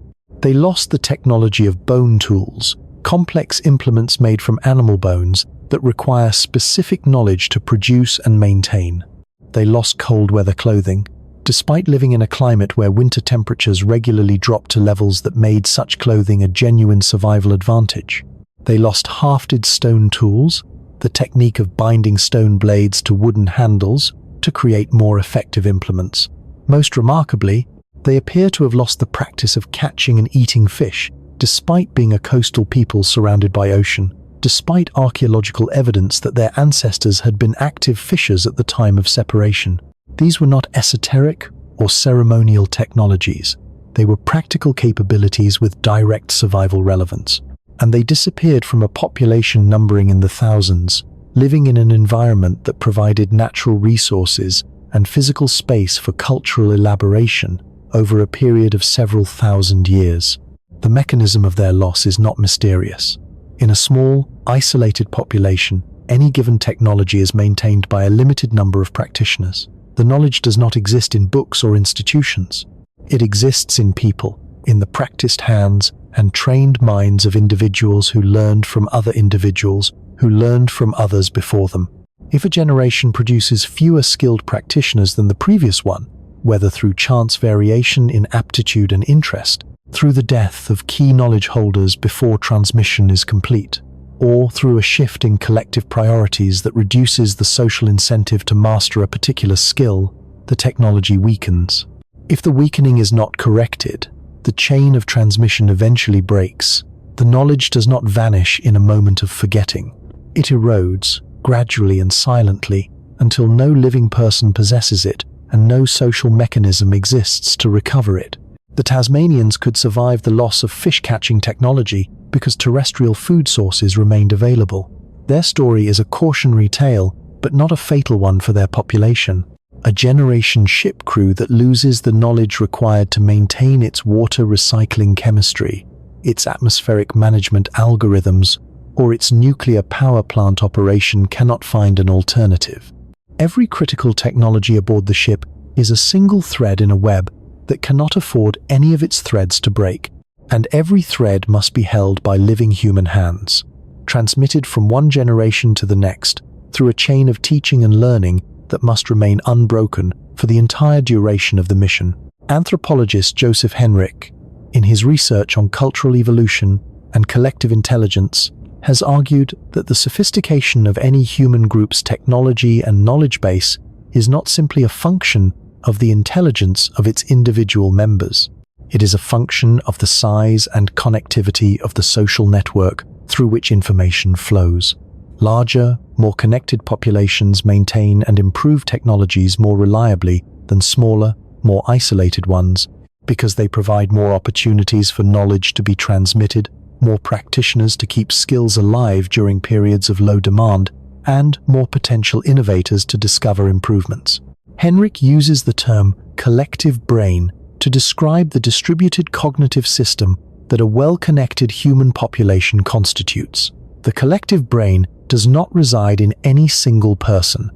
They lost the technology of bone tools, complex implements made from animal bones that require specific knowledge to produce and maintain. They lost cold weather clothing. Despite living in a climate where winter temperatures regularly dropped to levels that made such clothing a genuine survival advantage. They lost hafted stone tools, the technique of binding stone blades to wooden handles to create more effective implements. Most remarkably, they appear to have lost the practice of catching and eating fish, despite being a coastal people surrounded by ocean, despite archaeological evidence that their ancestors had been active fishers at the time of separation. These were not esoteric or ceremonial technologies. They were practical capabilities with direct survival relevance. And they disappeared from a population numbering in the thousands, living in an environment that provided natural resources and physical space for cultural elaboration over a period of several thousand years. The mechanism of their loss is not mysterious. In a small, isolated population, any given technology is maintained by a limited number of practitioners. The knowledge does not exist in books or institutions. It exists in people, in the practiced hands and trained minds of individuals who learned from other individuals who learned from others before them. If a generation produces fewer skilled practitioners than the previous one, whether through chance variation in aptitude and interest, through the death of key knowledge holders before transmission is complete, or through a shift in collective priorities that reduces the social incentive to master a particular skill, the technology weakens. If the weakening is not corrected, the chain of transmission eventually breaks. The knowledge does not vanish in a moment of forgetting. It erodes, gradually and silently, until no living person possesses it and no social mechanism exists to recover it. The Tasmanians could survive the loss of fish-catching technology because terrestrial food sources remained available. Their story is a cautionary tale, but not a fatal one for their population. A generation ship crew that loses the knowledge required to maintain its water recycling chemistry, its atmospheric management algorithms, or its nuclear power plant operation cannot find an alternative. Every critical technology aboard the ship is a single thread in a web that cannot afford any of its threads to break, and every thread must be held by living human hands, transmitted from one generation to the next through a chain of teaching and learning that must remain unbroken for the entire duration of the mission. Anthropologist Joseph Henrich, in his research on cultural evolution and collective intelligence, has argued that the sophistication of any human group's technology and knowledge base is not simply a function of the intelligence of its individual members. It is a function of the size and connectivity of the social network through which information flows. Larger, more connected populations maintain and improve technologies more reliably than smaller, more isolated ones, because they provide more opportunities for knowledge to be transmitted, more practitioners to keep skills alive during periods of low demand, and more potential innovators to discover improvements. Henrich uses the term collective brain to describe the distributed cognitive system that a well-connected human population constitutes. The collective brain does not reside in any single person.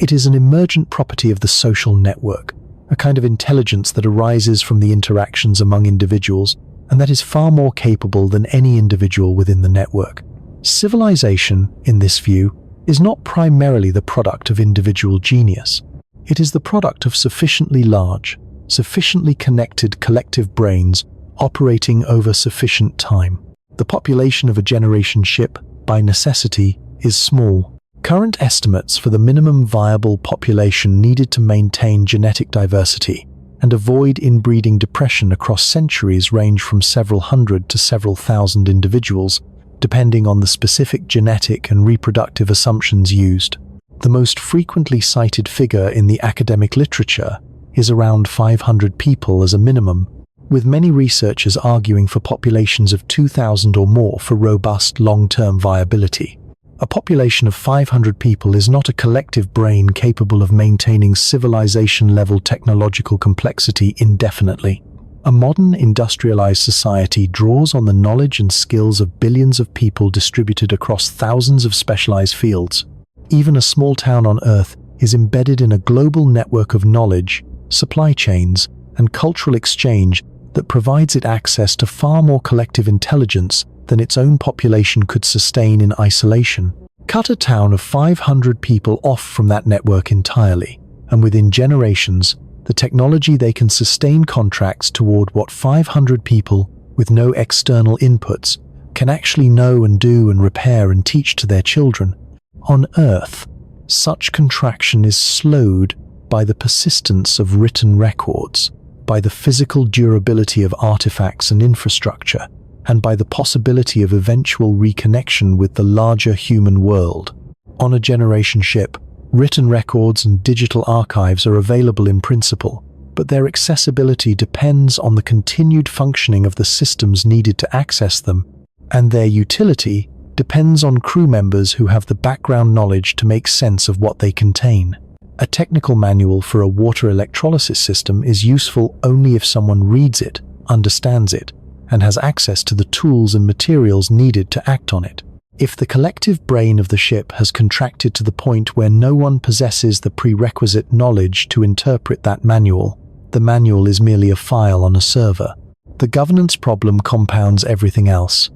It is an emergent property of the social network, a kind of intelligence that arises from the interactions among individuals, and that is far more capable than any individual within the network. Civilization, in this view, is not primarily the product of individual genius. It is the product of sufficiently large, sufficiently connected collective brains operating over sufficient time. The population of a generation ship, by necessity, is small. Current estimates for the minimum viable population needed to maintain genetic diversity and avoid inbreeding depression across centuries range from several hundred to several thousand individuals, depending on the specific genetic and reproductive assumptions used. The most frequently cited figure in the academic literature is around 500 people as a minimum, with many researchers arguing for populations of 2,000 or more for robust long-term viability. A population of 500 people is not a collective brain capable of maintaining civilization-level technological complexity indefinitely. A modern industrialized society draws on the knowledge and skills of billions of people distributed across thousands of specialized fields. Even a small town on Earth is embedded in a global network of knowledge, supply chains, and cultural exchange that provides it access to far more collective intelligence than its own population could sustain in isolation. Cut a town of 500 people off from that network entirely, and within generations, the technology they can sustain contracts toward what 500 people, with no external inputs, can actually know and do and repair and teach to their children. On Earth, such contraction is slowed by the persistence of written records, by the physical durability of artifacts and infrastructure, and by the possibility of eventual reconnection with the larger human world. On a generation ship, written records and digital archives are available in principle, but their accessibility depends on the continued functioning of the systems needed to access them, and their utility depends on crew members who have the background knowledge to make sense of what they contain. A technical manual for a water electrolysis system is useful only if someone reads it, understands it, and has access to the tools and materials needed to act on it. If the collective brain of the ship has contracted to the point where no one possesses the prerequisite knowledge to interpret that manual, the manual is merely a file on a server. The governance problem compounds everything else.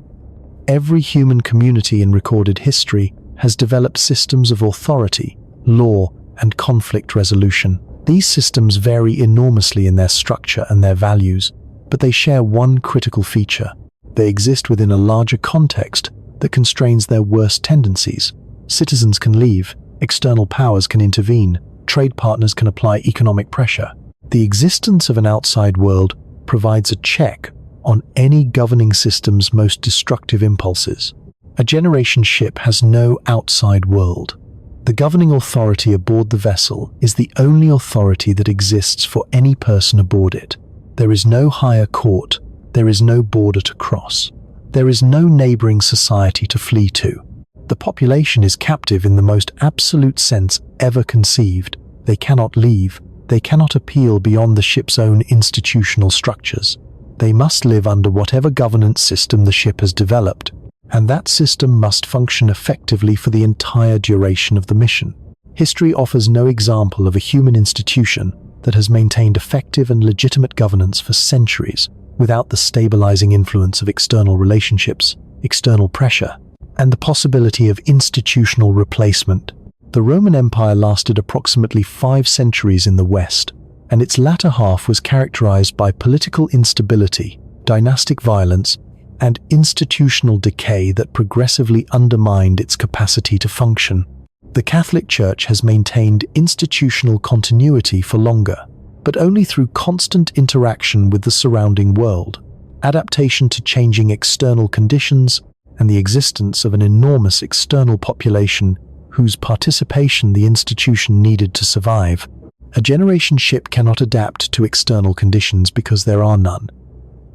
Every human community in recorded history has developed systems of authority, law, and conflict resolution. These systems vary enormously in their structure and their values, but they share one critical feature. They exist within a larger context that constrains their worst tendencies. Citizens can leave, external powers can intervene, trade partners can apply economic pressure. The existence of an outside world provides a check on any governing system's most destructive impulses. A generation ship has no outside world. The governing authority aboard the vessel is the only authority that exists for any person aboard it. There is no higher court, there is no border to cross. There is no neighboring society to flee to. The population is captive in the most absolute sense ever conceived. They cannot leave, they cannot appeal beyond the ship's own institutional structures. They must live under whatever governance system the ship has developed, and that system must function effectively for the entire duration of the mission. History offers no example of a human institution that has maintained effective and legitimate governance for centuries without the stabilizing influence of external relationships, external pressure, and the possibility of institutional replacement. The Roman Empire lasted approximately 5 centuries in the West, and its latter half was characterized by political instability, dynastic violence, and institutional decay that progressively undermined its capacity to function. The Catholic Church has maintained institutional continuity for longer, but only through constant interaction with the surrounding world, adaptation to changing external conditions, and the existence of an enormous external population whose participation the institution needed to survive. A generation ship cannot adapt to external conditions because there are none.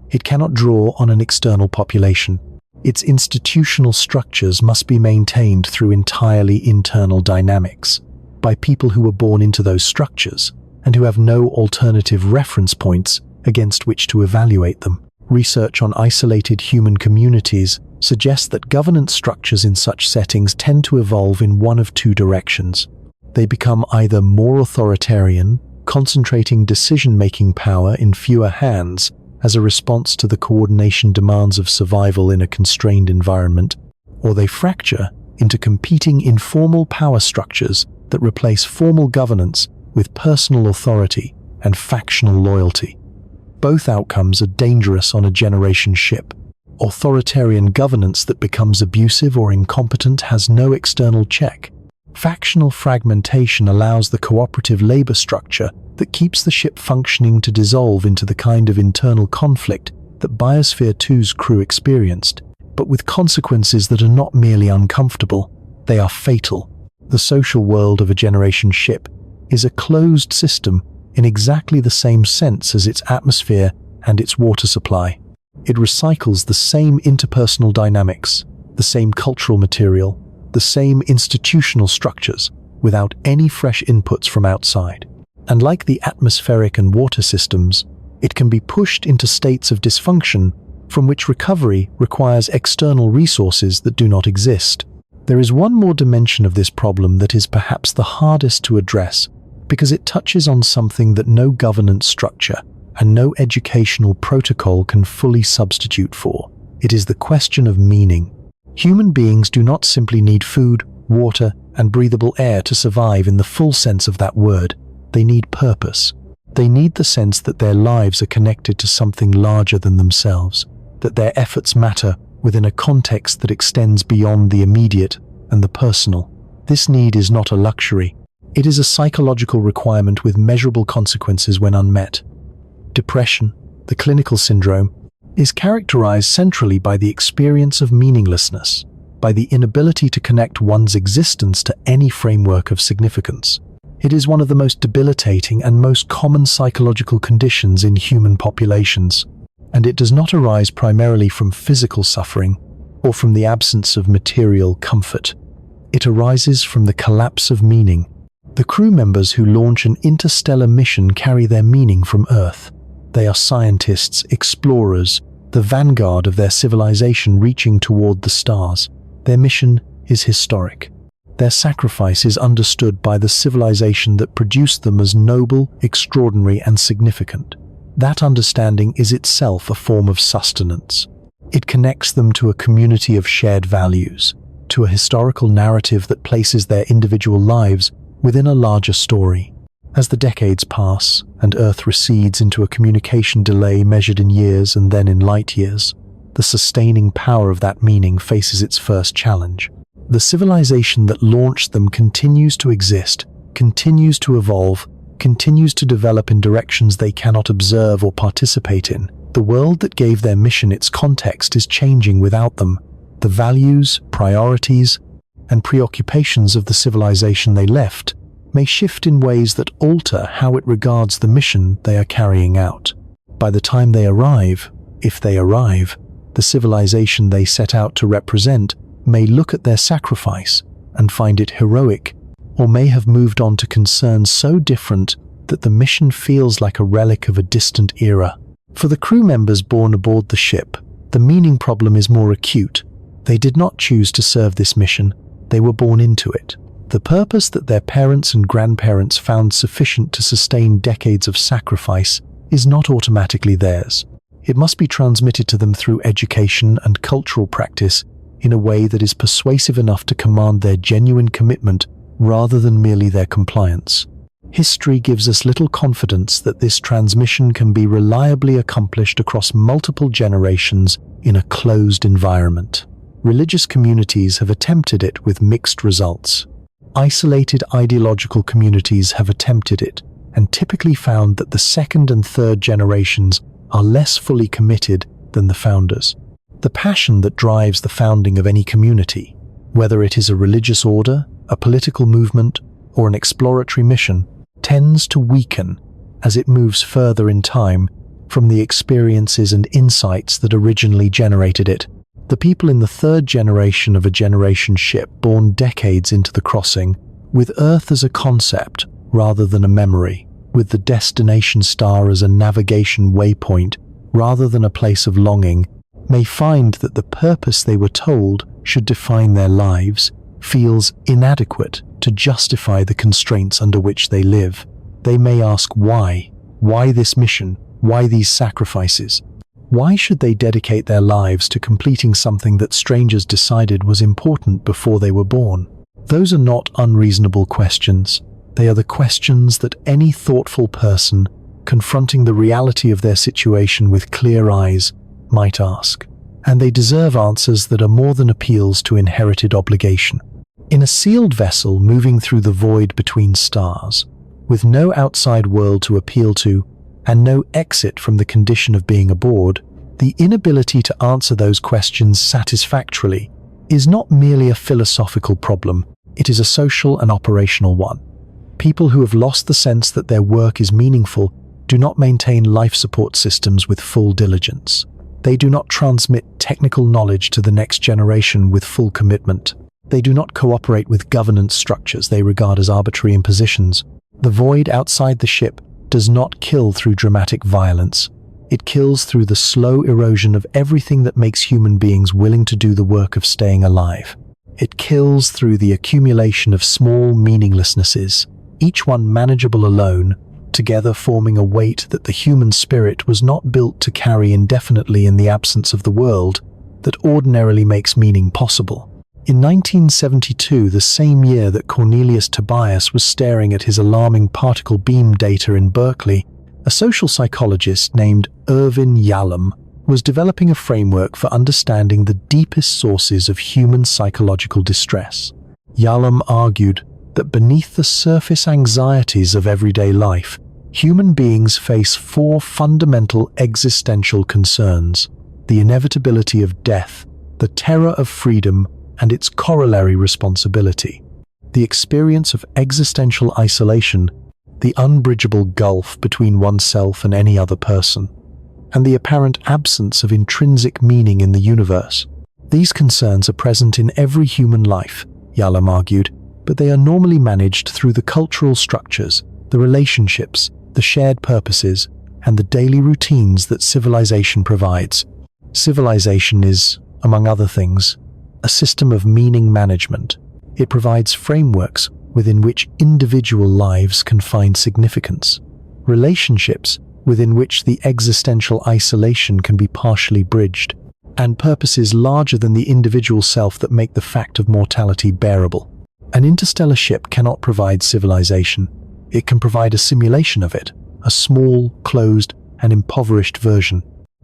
It cannot draw on an external population. Its institutional structures must be maintained through entirely internal dynamics, by people who were born into those structures, and who have no alternative reference points against which to evaluate them. Research on isolated human communities suggests that governance structures in such settings tend to evolve in one of 2 directions. They become either more authoritarian, concentrating decision-making power in fewer hands as a response to the coordination demands of survival in a constrained environment, or they fracture into competing informal power structures that replace formal governance with personal authority and factional loyalty. Both outcomes are dangerous on a generation ship. Authoritarian governance that becomes abusive or incompetent has no external check. Factional fragmentation allows the cooperative labor structure that keeps the ship functioning to dissolve into the kind of internal conflict that Biosphere 2's crew experienced, but with consequences that are not merely uncomfortable, they are fatal. The social world of a generation ship is a closed system in exactly the same sense as its atmosphere and its water supply. It recycles the same interpersonal dynamics, the same cultural material, the same institutional structures, without any fresh inputs from outside. And like the atmospheric and water systems, it can be pushed into states of dysfunction from which recovery requires external resources that do not exist. There is one more dimension of this problem that is perhaps the hardest to address, because it touches on something that no governance structure and no educational protocol can fully substitute for. It is the question of meaning. Human beings do not simply need food, water, and breathable air to survive in the full sense of that word. They need purpose. They need the sense that their lives are connected to something larger than themselves, that their efforts matter within a context that extends beyond the immediate and the personal. This need is not a luxury. It is a psychological requirement with measurable consequences when unmet. Depression, the clinical syndrome, is characterized centrally by the experience of meaninglessness, by the inability to connect one's existence to any framework of significance. It is one of the most debilitating and most common psychological conditions in human populations, and it does not arise primarily from physical suffering or from the absence of material comfort. It arises from the collapse of meaning. The crew members who launch an interstellar mission carry their meaning from Earth. They are scientists, explorers, the vanguard of their civilization reaching toward the stars. Their mission is historic. Their sacrifice is understood by the civilization that produced them as noble, extraordinary, and significant. That understanding is itself a form of sustenance. It connects them to a community of shared values, to a historical narrative that places their individual lives within a larger story. As the decades pass and Earth recedes into a communication delay measured in years and then in light years, the sustaining power of that meaning faces its first challenge. The civilization that launched them continues to exist, continues to evolve, continues to develop in directions they cannot observe or participate in. The world that gave their mission its context is changing without them. The values, priorities, and preoccupations of the civilization they left may shift in ways that alter how it regards the mission they are carrying out. By the time they arrive, if they arrive, the civilization they set out to represent may look at their sacrifice and find it heroic, or may have moved on to concerns so different that the mission feels like a relic of a distant era. For the crew members born aboard the ship, the meaning problem is more acute. They did not choose to serve this mission, they were born into it. The purpose that their parents and grandparents found sufficient to sustain decades of sacrifice is not automatically theirs. It must be transmitted to them through education and cultural practice in a way that is persuasive enough to command their genuine commitment rather than merely their compliance. History gives us little confidence that this transmission can be reliably accomplished across multiple generations in a closed environment. Religious communities have attempted it with mixed results. Isolated ideological communities have attempted it and typically found that the second and third generations are less fully committed than the founders. The passion that drives the founding of any community, whether it is a religious order, a political movement, or an exploratory mission, tends to weaken as it moves further in time from the experiences and insights that originally generated it. The people in the third generation of a generation ship born decades into the crossing, with Earth as a concept rather than a memory, with the destination star as a navigation waypoint rather than a place of longing, may find that the purpose they were told should define their lives feels inadequate to justify the constraints under which they live. They may ask why. Why this mission? Why these sacrifices? Why should they dedicate their lives to completing something that strangers decided was important before they were born? Those are not unreasonable questions. They are the questions that any thoughtful person, confronting the reality of their situation with clear eyes, might ask. And they deserve answers that are more than appeals to inherited obligation. In a sealed vessel moving through the void between stars, with no outside world to appeal to, and no exit from the condition of being aboard, the inability to answer those questions satisfactorily is not merely a philosophical problem, it is a social and operational one. People who have lost the sense that their work is meaningful do not maintain life support systems with full diligence. They do not transmit technical knowledge to the next generation with full commitment. They do not cooperate with governance structures they regard as arbitrary impositions. The void outside the ship does not kill through dramatic violence. It kills through the slow erosion of everything that makes human beings willing to do the work of staying alive. It kills through the accumulation of small meaninglessnesses, each one manageable alone, together forming a weight that the human spirit was not built to carry indefinitely in the absence of the world that ordinarily makes meaning possible. In 1972, the same year that Cornelius Tobias was staring at his alarming particle beam data in Berkeley, a social psychologist named Irvin Yalom was developing a framework for understanding the deepest sources of human psychological distress. Yalom argued that beneath the surface anxieties of everyday life, human beings face four fundamental existential concerns: the inevitability of death, the terror of freedom, and its corollary responsibility, the experience of existential isolation, the unbridgeable gulf between oneself and any other person, and the apparent absence of intrinsic meaning in the universe. These concerns are present in every human life, Yalom argued, but they are normally managed through the cultural structures, the relationships, the shared purposes, and the daily routines that civilization provides. Civilization is, among other things, a system of meaning management. It provides frameworks within which individual lives can find significance, relationships within which the existential isolation can be partially bridged, and purposes larger than the individual self that make the fact of mortality bearable. An interstellar ship cannot provide civilization. It can provide a simulation of it, a small, closed, and impoverished version.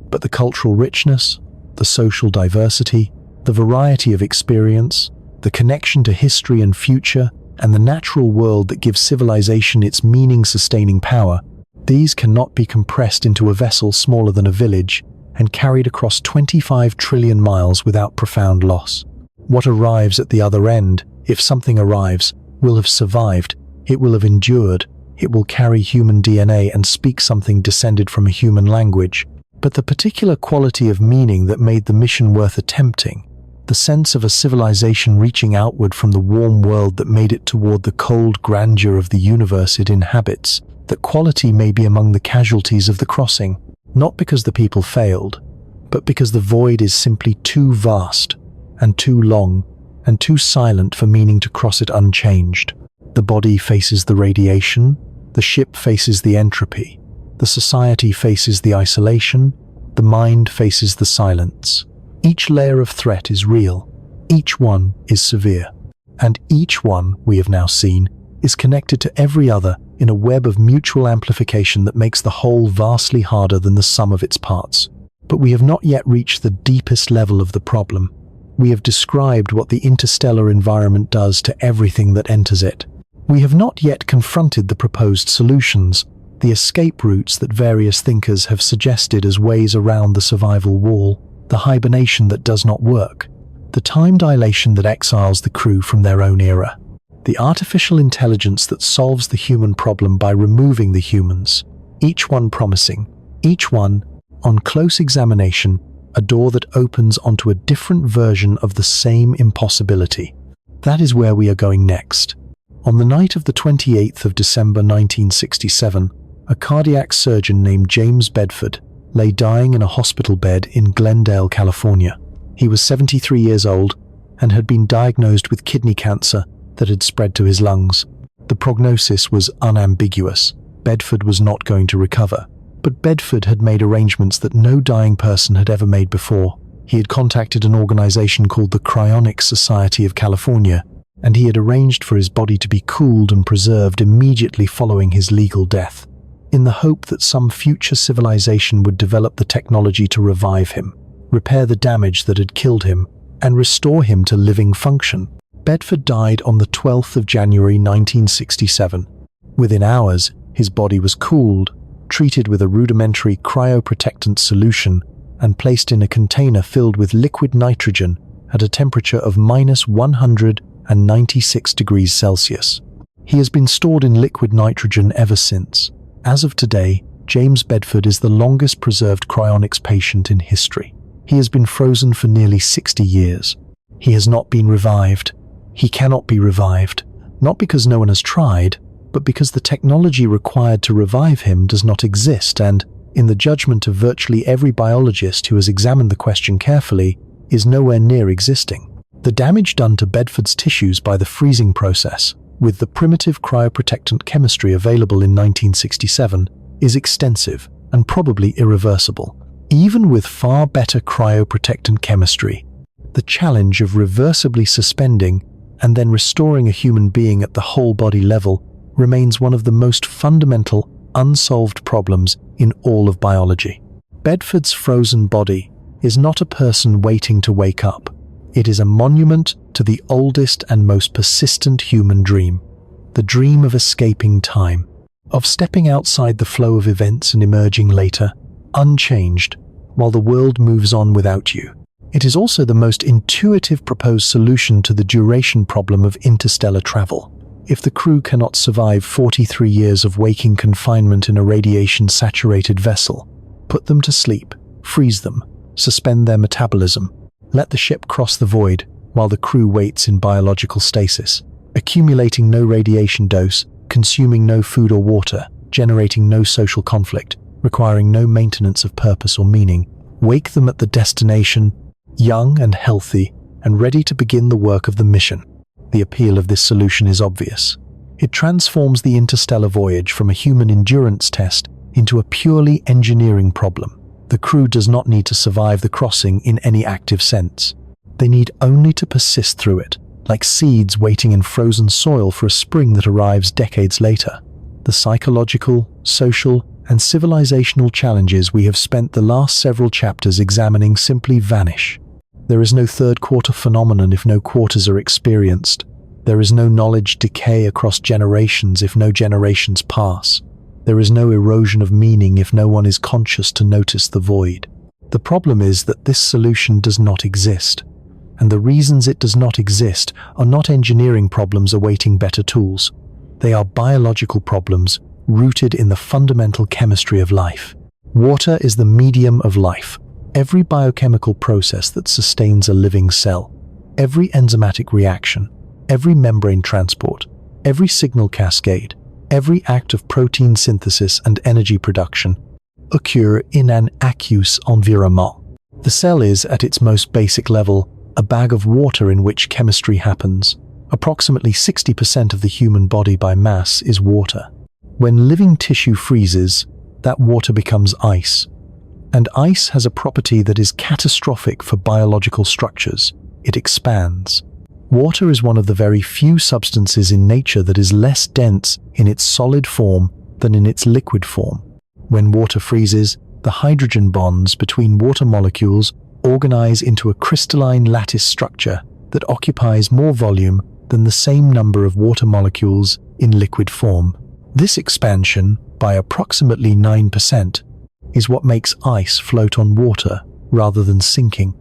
But the cultural richness, the social diversity, the variety of experience, the connection to history and future, and the natural world that gives civilization its meaning-sustaining power, these cannot be compressed into a vessel smaller than a village and carried across 25 trillion miles without profound loss. What arrives at the other end, if something arrives, will have survived, it will have endured, it will carry human DNA and speak something descended from a human language. But the particular quality of meaning that made the mission worth attempting, the sense of a civilization reaching outward from the warm world that made it toward the cold grandeur of the universe it inhabits, that quality may be among the casualties of the crossing, not because the people failed, but because the void is simply too vast, and too long, and too silent for meaning to cross it unchanged. The body faces the radiation, the ship faces the entropy, the society faces the isolation, the mind faces the silence. Each layer of threat is real, each one is severe, and each one, we have now seen, is connected to every other in a web of mutual amplification that makes the whole vastly harder than the sum of its parts. But we have not yet reached the deepest level of the problem. We have described what the interstellar environment does to everything that enters it. We have not yet confronted the proposed solutions, the escape routes that various thinkers have suggested as ways around the survival wall, the hibernation that does not work, the time dilation that exiles the crew from their own era, the artificial intelligence that solves the human problem by removing the humans, each one promising, each one, on close examination, a door that opens onto a different version of the same impossibility. That is where we are going next. On the night of the 28th of December 1967, a cardiac surgeon named James Bedford lay dying in a hospital bed in Glendale, California. He was 73 years old and had been diagnosed with kidney cancer that had spread to his lungs. The prognosis was unambiguous. Bedford was not going to recover. But Bedford had made arrangements that no dying person had ever made before. He had contacted an organization called the Cryonics Society of California, and he had arranged for his body to be cooled and preserved immediately following his legal death, in the hope that some future civilization would develop the technology to revive him, repair the damage that had killed him, and restore him to living function. Bedford died on the 12th of January 1967. Within hours, his body was cooled, treated with a rudimentary cryoprotectant solution, and placed in a container filled with liquid nitrogen at a temperature of -196 degrees Celsius. He has been stored in liquid nitrogen ever since. As of today, James Bedford is the longest preserved cryonics patient in history. He has been frozen for nearly 60 years. He has not been revived. He cannot be revived, not because no one has tried, but because the technology required to revive him does not exist and, in the judgment of virtually every biologist who has examined the question carefully, is nowhere near existing. The damage done to Bedford's tissues by the freezing process, with the primitive cryoprotectant chemistry available in 1967, is extensive and probably irreversible. Even with far better cryoprotectant chemistry, the challenge of reversibly suspending and then restoring a human being at the whole body level remains one of the most fundamental, unsolved problems in all of biology. Bedford's frozen body is not a person waiting to wake up. It is a monument to the oldest and most persistent human dream, the dream of escaping time, of stepping outside the flow of events and emerging later, unchanged, while the world moves on without you. It is also the most intuitive proposed solution to the duration problem of interstellar travel. If the crew cannot survive 43 years of waking confinement in a radiation-saturated vessel, put them to sleep, freeze them, suspend their metabolism, let the ship cross the void while the crew waits in biological stasis, accumulating no radiation dose, consuming no food or water, generating no social conflict, requiring no maintenance of purpose or meaning. Wake them at the destination, young and healthy, and ready to begin the work of the mission. The appeal of this solution is obvious. It transforms the interstellar voyage from a human endurance test into a purely engineering problem. The crew does not need to survive the crossing in any active sense. They need only to persist through it, like seeds waiting in frozen soil for a spring that arrives decades later. The psychological, social, and civilizational challenges we have spent the last several chapters examining simply vanish. There is no third quarter phenomenon if no quarters are experienced. There is no knowledge decay across generations if no generations pass. There is no erosion of meaning if no one is conscious to notice the void. The problem is that this solution does not exist, and the reasons it does not exist are not engineering problems awaiting better tools. They are biological problems rooted in the fundamental chemistry of life. Water is the medium of life. Every biochemical process that sustains a living cell, every enzymatic reaction, every membrane transport, every signal cascade, every act of protein synthesis and energy production occur in an aqueous environment. The cell is, at its most basic level, a bag of water in which chemistry happens. Approximately 60% of the human body by mass is water. When living tissue freezes, that water becomes ice. And ice has a property that is catastrophic for biological structures. It expands. Water is one of the very few substances in nature that is less dense in its solid form than in its liquid form. When water freezes, the hydrogen bonds between water molecules organize into a crystalline lattice structure that occupies more volume than the same number of water molecules in liquid form. This expansion, by approximately 9%, is what makes ice float on water rather than sinking.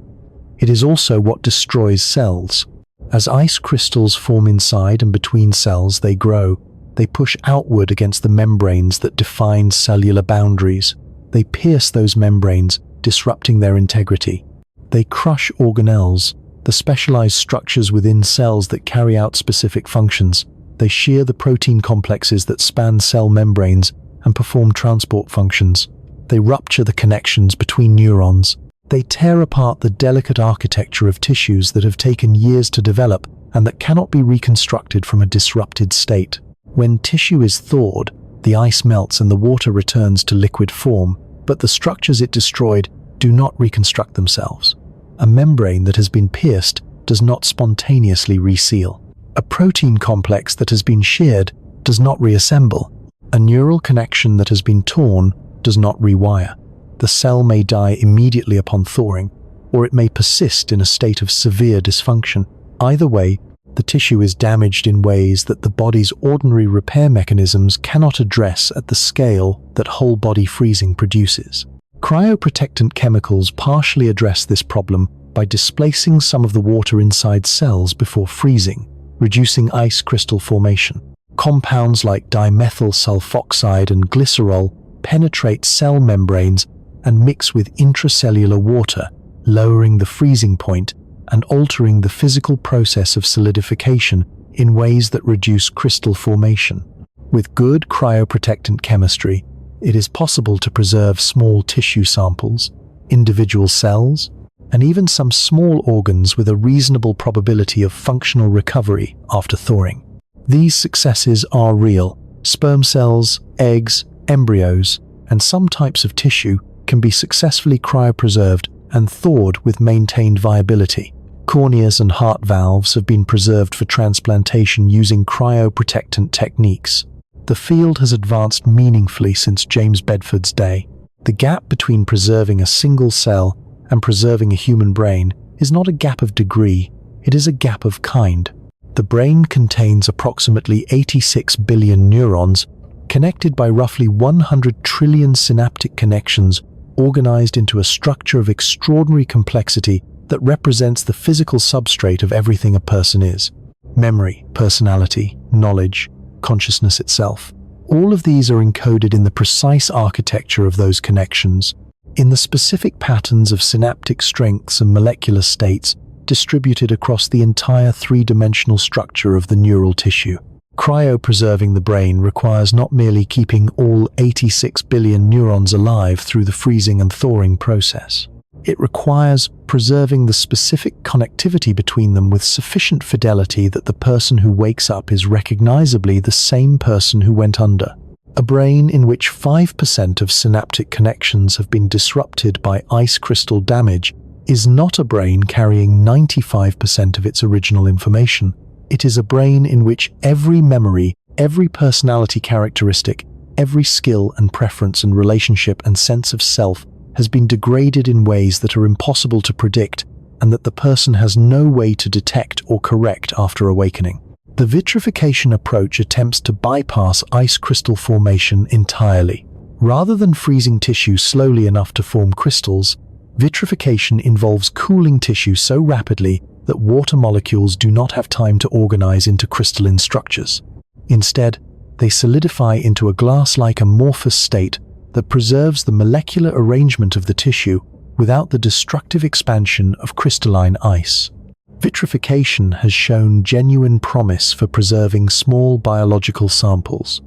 It is also what destroys cells. As ice crystals form inside and between cells, they grow. They push outward against the membranes that define cellular boundaries. They pierce those membranes, disrupting their integrity. They crush organelles, the specialized structures within cells that carry out specific functions. They shear the protein complexes that span cell membranes and perform transport functions. They rupture the connections between neurons. They tear apart the delicate architecture of tissues that have taken years to develop and that cannot be reconstructed from a disrupted state. When tissue is thawed, the ice melts and the water returns to liquid form, but the structures it destroyed do not reconstruct themselves. A membrane that has been pierced does not spontaneously reseal. A protein complex that has been sheared does not reassemble. A neural connection that has been torn does not rewire. The cell may die immediately upon thawing, or it may persist in a state of severe dysfunction. Either way, the tissue is damaged in ways that the body's ordinary repair mechanisms cannot address at the scale that whole body freezing produces. Cryoprotectant chemicals partially address this problem by displacing some of the water inside cells before freezing, reducing ice crystal formation. Compounds like dimethyl sulfoxide and glycerol penetrate cell membranes and mix with intracellular water, lowering the freezing point and altering the physical process of solidification in ways that reduce crystal formation. With good cryoprotectant chemistry, it is possible to preserve small tissue samples, individual cells, and even some small organs with a reasonable probability of functional recovery after thawing. These successes are real. Sperm cells, eggs, embryos, and some types of tissue can be successfully cryopreserved and thawed with maintained viability. Corneas and heart valves have been preserved for transplantation using cryoprotectant techniques. The field has advanced meaningfully since James Bedford's day. The gap between preserving a single cell and preserving a human brain is not a gap of degree, it is a gap of kind. The brain contains approximately 86 billion neurons, connected by roughly 100 trillion synaptic connections, organized into a structure of extraordinary complexity that represents the physical substrate of everything a person is. Memory, personality, knowledge, consciousness itself. All of these are encoded in the precise architecture of those connections, in the specific patterns of synaptic strengths and molecular states distributed across the entire three-dimensional structure of the neural tissue. Cryopreserving the brain requires not merely keeping all 86 billion neurons alive through the freezing and thawing process. It requires preserving the specific connectivity between them with sufficient fidelity that the person who wakes up is recognizably the same person who went under. A brain in which 5% of synaptic connections have been disrupted by ice crystal damage is not a brain carrying 95% of its original information. It is a brain in which every memory, every personality characteristic, every skill and preference and relationship and sense of self has been degraded in ways that are impossible to predict and that the person has no way to detect or correct after awakening. The vitrification approach attempts to bypass ice crystal formation entirely. Rather than freezing tissue slowly enough to form crystals, vitrification involves cooling tissue so rapidly that water molecules do not have time to organize into crystalline structures. Instead, they solidify into a glass-like amorphous state that preserves the molecular arrangement of the tissue without the destructive expansion of crystalline ice. Vitrification has shown genuine promise for preserving small biological samples.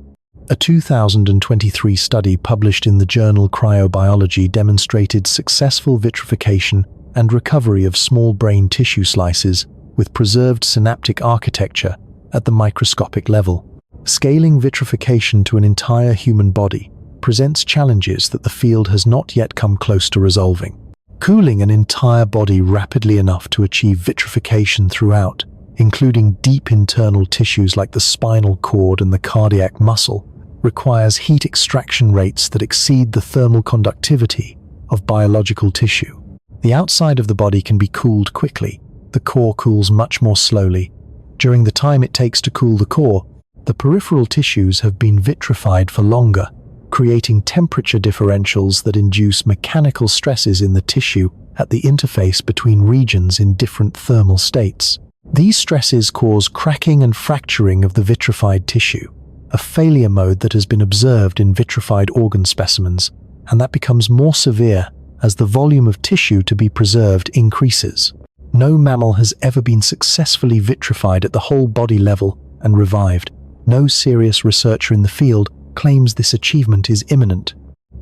A 2023 study published in the journal Cryobiology demonstrated successful vitrification and recovery of small brain tissue slices with preserved synaptic architecture at the microscopic level. Scaling vitrification to an entire human body presents challenges that the field has not yet come close to resolving. Cooling an entire body rapidly enough to achieve vitrification throughout, including deep internal tissues like the spinal cord and the cardiac muscle, requires heat extraction rates that exceed the thermal conductivity of biological tissue. The outside of the body can be cooled quickly. The core cools much more slowly. During the time it takes to cool the core, the peripheral tissues have been vitrified for longer, creating temperature differentials that induce mechanical stresses in the tissue at the interface between regions in different thermal states. These stresses cause cracking and fracturing of the vitrified tissue, a failure mode that has been observed in vitrified organ specimens, and that becomes more severe as the volume of tissue to be preserved increases. No mammal has ever been successfully vitrified at the whole body level and revived. No serious researcher in the field claims this achievement is imminent.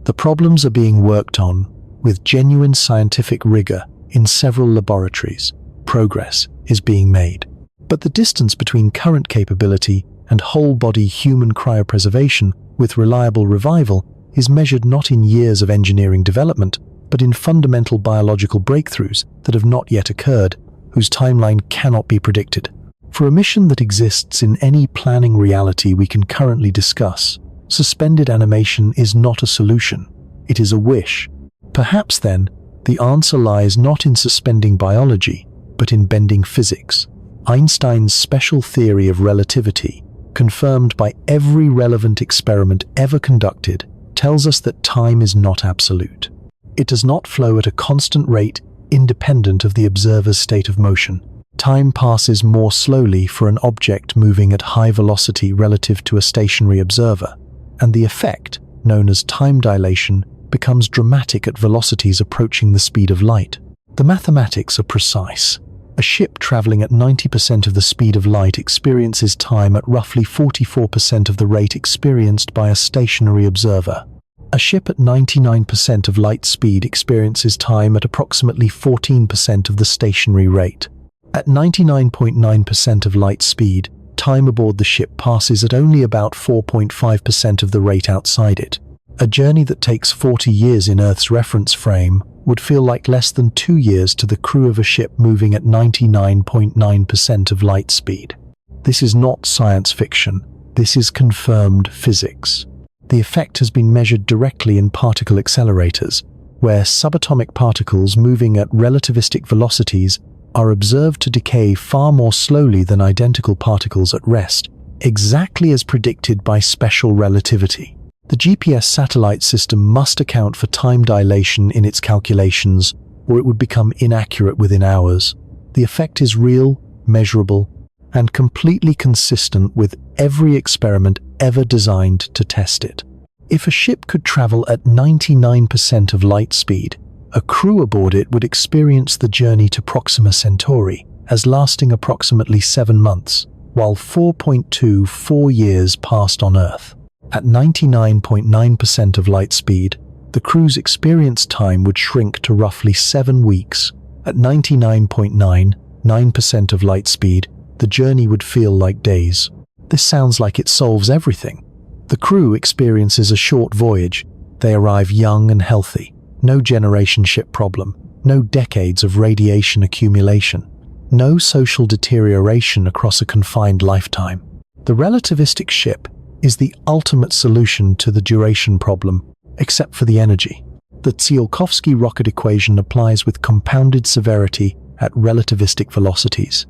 The problems are being worked on with genuine scientific rigor in several laboratories. Progress is being made. But the distance between current capability and whole-body human cryopreservation with reliable revival is measured not in years of engineering development, but in fundamental biological breakthroughs that have not yet occurred, whose timeline cannot be predicted. For a mission that exists in any planning reality we can currently discuss, suspended animation is not a solution. It is a wish. Perhaps then, the answer lies not in suspending biology, but in bending physics. Einstein's special theory of relativity, confirmed by every relevant experiment ever conducted, tells us that time is not absolute. It does not flow at a constant rate independent of the observer's state of motion. Time passes more slowly for an object moving at high velocity relative to a stationary observer, and the effect, known as time dilation, becomes dramatic at velocities approaching the speed of light. The mathematics are precise. A ship traveling at 90% of the speed of light experiences time at roughly 44% of the rate experienced by a stationary observer. A ship at 99% of light speed experiences time at approximately 14% of the stationary rate. At 99.9% of light speed, time aboard the ship passes at only about 4.5% of the rate outside it. A journey that takes 40 years in Earth's reference frame would feel like less than 2 years to the crew of a ship moving at 99.9% of light speed. This is not science fiction. This is confirmed physics. The effect has been measured directly in particle accelerators, where subatomic particles moving at relativistic velocities are observed to decay far more slowly than identical particles at rest, exactly as predicted by special relativity. The GPS satellite system must account for time dilation in its calculations, or it would become inaccurate within hours. The effect is real, measurable, and completely consistent with every experiment ever designed to test it. If a ship could travel at 99% of light speed, a crew aboard it would experience the journey to Proxima Centauri as lasting approximately 7 months, while 4.24 years passed on Earth. At 99.9% of light speed, the crew's experience time would shrink to roughly 7 weeks. At 99.99% of light speed, the journey would feel like days. This sounds like it solves everything. The crew experiences a short voyage. They arrive young and healthy. No generation ship problem. No decades of radiation accumulation. No social deterioration across a confined lifetime. The relativistic ship, is the ultimate solution to the duration problem, except for the energy. The Tsiolkovsky rocket equation applies with compounded severity at relativistic velocities.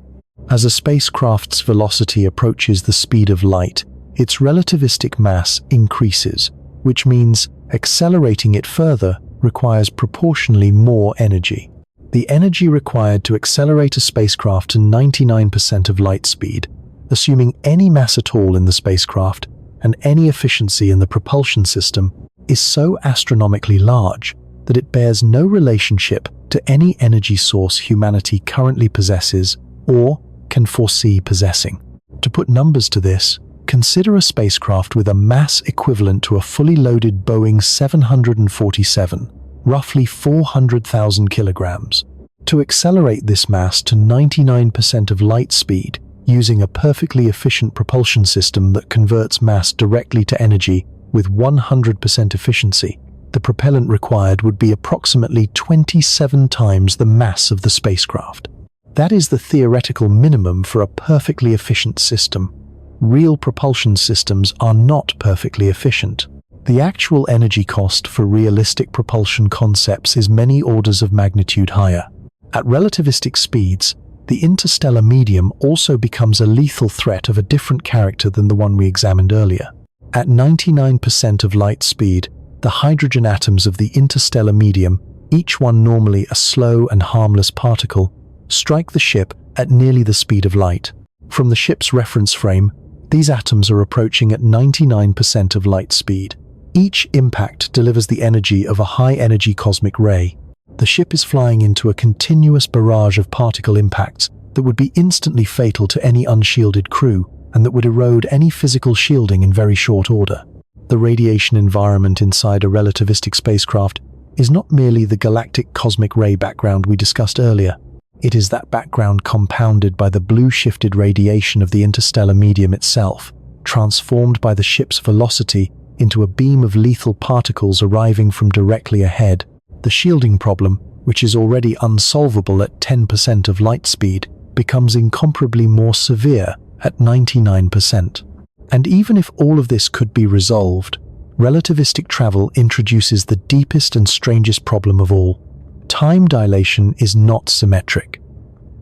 As a spacecraft's velocity approaches the speed of light, its relativistic mass increases, which means accelerating it further requires proportionally more energy. The energy required to accelerate a spacecraft to 99% of light speed, assuming any mass at all in the spacecraft and any efficiency in the propulsion system, is so astronomically large that it bears no relationship to any energy source humanity currently possesses or can foresee possessing. To put numbers to this, consider a spacecraft with a mass equivalent to a fully loaded Boeing 747, roughly 400,000 kilograms. To accelerate this mass to 99% of light speed using a perfectly efficient propulsion system that converts mass directly to energy with 100% efficiency, the propellant required would be approximately 27 times the mass of the spacecraft. That is the theoretical minimum for a perfectly efficient system. Real propulsion systems are not perfectly efficient. The actual energy cost for realistic propulsion concepts is many orders of magnitude higher. At relativistic speeds, the interstellar medium also becomes a lethal threat of a different character than the one we examined earlier. At 99% of light speed, the hydrogen atoms of the interstellar medium, each one normally a slow and harmless particle, strike the ship at nearly the speed of light. From the ship's reference frame, these atoms are approaching at 99% of light speed. Each impact delivers the energy of a high-energy cosmic ray. The ship is flying into a continuous barrage of particle impacts that would be instantly fatal to any unshielded crew and that would erode any physical shielding in very short order. The radiation environment inside a relativistic spacecraft is not merely the galactic cosmic ray background we discussed earlier. It is that background compounded by the blue-shifted radiation of the interstellar medium itself, transformed by the ship's velocity into a beam of lethal particles arriving from directly ahead. The shielding problem, which is already unsolvable at 10% of light speed, becomes incomparably more severe at 99%. And even if all of this could be resolved, relativistic travel introduces the deepest and strangest problem of all. Time dilation is not symmetric.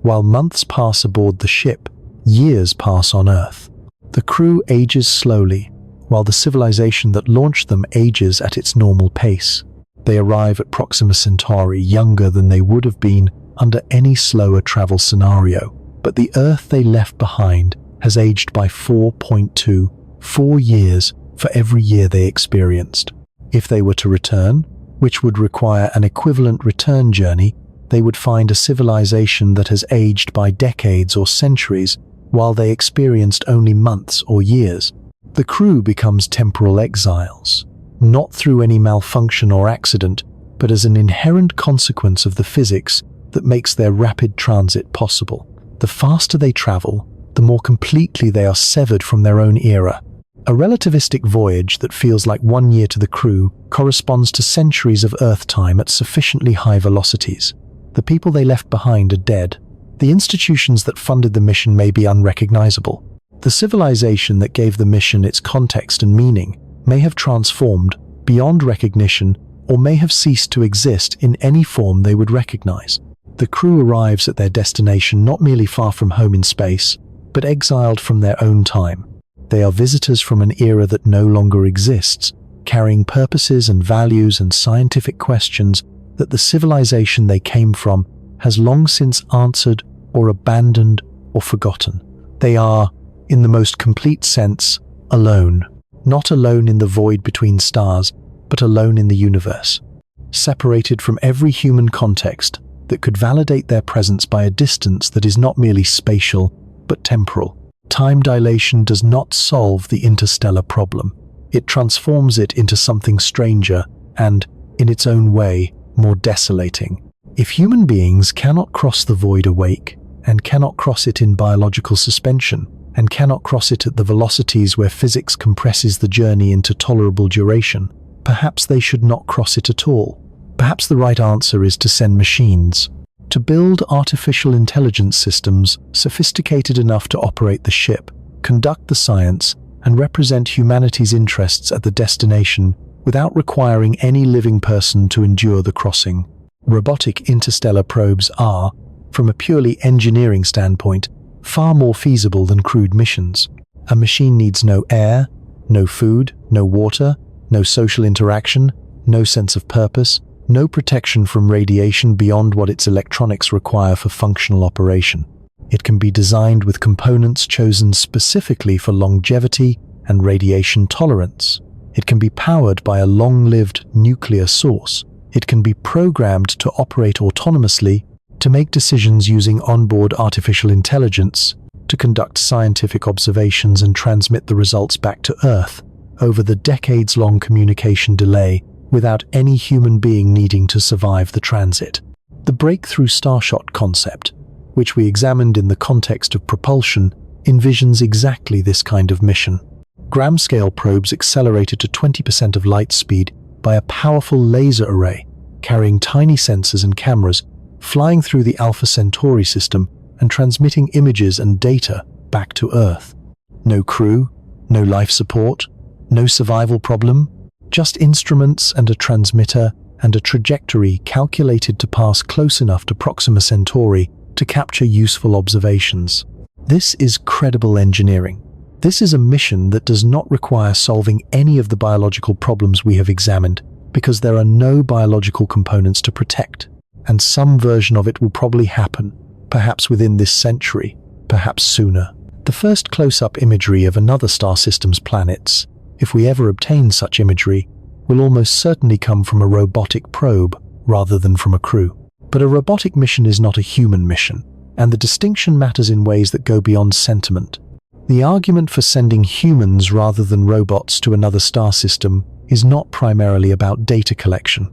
While months pass aboard the ship, years pass on Earth. The crew ages slowly, while the civilization that launched them ages at its normal pace. They arrive at Proxima Centauri younger than they would have been under any slower travel scenario, but the Earth they left behind has aged by 4 years for every year they experienced. If they were to return, which would require an equivalent return journey, they would find a civilization that has aged by decades or centuries, while they experienced only months or years. The crew becomes temporal exiles, not through any malfunction or accident, but as an inherent consequence of the physics that makes their rapid transit possible. The faster they travel, the more completely they are severed from their own era. A relativistic voyage that feels like 1 year to the crew corresponds to centuries of Earth time at sufficiently high velocities. The people they left behind are dead. The institutions that funded the mission may be unrecognizable. The civilization that gave the mission its context and meaning may have transformed beyond recognition or may have ceased to exist in any form they would recognize. The crew arrives at their destination not merely far from home in space, but exiled from their own time. They are visitors from an era that no longer exists, carrying purposes and values and scientific questions that the civilization they came from has long since answered or abandoned or forgotten. They are, in the most complete sense, alone. Not alone in the void between stars, but alone in the universe. Separated from every human context that could validate their presence by a distance that is not merely spatial, but temporal. Time dilation does not solve the interstellar problem. It transforms it into something stranger and, in its own way, more desolating. If human beings cannot cross the void awake, and cannot cross it in biological suspension, and cannot cross it at the velocities where physics compresses the journey into tolerable duration, perhaps they should not cross it at all. Perhaps the right answer is to send machines, to build artificial intelligence systems sophisticated enough to operate the ship, conduct the science, and represent humanity's interests at the destination without requiring any living person to endure the crossing. Robotic interstellar probes are, from a purely engineering standpoint, far more feasible than crewed missions. A machine needs no air, no food, no water, no social interaction, no sense of purpose, no protection from radiation beyond what its electronics require for functional operation. It can be designed with components chosen specifically for longevity and radiation tolerance. It can be powered by a long-lived nuclear source. It can be programmed to operate autonomously, to make decisions using onboard artificial intelligence, to conduct scientific observations and transmit the results back to Earth over the decades-long communication delay without any human being needing to survive the transit. The breakthrough starshot concept, which we examined in the context of propulsion, envisions exactly this kind of mission. Gram-scale probes accelerated to 20% of light speed by a powerful laser array, carrying tiny sensors and cameras, flying through the Alpha Centauri system and transmitting images and data back to Earth. No crew, no life support, no survival problem, just instruments and a transmitter and a trajectory calculated to pass close enough to Proxima Centauri to capture useful observations. This is credible engineering. This is a mission that does not require solving any of the biological problems we have examined, because there are no biological components to protect, and some version of it will probably happen, perhaps within this century, perhaps sooner. The first close-up imagery of another star system's planets, if we ever obtain such imagery, will almost certainly come from a robotic probe rather than from a crew. But a robotic mission is not a human mission, and the distinction matters in ways that go beyond sentiment. The argument for sending humans rather than robots to another star system is not primarily about data collection.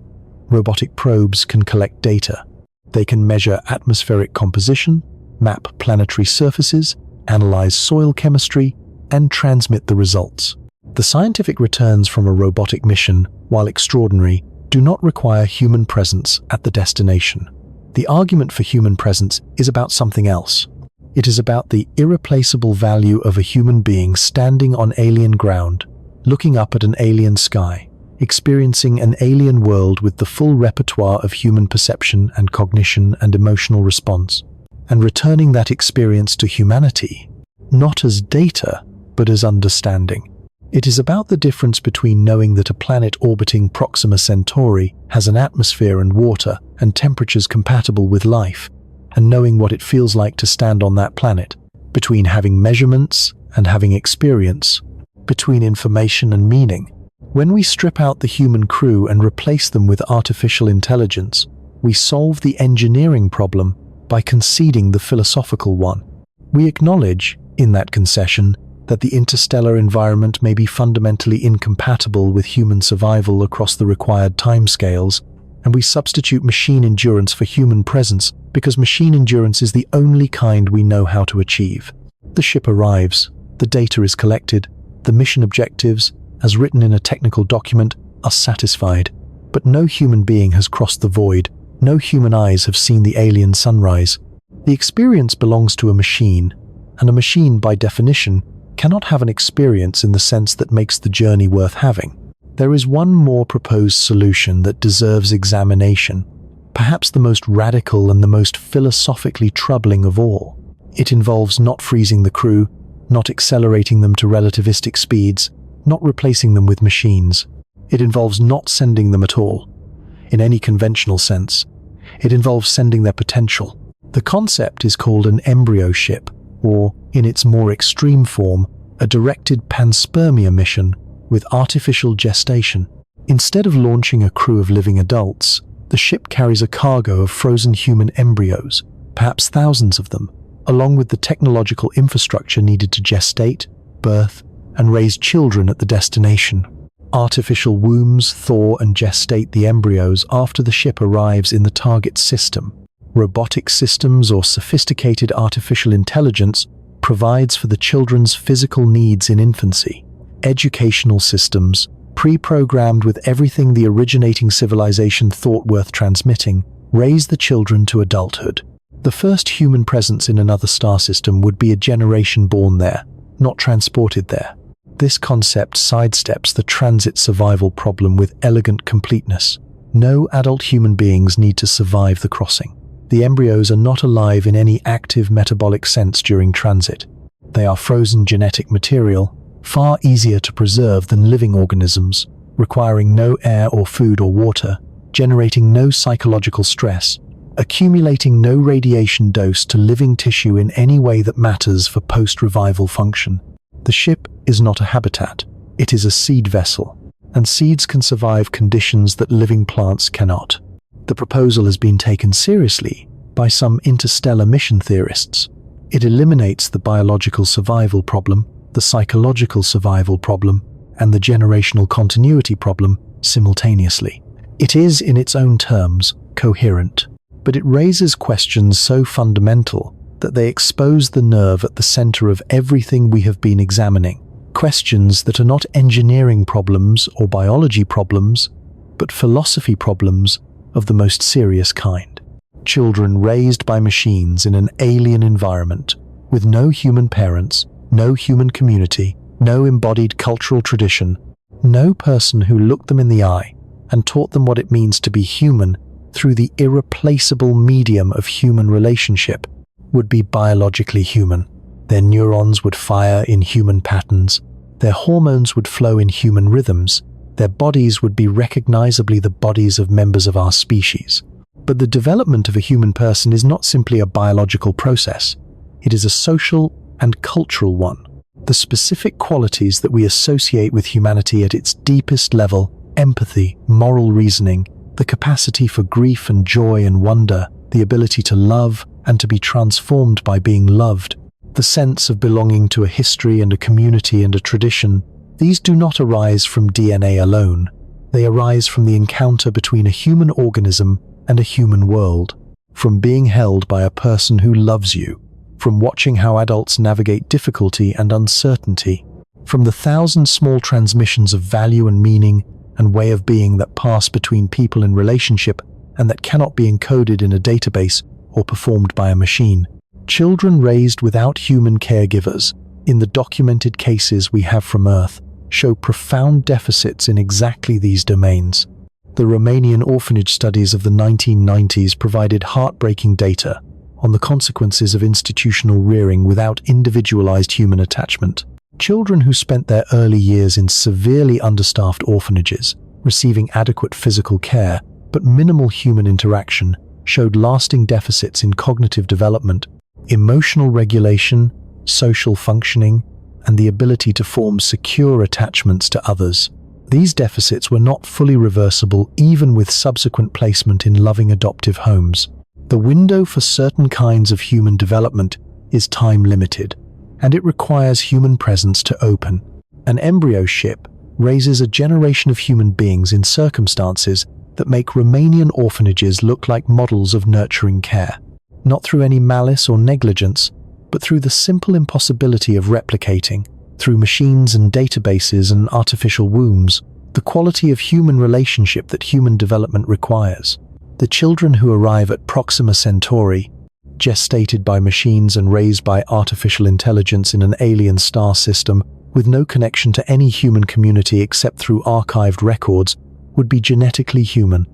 Robotic probes can collect data. They can measure atmospheric composition, map planetary surfaces, analyze soil chemistry, and transmit the results. The scientific returns from a robotic mission, while extraordinary, do not require human presence at the destination. The argument for human presence is about something else. It is about the irreplaceable value of a human being standing on alien ground, looking up at an alien sky, experiencing an alien world with the full repertoire of human perception and cognition and emotional response, and returning that experience to humanity, not as data, but as understanding. It is about the difference between knowing that a planet orbiting Proxima Centauri has an atmosphere and water and temperatures compatible with life, and knowing what it feels like to stand on that planet, between having measurements and having experience, between information and meaning. When we strip out the human crew and replace them with artificial intelligence, we solve the engineering problem by conceding the philosophical one. We acknowledge, in that concession, that the interstellar environment may be fundamentally incompatible with human survival across the required timescales, and we substitute machine endurance for human presence because machine endurance is the only kind we know how to achieve. The ship arrives, the data is collected, the mission objectives, as written in a technical document, are satisfied, but no human being has crossed the void, no human eyes have seen the alien sunrise. The experience belongs to a machine, and a machine, by definition, cannot have an experience in the sense that makes the journey worth having. There is one more proposed solution that deserves examination, perhaps the most radical and the most philosophically troubling of all. It involves not freezing the crew, not accelerating them to relativistic speeds, not replacing them with machines. It involves not sending them at all, in any conventional sense. It involves sending their potential. The concept is called an embryo ship, or, in its more extreme form, a directed panspermia mission with artificial gestation. Instead of launching a crew of living adults, the ship carries a cargo of frozen human embryos, perhaps thousands of them, along with the technological infrastructure needed to gestate, birth, and raise children at the destination. Artificial wombs thaw and gestate the embryos after the ship arrives in the target system. Robotic systems or sophisticated artificial intelligence provides for the children's physical needs in infancy. Educational systems, pre-programmed with everything the originating civilization thought worth transmitting, raise the children to adulthood. The first human presence in another star system would be a generation born there, not transported there. This concept sidesteps the transit survival problem with elegant completeness. No adult human beings need to survive the crossing. The embryos are not alive in any active metabolic sense during transit. They are frozen genetic material, far easier to preserve than living organisms, requiring no air or food or water, generating no psychological stress, accumulating no radiation dose to living tissue in any way that matters for post-revival function. The ship is not a habitat, it is a seed vessel, and seeds can survive conditions that living plants cannot. The proposal has been taken seriously by some interstellar mission theorists. It eliminates the biological survival problem, the psychological survival problem, and the generational continuity problem simultaneously. It is, in its own terms, coherent, but it raises questions so fundamental that they expose the nerve at the center of everything we have been examining. Questions that are not engineering problems or biology problems, but philosophy problems of the most serious kind. Children raised by machines in an alien environment, with no human parents, no human community, no embodied cultural tradition, no person who looked them in the eye and taught them what it means to be human through the irreplaceable medium of human relationship, would be biologically human. Their neurons would fire in human patterns, their hormones would flow in human rhythms, their bodies would be recognizably the bodies of members of our species. But the development of a human person is not simply a biological process. It is a social and cultural one. The specific qualities that we associate with humanity at its deepest level, empathy, moral reasoning, the capacity for grief and joy and wonder, the ability to love and to be transformed by being loved, the sense of belonging to a history and a community and a tradition, these do not arise from DNA alone. They arise from the encounter between a human organism and a human world, from being held by a person who loves you, from watching how adults navigate difficulty and uncertainty, from the thousand small transmissions of value and meaning and way of being that pass between people in relationship and that cannot be encoded in a database or performed by a machine. Children raised without human caregivers, in the documented cases we have from Earth, show profound deficits in exactly these domains. The Romanian orphanage studies of the 1990s provided heartbreaking data on the consequences of institutional rearing without individualized human attachment. Children who spent their early years in severely understaffed orphanages, receiving adequate physical care but minimal human interaction, showed lasting deficits in cognitive development, emotional regulation, social functioning, and the ability to form secure attachments to others. These deficits were not fully reversible even with subsequent placement in loving adoptive homes. The window for certain kinds of human development is time-limited, and it requires human presence to open. An embryo ship raises a generation of human beings in circumstances that make Romanian orphanages look like models of nurturing care, not through any malice or negligence, but through the simple impossibility of replicating, through machines and databases and artificial wombs, the quality of human relationship that human development requires. The children who arrive at Proxima Centauri, gestated by machines and raised by artificial intelligence in an alien star system with no connection to any human community except through archived records, would be genetically human.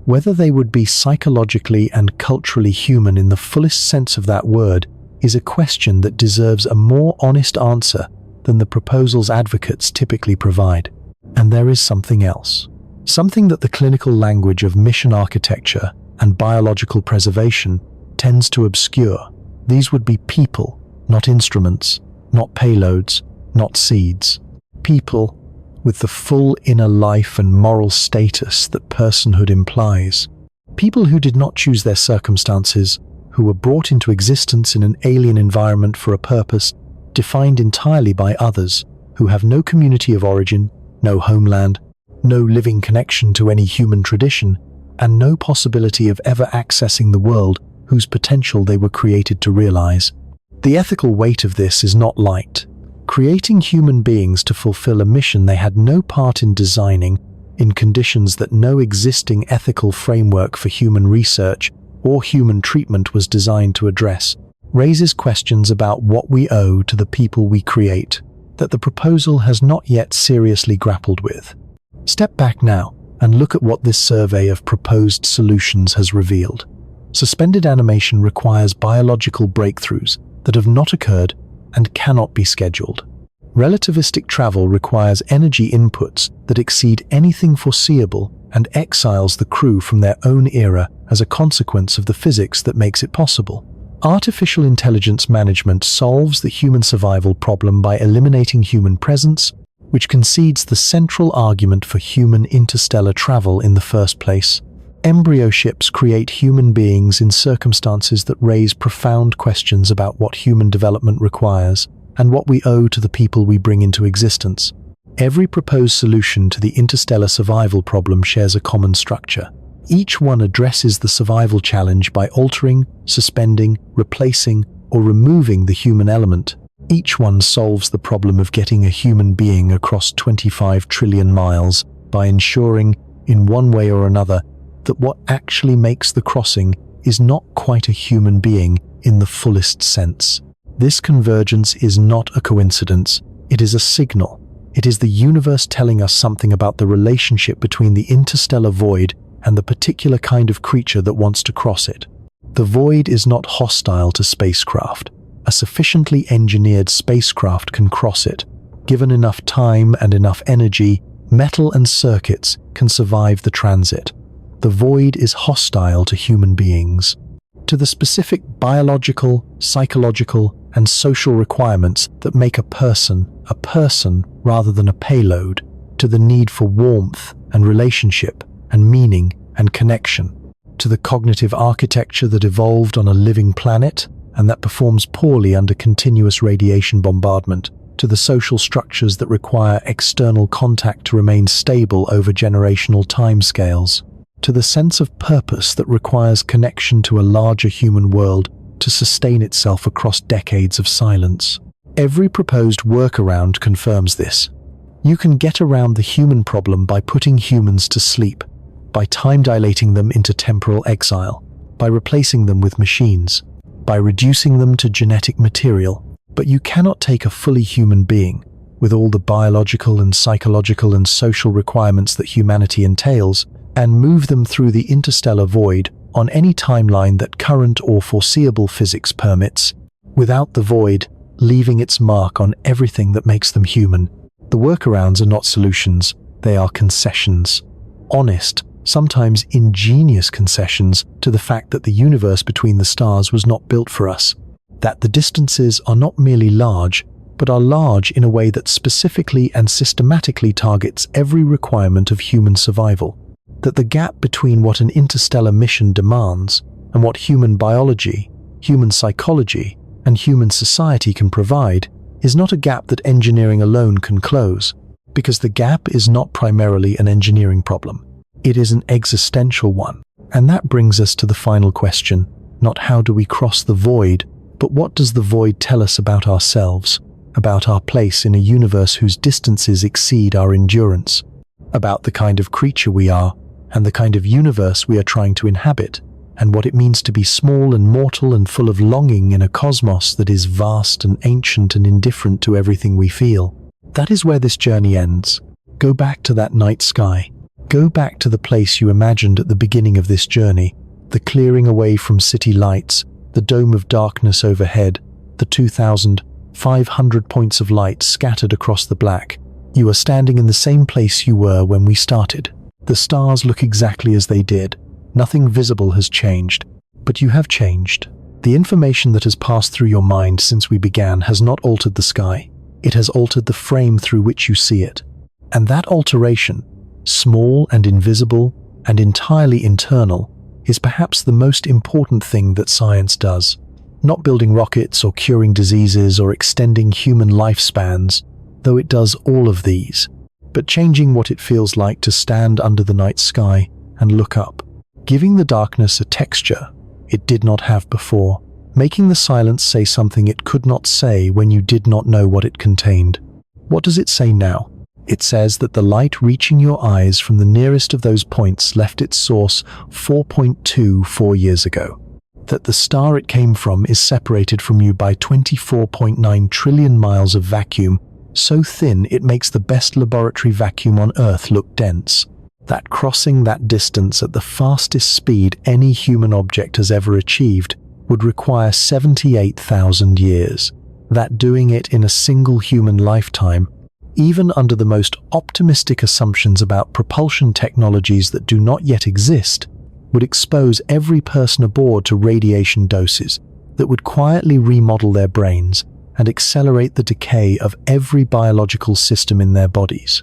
Whether they would be psychologically and culturally human in the fullest sense of that word is a question that deserves a more honest answer than the proposal's advocates typically provide. And there is something else. Something that the clinical language of mission architecture and biological preservation tends to obscure. These would be people, not instruments, not payloads, not seeds. People with the full inner life and moral status that personhood implies. People who did not choose their circumstances, who were brought into existence in an alien environment for a purpose defined entirely by others, who have no community of origin, no homeland, no living connection to any human tradition, and no possibility of ever accessing the world whose potential they were created to realize. The ethical weight of this is not light. Creating human beings to fulfill a mission they had no part in designing, in conditions that no existing ethical framework for human research or human treatment was designed to address, raises questions about what we owe to the people we create. that the proposal has not yet seriously grappled with. Step back now and look at what this survey of proposed solutions has revealed. Suspended animation requires biological breakthroughs that have not occurred and cannot be scheduled. Relativistic travel requires energy inputs that exceed anything foreseeable and exiles the crew from their own era as a consequence of the physics that makes it possible. Artificial intelligence management solves the human survival problem by eliminating human presence, which concedes the central argument for human interstellar travel in the first place. Embryo ships create human beings in circumstances that raise profound questions about what human development requires and what we owe to the people we bring into existence. Every proposed solution to the interstellar survival problem shares a common structure. Each one addresses the survival challenge by altering, suspending, replacing, or removing the human element. Each one solves the problem of getting a human being across 25 trillion miles by ensuring, in one way or another, that what actually makes the crossing is not quite a human being in the fullest sense. This convergence is not a coincidence. It is a signal. It is the universe telling us something about the relationship between the interstellar void and the particular kind of creature that wants to cross it. The void is not hostile to spacecraft. A sufficiently engineered spacecraft can cross it. Given enough time and enough energy, metal and circuits can survive the transit. The void is hostile to human beings, to the specific biological, psychological, and social requirements that make a person rather than a payload, to the need for warmth and relationship and meaning and connection, to the cognitive architecture that evolved on a living planet and that performs poorly under continuous radiation bombardment, to the social structures that require external contact to remain stable over generational timescales, to the sense of purpose that requires connection to a larger human world to sustain itself across decades of silence. Every proposed workaround confirms this. You can get around the human problem by putting humans to sleep, by time dilating them into temporal exile, by replacing them with machines, by reducing them to genetic material. But you cannot take a fully human being, with all the biological and psychological and social requirements that humanity entails, and move them through the interstellar void on any timeline that current or foreseeable physics permits, without the void leaving its mark on everything that makes them human. The workarounds are not solutions, they are concessions. Honest, sometimes ingenious concessions to the fact that the universe between the stars was not built for us, that the distances are not merely large, but are large in a way that specifically and systematically targets every requirement of human survival, that the gap between what an interstellar mission demands and what human biology, human psychology, and human society can provide is not a gap that engineering alone can close, because the gap is not primarily an engineering problem. It is an existential one. And that brings us to the final question, not how do we cross the void, but what does the void tell us about ourselves, about our place in a universe whose distances exceed our endurance, about the kind of creature we are, and the kind of universe we are trying to inhabit, and what it means to be small and mortal and full of longing in a cosmos that is vast and ancient and indifferent to everything we feel. That is where this journey ends. Go back to that night sky. Go back to the place you imagined at the beginning of this journey, the clearing away from city lights, the dome of darkness overhead, the 2,500 points of light scattered across the black. You are standing in the same place you were when we started. The stars look exactly as they did. Nothing visible has changed, but you have changed. The information that has passed through your mind since we began has not altered the sky. It has altered the frame through which you see it. And that alteration, small and invisible and entirely internal, is perhaps the most important thing that science does. Not building rockets or curing diseases or extending human lifespans, though it does all of these, but changing what it feels like to stand under the night sky and look up, giving the darkness a texture it did not have before, making the silence say something it could not say when you did not know what it contained. What does it say now? It says that the light reaching your eyes from the nearest of those points left its source 4.24 years ago, that the star it came from is separated from you by 24.9 trillion miles of vacuum, so thin it makes the best laboratory vacuum on Earth look dense. That crossing that distance at the fastest speed any human object has ever achieved would require 78,000 years. That doing it in a single human lifetime, even under the most optimistic assumptions about propulsion technologies that do not yet exist, would expose every person aboard to radiation doses that would quietly remodel their brains and accelerate the decay of every biological system in their bodies.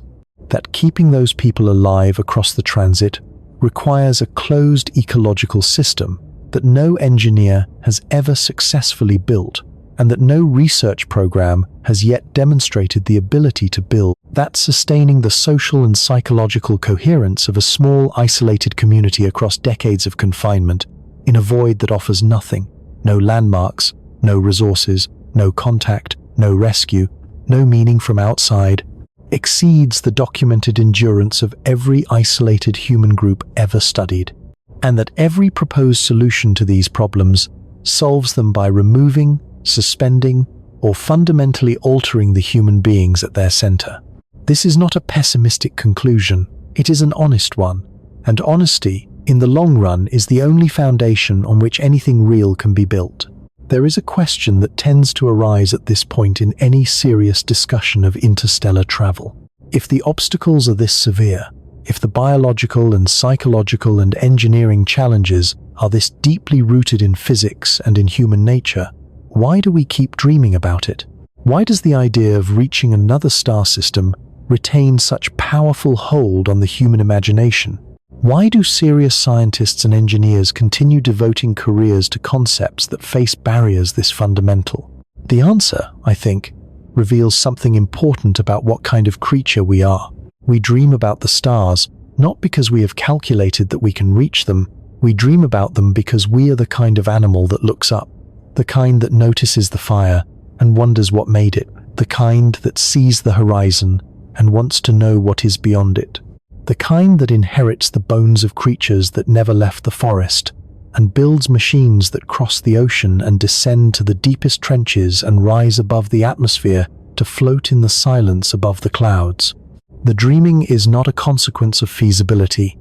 That keeping those people alive across the transit requires a closed ecological system that no engineer has ever successfully built, and that no research program has yet demonstrated the ability to build, that sustaining the social and psychological coherence of a small, isolated community across decades of confinement in a void that offers nothing, no landmarks, no resources, no contact, no rescue, no meaning from outside, exceeds the documented endurance of every isolated human group ever studied, and that every proposed solution to these problems solves them by removing, suspending, or fundamentally altering the human beings at their center. This is not a pessimistic conclusion, it is an honest one, and honesty, in the long run, is the only foundation on which anything real can be built. There is a question that tends to arise at this point in any serious discussion of interstellar travel. If the obstacles are this severe, if the biological and psychological and engineering challenges are this deeply rooted in physics and in human nature, why do we keep dreaming about it? Why does the idea of reaching another star system retain such powerful hold on the human imagination? Why do serious scientists and engineers continue devoting careers to concepts that face barriers this fundamental? The answer, I think, reveals something important about what kind of creature we are. We dream about the stars, not because we have calculated that we can reach them. We dream about them because we are the kind of animal that looks up, the kind that notices the fire and wonders what made it, the kind that sees the horizon and wants to know what is beyond it, the kind that inherits the bones of creatures that never left the forest and builds machines that cross the ocean and descend to the deepest trenches and rise above the atmosphere to float in the silence above the clouds. The dreaming is not a consequence of feasibility.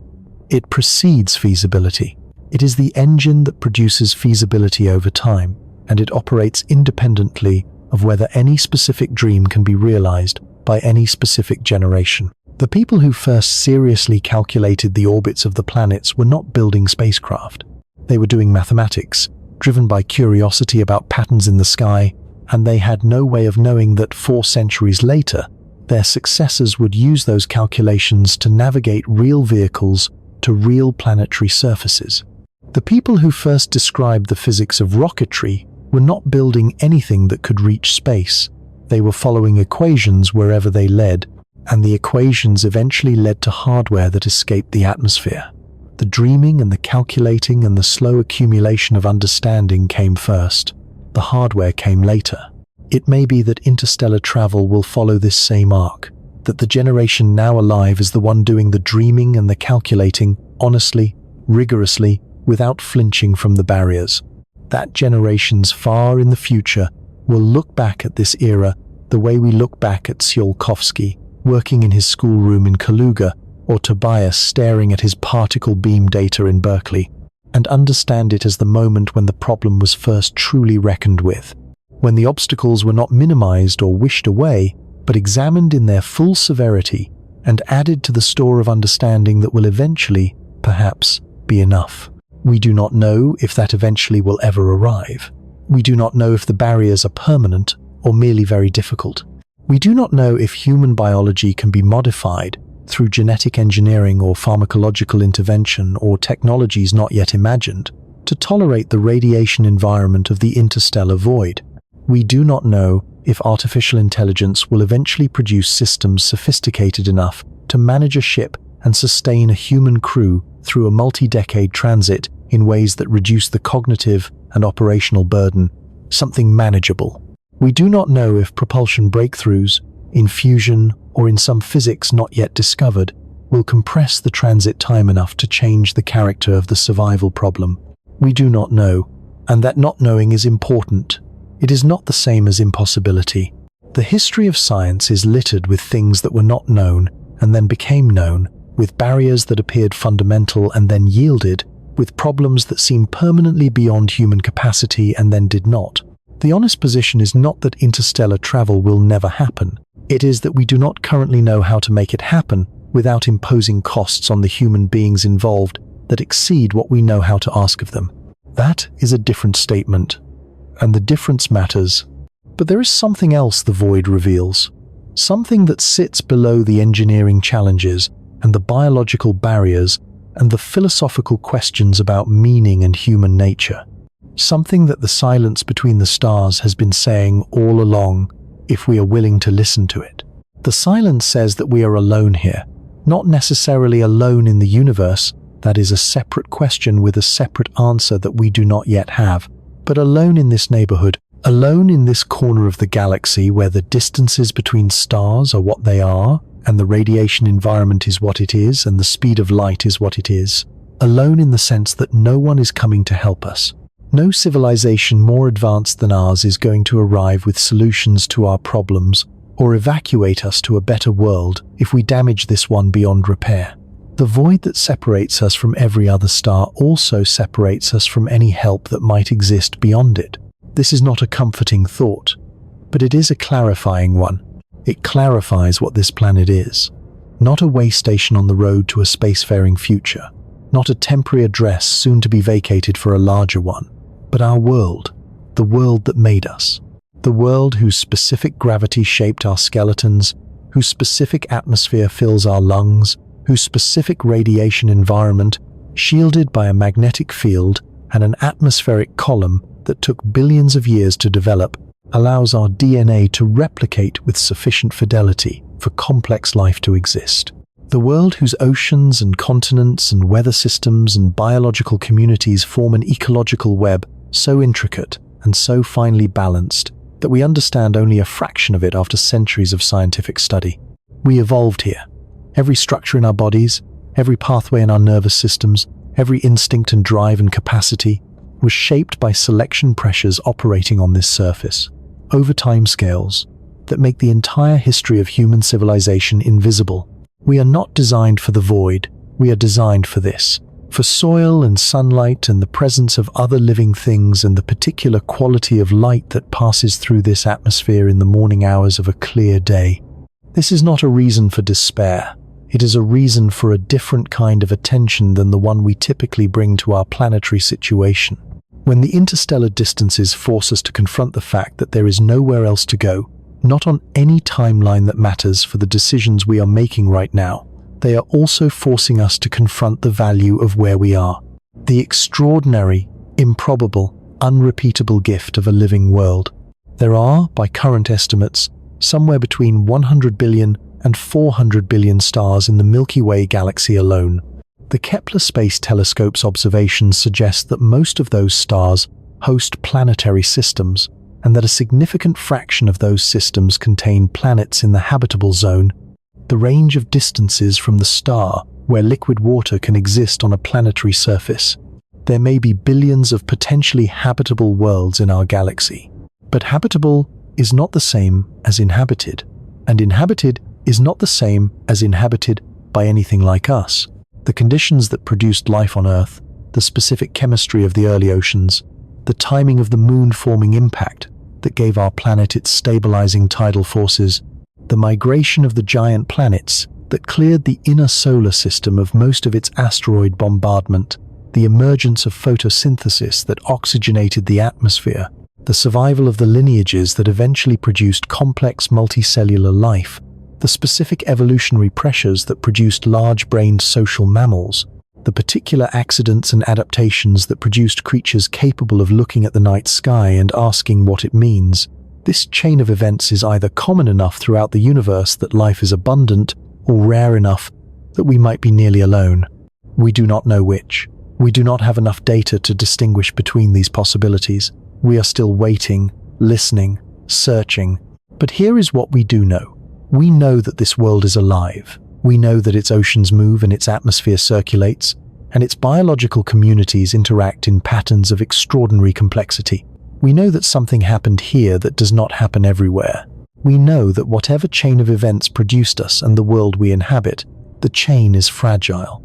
It precedes feasibility. It is the engine that produces feasibility over time, and it operates independently of whether any specific dream can be realized by any specific generation. The people who first seriously calculated the orbits of the planets were not building spacecraft. They were doing mathematics, driven by curiosity about patterns in the sky, and they had no way of knowing that 4 centuries later, their successors would use those calculations to navigate real vehicles to real planetary surfaces. The people who first described the physics of rocketry were not building anything that could reach space. They were following equations wherever they led, and the equations eventually led to hardware that escaped the atmosphere. The dreaming and the calculating and the slow accumulation of understanding came first. The hardware came later. It may be that interstellar travel will follow this same arc, that the generation now alive is the one doing the dreaming and the calculating, honestly, rigorously, without flinching from the barriers. That generations far in the future will look back at this era the way we look back at Tsiolkovsky working in his schoolroom in Kaluga, or Tobias staring at his particle beam data in Berkeley, and understand it as the moment when the problem was first truly reckoned with, when the obstacles were not minimized or wished away, but examined in their full severity and added to the store of understanding that will eventually, perhaps, be enough. We do not know if that eventually will ever arrive. We do not know if the barriers are permanent or merely very difficult. We do not know if human biology can be modified through genetic engineering or pharmacological intervention or technologies not yet imagined to tolerate the radiation environment of the interstellar void. We do not know if artificial intelligence will eventually produce systems sophisticated enough to manage a ship and sustain a human crew through a multi-decade transit in ways that reduce the cognitive and operational burden, something manageable. We do not know if propulsion breakthroughs, in fusion or in some physics not yet discovered, will compress the transit time enough to change the character of the survival problem. We do not know, and that not knowing is important. It is not the same as impossibility. The history of science is littered with things that were not known and then became known, with barriers that appeared fundamental and then yielded, with problems that seemed permanently beyond human capacity and then did not. The honest position is not that interstellar travel will never happen. It is that we do not currently know how to make it happen without imposing costs on the human beings involved that exceed what we know how to ask of them. That is a different statement, and the difference matters. But there is something else the void reveals, something that sits below the engineering challenges and the biological barriers and the philosophical questions about meaning and human nature. Something that the silence between the stars has been saying all along, if we are willing to listen to it. The silence says that we are alone here, not necessarily alone in the universe. That is a separate question with a separate answer that we do not yet have, but alone in this neighborhood, alone in this corner of the galaxy where the distances between stars are what they are, and the radiation environment is what it is, and the speed of light is what it is. Alone in the sense that no one is coming to help us. No civilization more advanced than ours is going to arrive with solutions to our problems or evacuate us to a better world if we damage this one beyond repair. The void that separates us from every other star also separates us from any help that might exist beyond it. This is not a comforting thought, but it is a clarifying one. It clarifies what this planet is. Not a way station on the road to a spacefaring future. Not a temporary address soon to be vacated for a larger one. But our world, the world that made us. The world whose specific gravity shaped our skeletons, whose specific atmosphere fills our lungs, whose specific radiation environment, shielded by a magnetic field and an atmospheric column that took billions of years to develop, allows our DNA to replicate with sufficient fidelity for complex life to exist. The world whose oceans and continents and weather systems and biological communities form an ecological web so intricate and so finely balanced that we understand only a fraction of it after centuries of scientific study. We evolved here. Every structure in our bodies, every pathway in our nervous systems, every instinct and drive and capacity was shaped by selection pressures operating on this surface, over timescales that make the entire history of human civilization invisible. We are not designed for the void, we are designed for this, for soil and sunlight and the presence of other living things and the particular quality of light that passes through this atmosphere in the morning hours of a clear day. This is not a reason for despair. It is a reason for a different kind of attention than the one we typically bring to our planetary situation. When the interstellar distances force us to confront the fact that there is nowhere else to go, not on any timeline that matters for the decisions we are making right now, they are also forcing us to confront the value of where we are. The extraordinary, improbable, unrepeatable gift of a living world. There are, by current estimates, somewhere between 100 billion and 400 billion stars in the Milky Way galaxy alone. The Kepler Space Telescope's observations suggest that most of those stars host planetary systems, and that a significant fraction of those systems contain planets in the habitable zone. The range of distances from the star where liquid water can exist on a planetary surface. There may be billions of potentially habitable worlds in our galaxy. But habitable is not the same as inhabited, and inhabited is not the same as inhabited by anything like us. The conditions that produced life on Earth, the specific chemistry of the early oceans, the timing of the moon-forming impact that gave our planet its stabilizing tidal forces, the migration of the giant planets that cleared the inner solar system of most of its asteroid bombardment, the emergence of photosynthesis that oxygenated the atmosphere, the survival of the lineages that eventually produced complex multicellular life, the specific evolutionary pressures that produced large-brained social mammals, the particular accidents and adaptations that produced creatures capable of looking at the night sky and asking what it means. This chain of events is either common enough throughout the universe that life is abundant, or rare enough that we might be nearly alone. We do not know which. We do not have enough data to distinguish between these possibilities. We are still waiting, listening, searching. But here is what we do know. We know that this world is alive. We know that its oceans move and its atmosphere circulates, and its biological communities interact in patterns of extraordinary complexity. We know that something happened here that does not happen everywhere. We know that whatever chain of events produced us and the world we inhabit, the chain is fragile.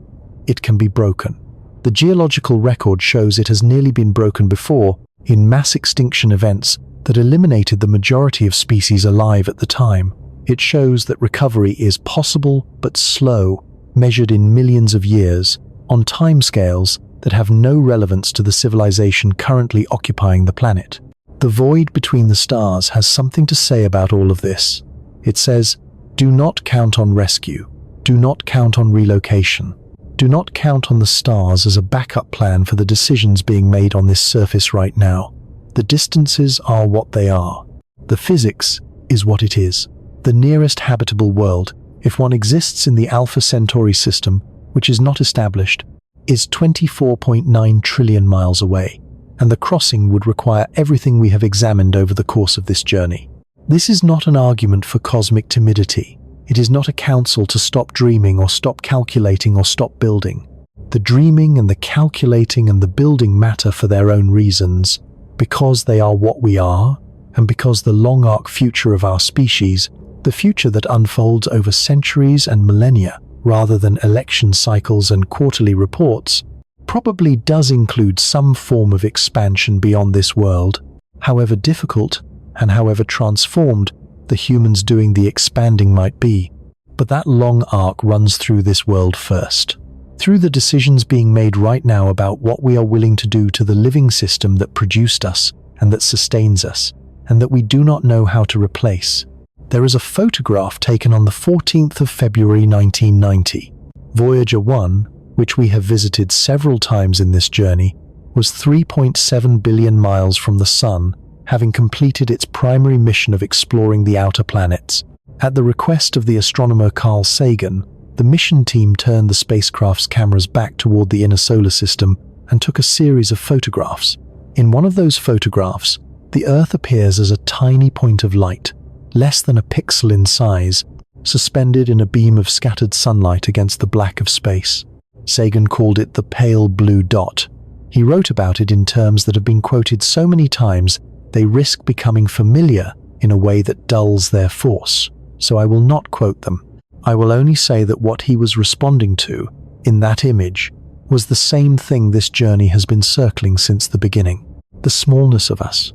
It can be broken. The geological record shows it has nearly been broken before in mass extinction events that eliminated the majority of species alive at the time. It shows that recovery is possible but slow, measured in millions of years, on timescales that have no relevance to the civilization currently occupying the planet. The void between the stars has something to say about all of this. It says, do not count on rescue. Do not count on relocation. Do not count on the stars as a backup plan for the decisions being made on this surface right now. The distances are what they are. The physics is what it is. The nearest habitable world, if one exists in the Alpha Centauri system, which is not established, is 24.9 trillion miles away, and the crossing would require everything we have examined over the course of this journey. This is not an argument for cosmic timidity. It is not a counsel to stop dreaming or stop calculating or stop building. The dreaming and the calculating and the building matter for their own reasons, because they are what we are, and because the long arc future of our species, the future that unfolds over centuries and millennia, rather than election cycles and quarterly reports, probably does include some form of expansion beyond this world, however difficult and however transformed the humans doing the expanding might be. But that long arc runs through this world first, through the decisions being made right now about what we are willing to do to the living system that produced us and that sustains us, and that we do not know how to replace. There is a photograph taken on the 14th of February 1990. Voyager 1, which we have visited several times in this journey, was 3.7 billion miles from the Sun, having completed its primary mission of exploring the outer planets. At the request of the astronomer Carl Sagan, the mission team turned the spacecraft's cameras back toward the inner solar system and took a series of photographs. In one of those photographs, the Earth appears as a tiny point of light, less than a pixel in size, suspended in a beam of scattered sunlight against the black of space. Sagan called it the pale blue dot. He wrote about it in terms that have been quoted so many times they risk becoming familiar in a way that dulls their force, so I will not quote them. I will only say that what he was responding to, in that image, was the same thing this journey has been circling since the beginning. The smallness of us,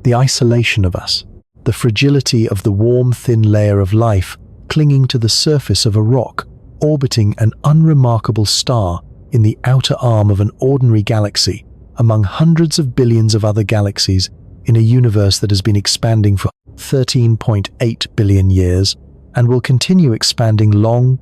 the isolation of us, the fragility of the warm, thin layer of life clinging to the surface of a rock, orbiting an unremarkable star in the outer arm of an ordinary galaxy among hundreds of billions of other galaxies in a universe that has been expanding for 13.8 billion years and will continue expanding long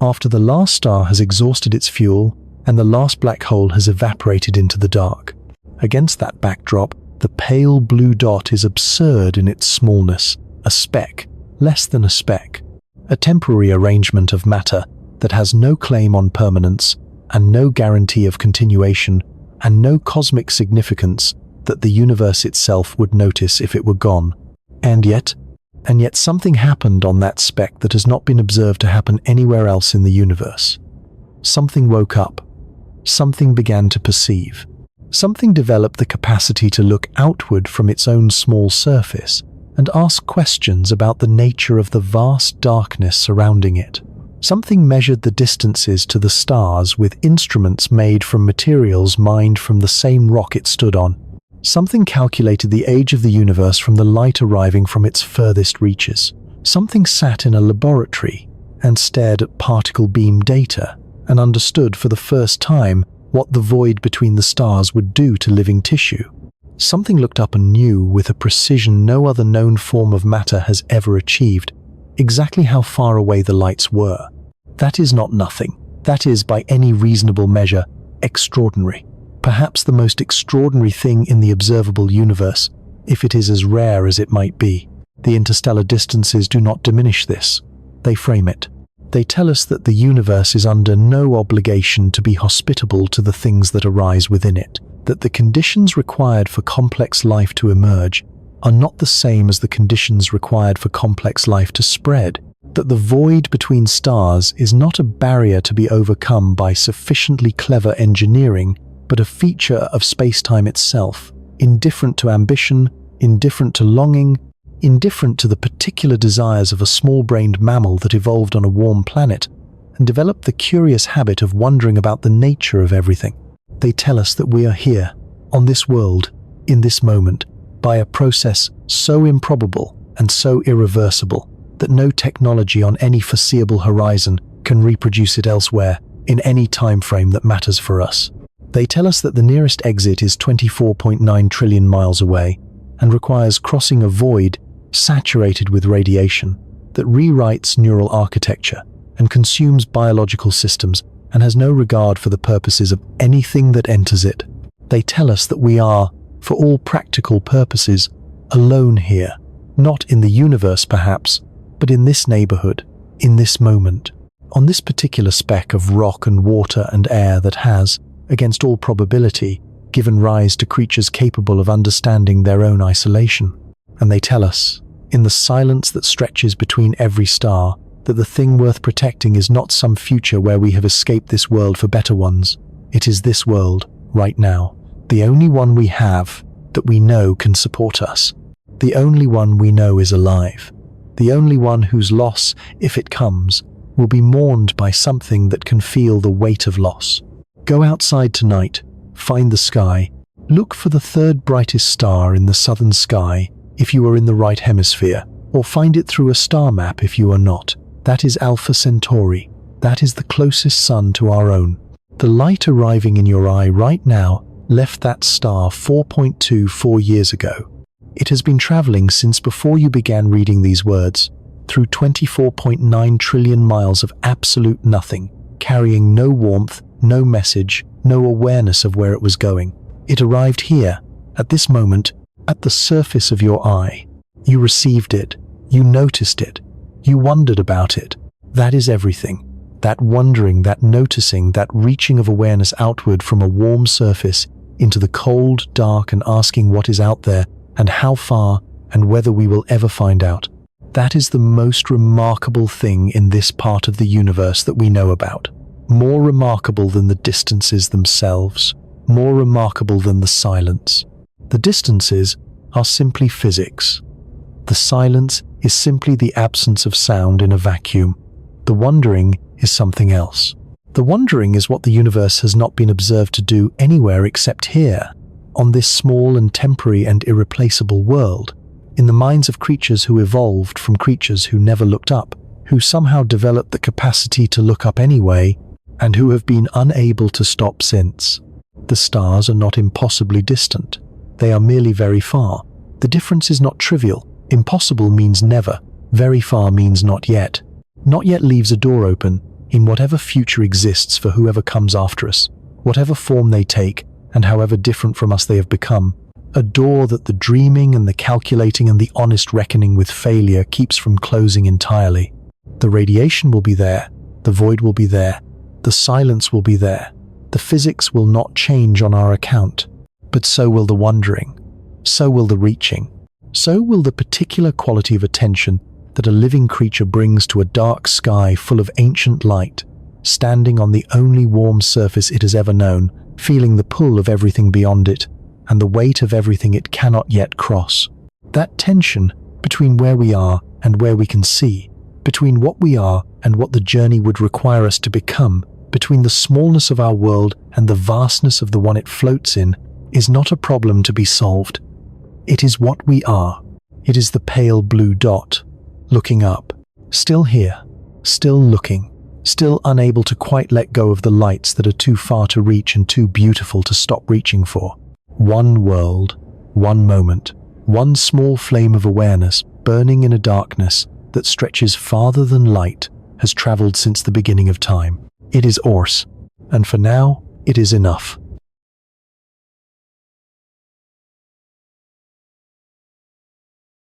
after the last star has exhausted its fuel and the last black hole has evaporated into the dark. Against that backdrop, the pale blue dot is absurd in its smallness, a speck, less than a speck, a temporary arrangement of matter that has no claim on permanence and no guarantee of continuation and no cosmic significance that the universe itself would notice if it were gone. And yet something happened on that speck that has not been observed to happen anywhere else in the universe. Something woke up. Something began to perceive. Something developed the capacity to look outward from its own small surface and ask questions about the nature of the vast darkness surrounding it. Something measured the distances to the stars with instruments made from materials mined from the same rock it stood on. Something calculated the age of the universe from the light arriving from its furthest reaches. Something sat in a laboratory and stared at particle beam data and understood for the first time what the void between the stars would do to living tissue. Something looked up and knew with a precision no other known form of matter has ever achieved exactly how far away the lights were. That is not nothing. That is, by any reasonable measure, extraordinary. Perhaps the most extraordinary thing in the observable universe, if it is as rare as it might be. The interstellar distances do not diminish this. They frame it. They tell us that the universe is under no obligation to be hospitable to the things that arise within it, that the conditions required for complex life to emerge are not the same as the conditions required for complex life to spread, that the void between stars is not a barrier to be overcome by sufficiently clever engineering, but a feature of space-time itself, indifferent to ambition, indifferent to longing, indifferent to the particular desires of a small-brained mammal that evolved on a warm planet and developed the curious habit of wondering about the nature of everything. They tell us that we are here, on this world, in this moment, by a process so improbable and so irreversible that no technology on any foreseeable horizon can reproduce it elsewhere in any time frame that matters for us. They tell us that the nearest exit is 24.9 trillion miles away and requires crossing a void saturated with radiation that rewrites neural architecture and consumes biological systems and has no regard for the purposes of anything that enters it. They tell us that we are, for all practical purposes, alone here, not in the universe perhaps, but in this neighborhood, in this moment, on this particular speck of rock and water and air that has, against all probability, given rise to creatures capable of understanding their own isolation. And they tell us, in the silence that stretches between every star, that the thing worth protecting is not some future where we have escaped this world for better ones. It is this world, right now, the only one we have that we know can support us, the only one we know is alive, the only one whose loss, if it comes, will be mourned by something that can feel the weight of loss. Go outside tonight, find the sky, look for the third brightest star in the southern sky if you are in the right hemisphere, or find it through a star map if you are not. That is Alpha Centauri. That is the closest sun to our own. The light arriving in your eye right now left that star 4.24 years ago. It has been traveling since before you began reading these words, through 24.9 trillion miles of absolute nothing, carrying no warmth, no message, no awareness of where it was going. It arrived here, at this moment, at the surface of your eye. You received it. You noticed it. You wondered about it. That is everything. That wondering, that noticing, that reaching of awareness outward from a warm surface into the cold, dark, and asking what is out there and how far and whether we will ever find out. That is the most remarkable thing in this part of the universe that we know about. More remarkable than the distances themselves, more remarkable than the silence. The distances are simply physics. The silence is simply the absence of sound in a vacuum. The wondering is something else. The wondering is what the universe has not been observed to do anywhere except here, on this small and temporary and irreplaceable world, in the minds of creatures who evolved from creatures who never looked up, who somehow developed the capacity to look up anyway, and who have been unable to stop since. The stars are not impossibly distant. They are merely very far. The difference is not trivial. Impossible means never. Very far means not yet. Not yet leaves a door open in whatever future exists for whoever comes after us, whatever form they take, and however different from us they have become. A door that the dreaming and the calculating and the honest reckoning with failure keeps from closing entirely. The radiation will be there. The void will be there. The silence will be there. The physics will not change on our account. But so will the wondering. So will the reaching. So will the particular quality of attention that a living creature brings to a dark sky full of ancient light, standing on the only warm surface it has ever known, feeling the pull of everything beyond it, and the weight of everything it cannot yet cross. That tension between where we are and where we can see, between what we are and what the journey would require us to become, between the smallness of our world and the vastness of the one it floats in, is not a problem to be solved. It is what we are. It is the pale blue dot, looking up, still here, still looking, still unable to quite let go of the lights that are too far to reach and too beautiful to stop reaching for. One world, one moment, one small flame of awareness burning in a darkness that stretches farther than light has traveled since the beginning of time. It is Ors, and for now, it is enough.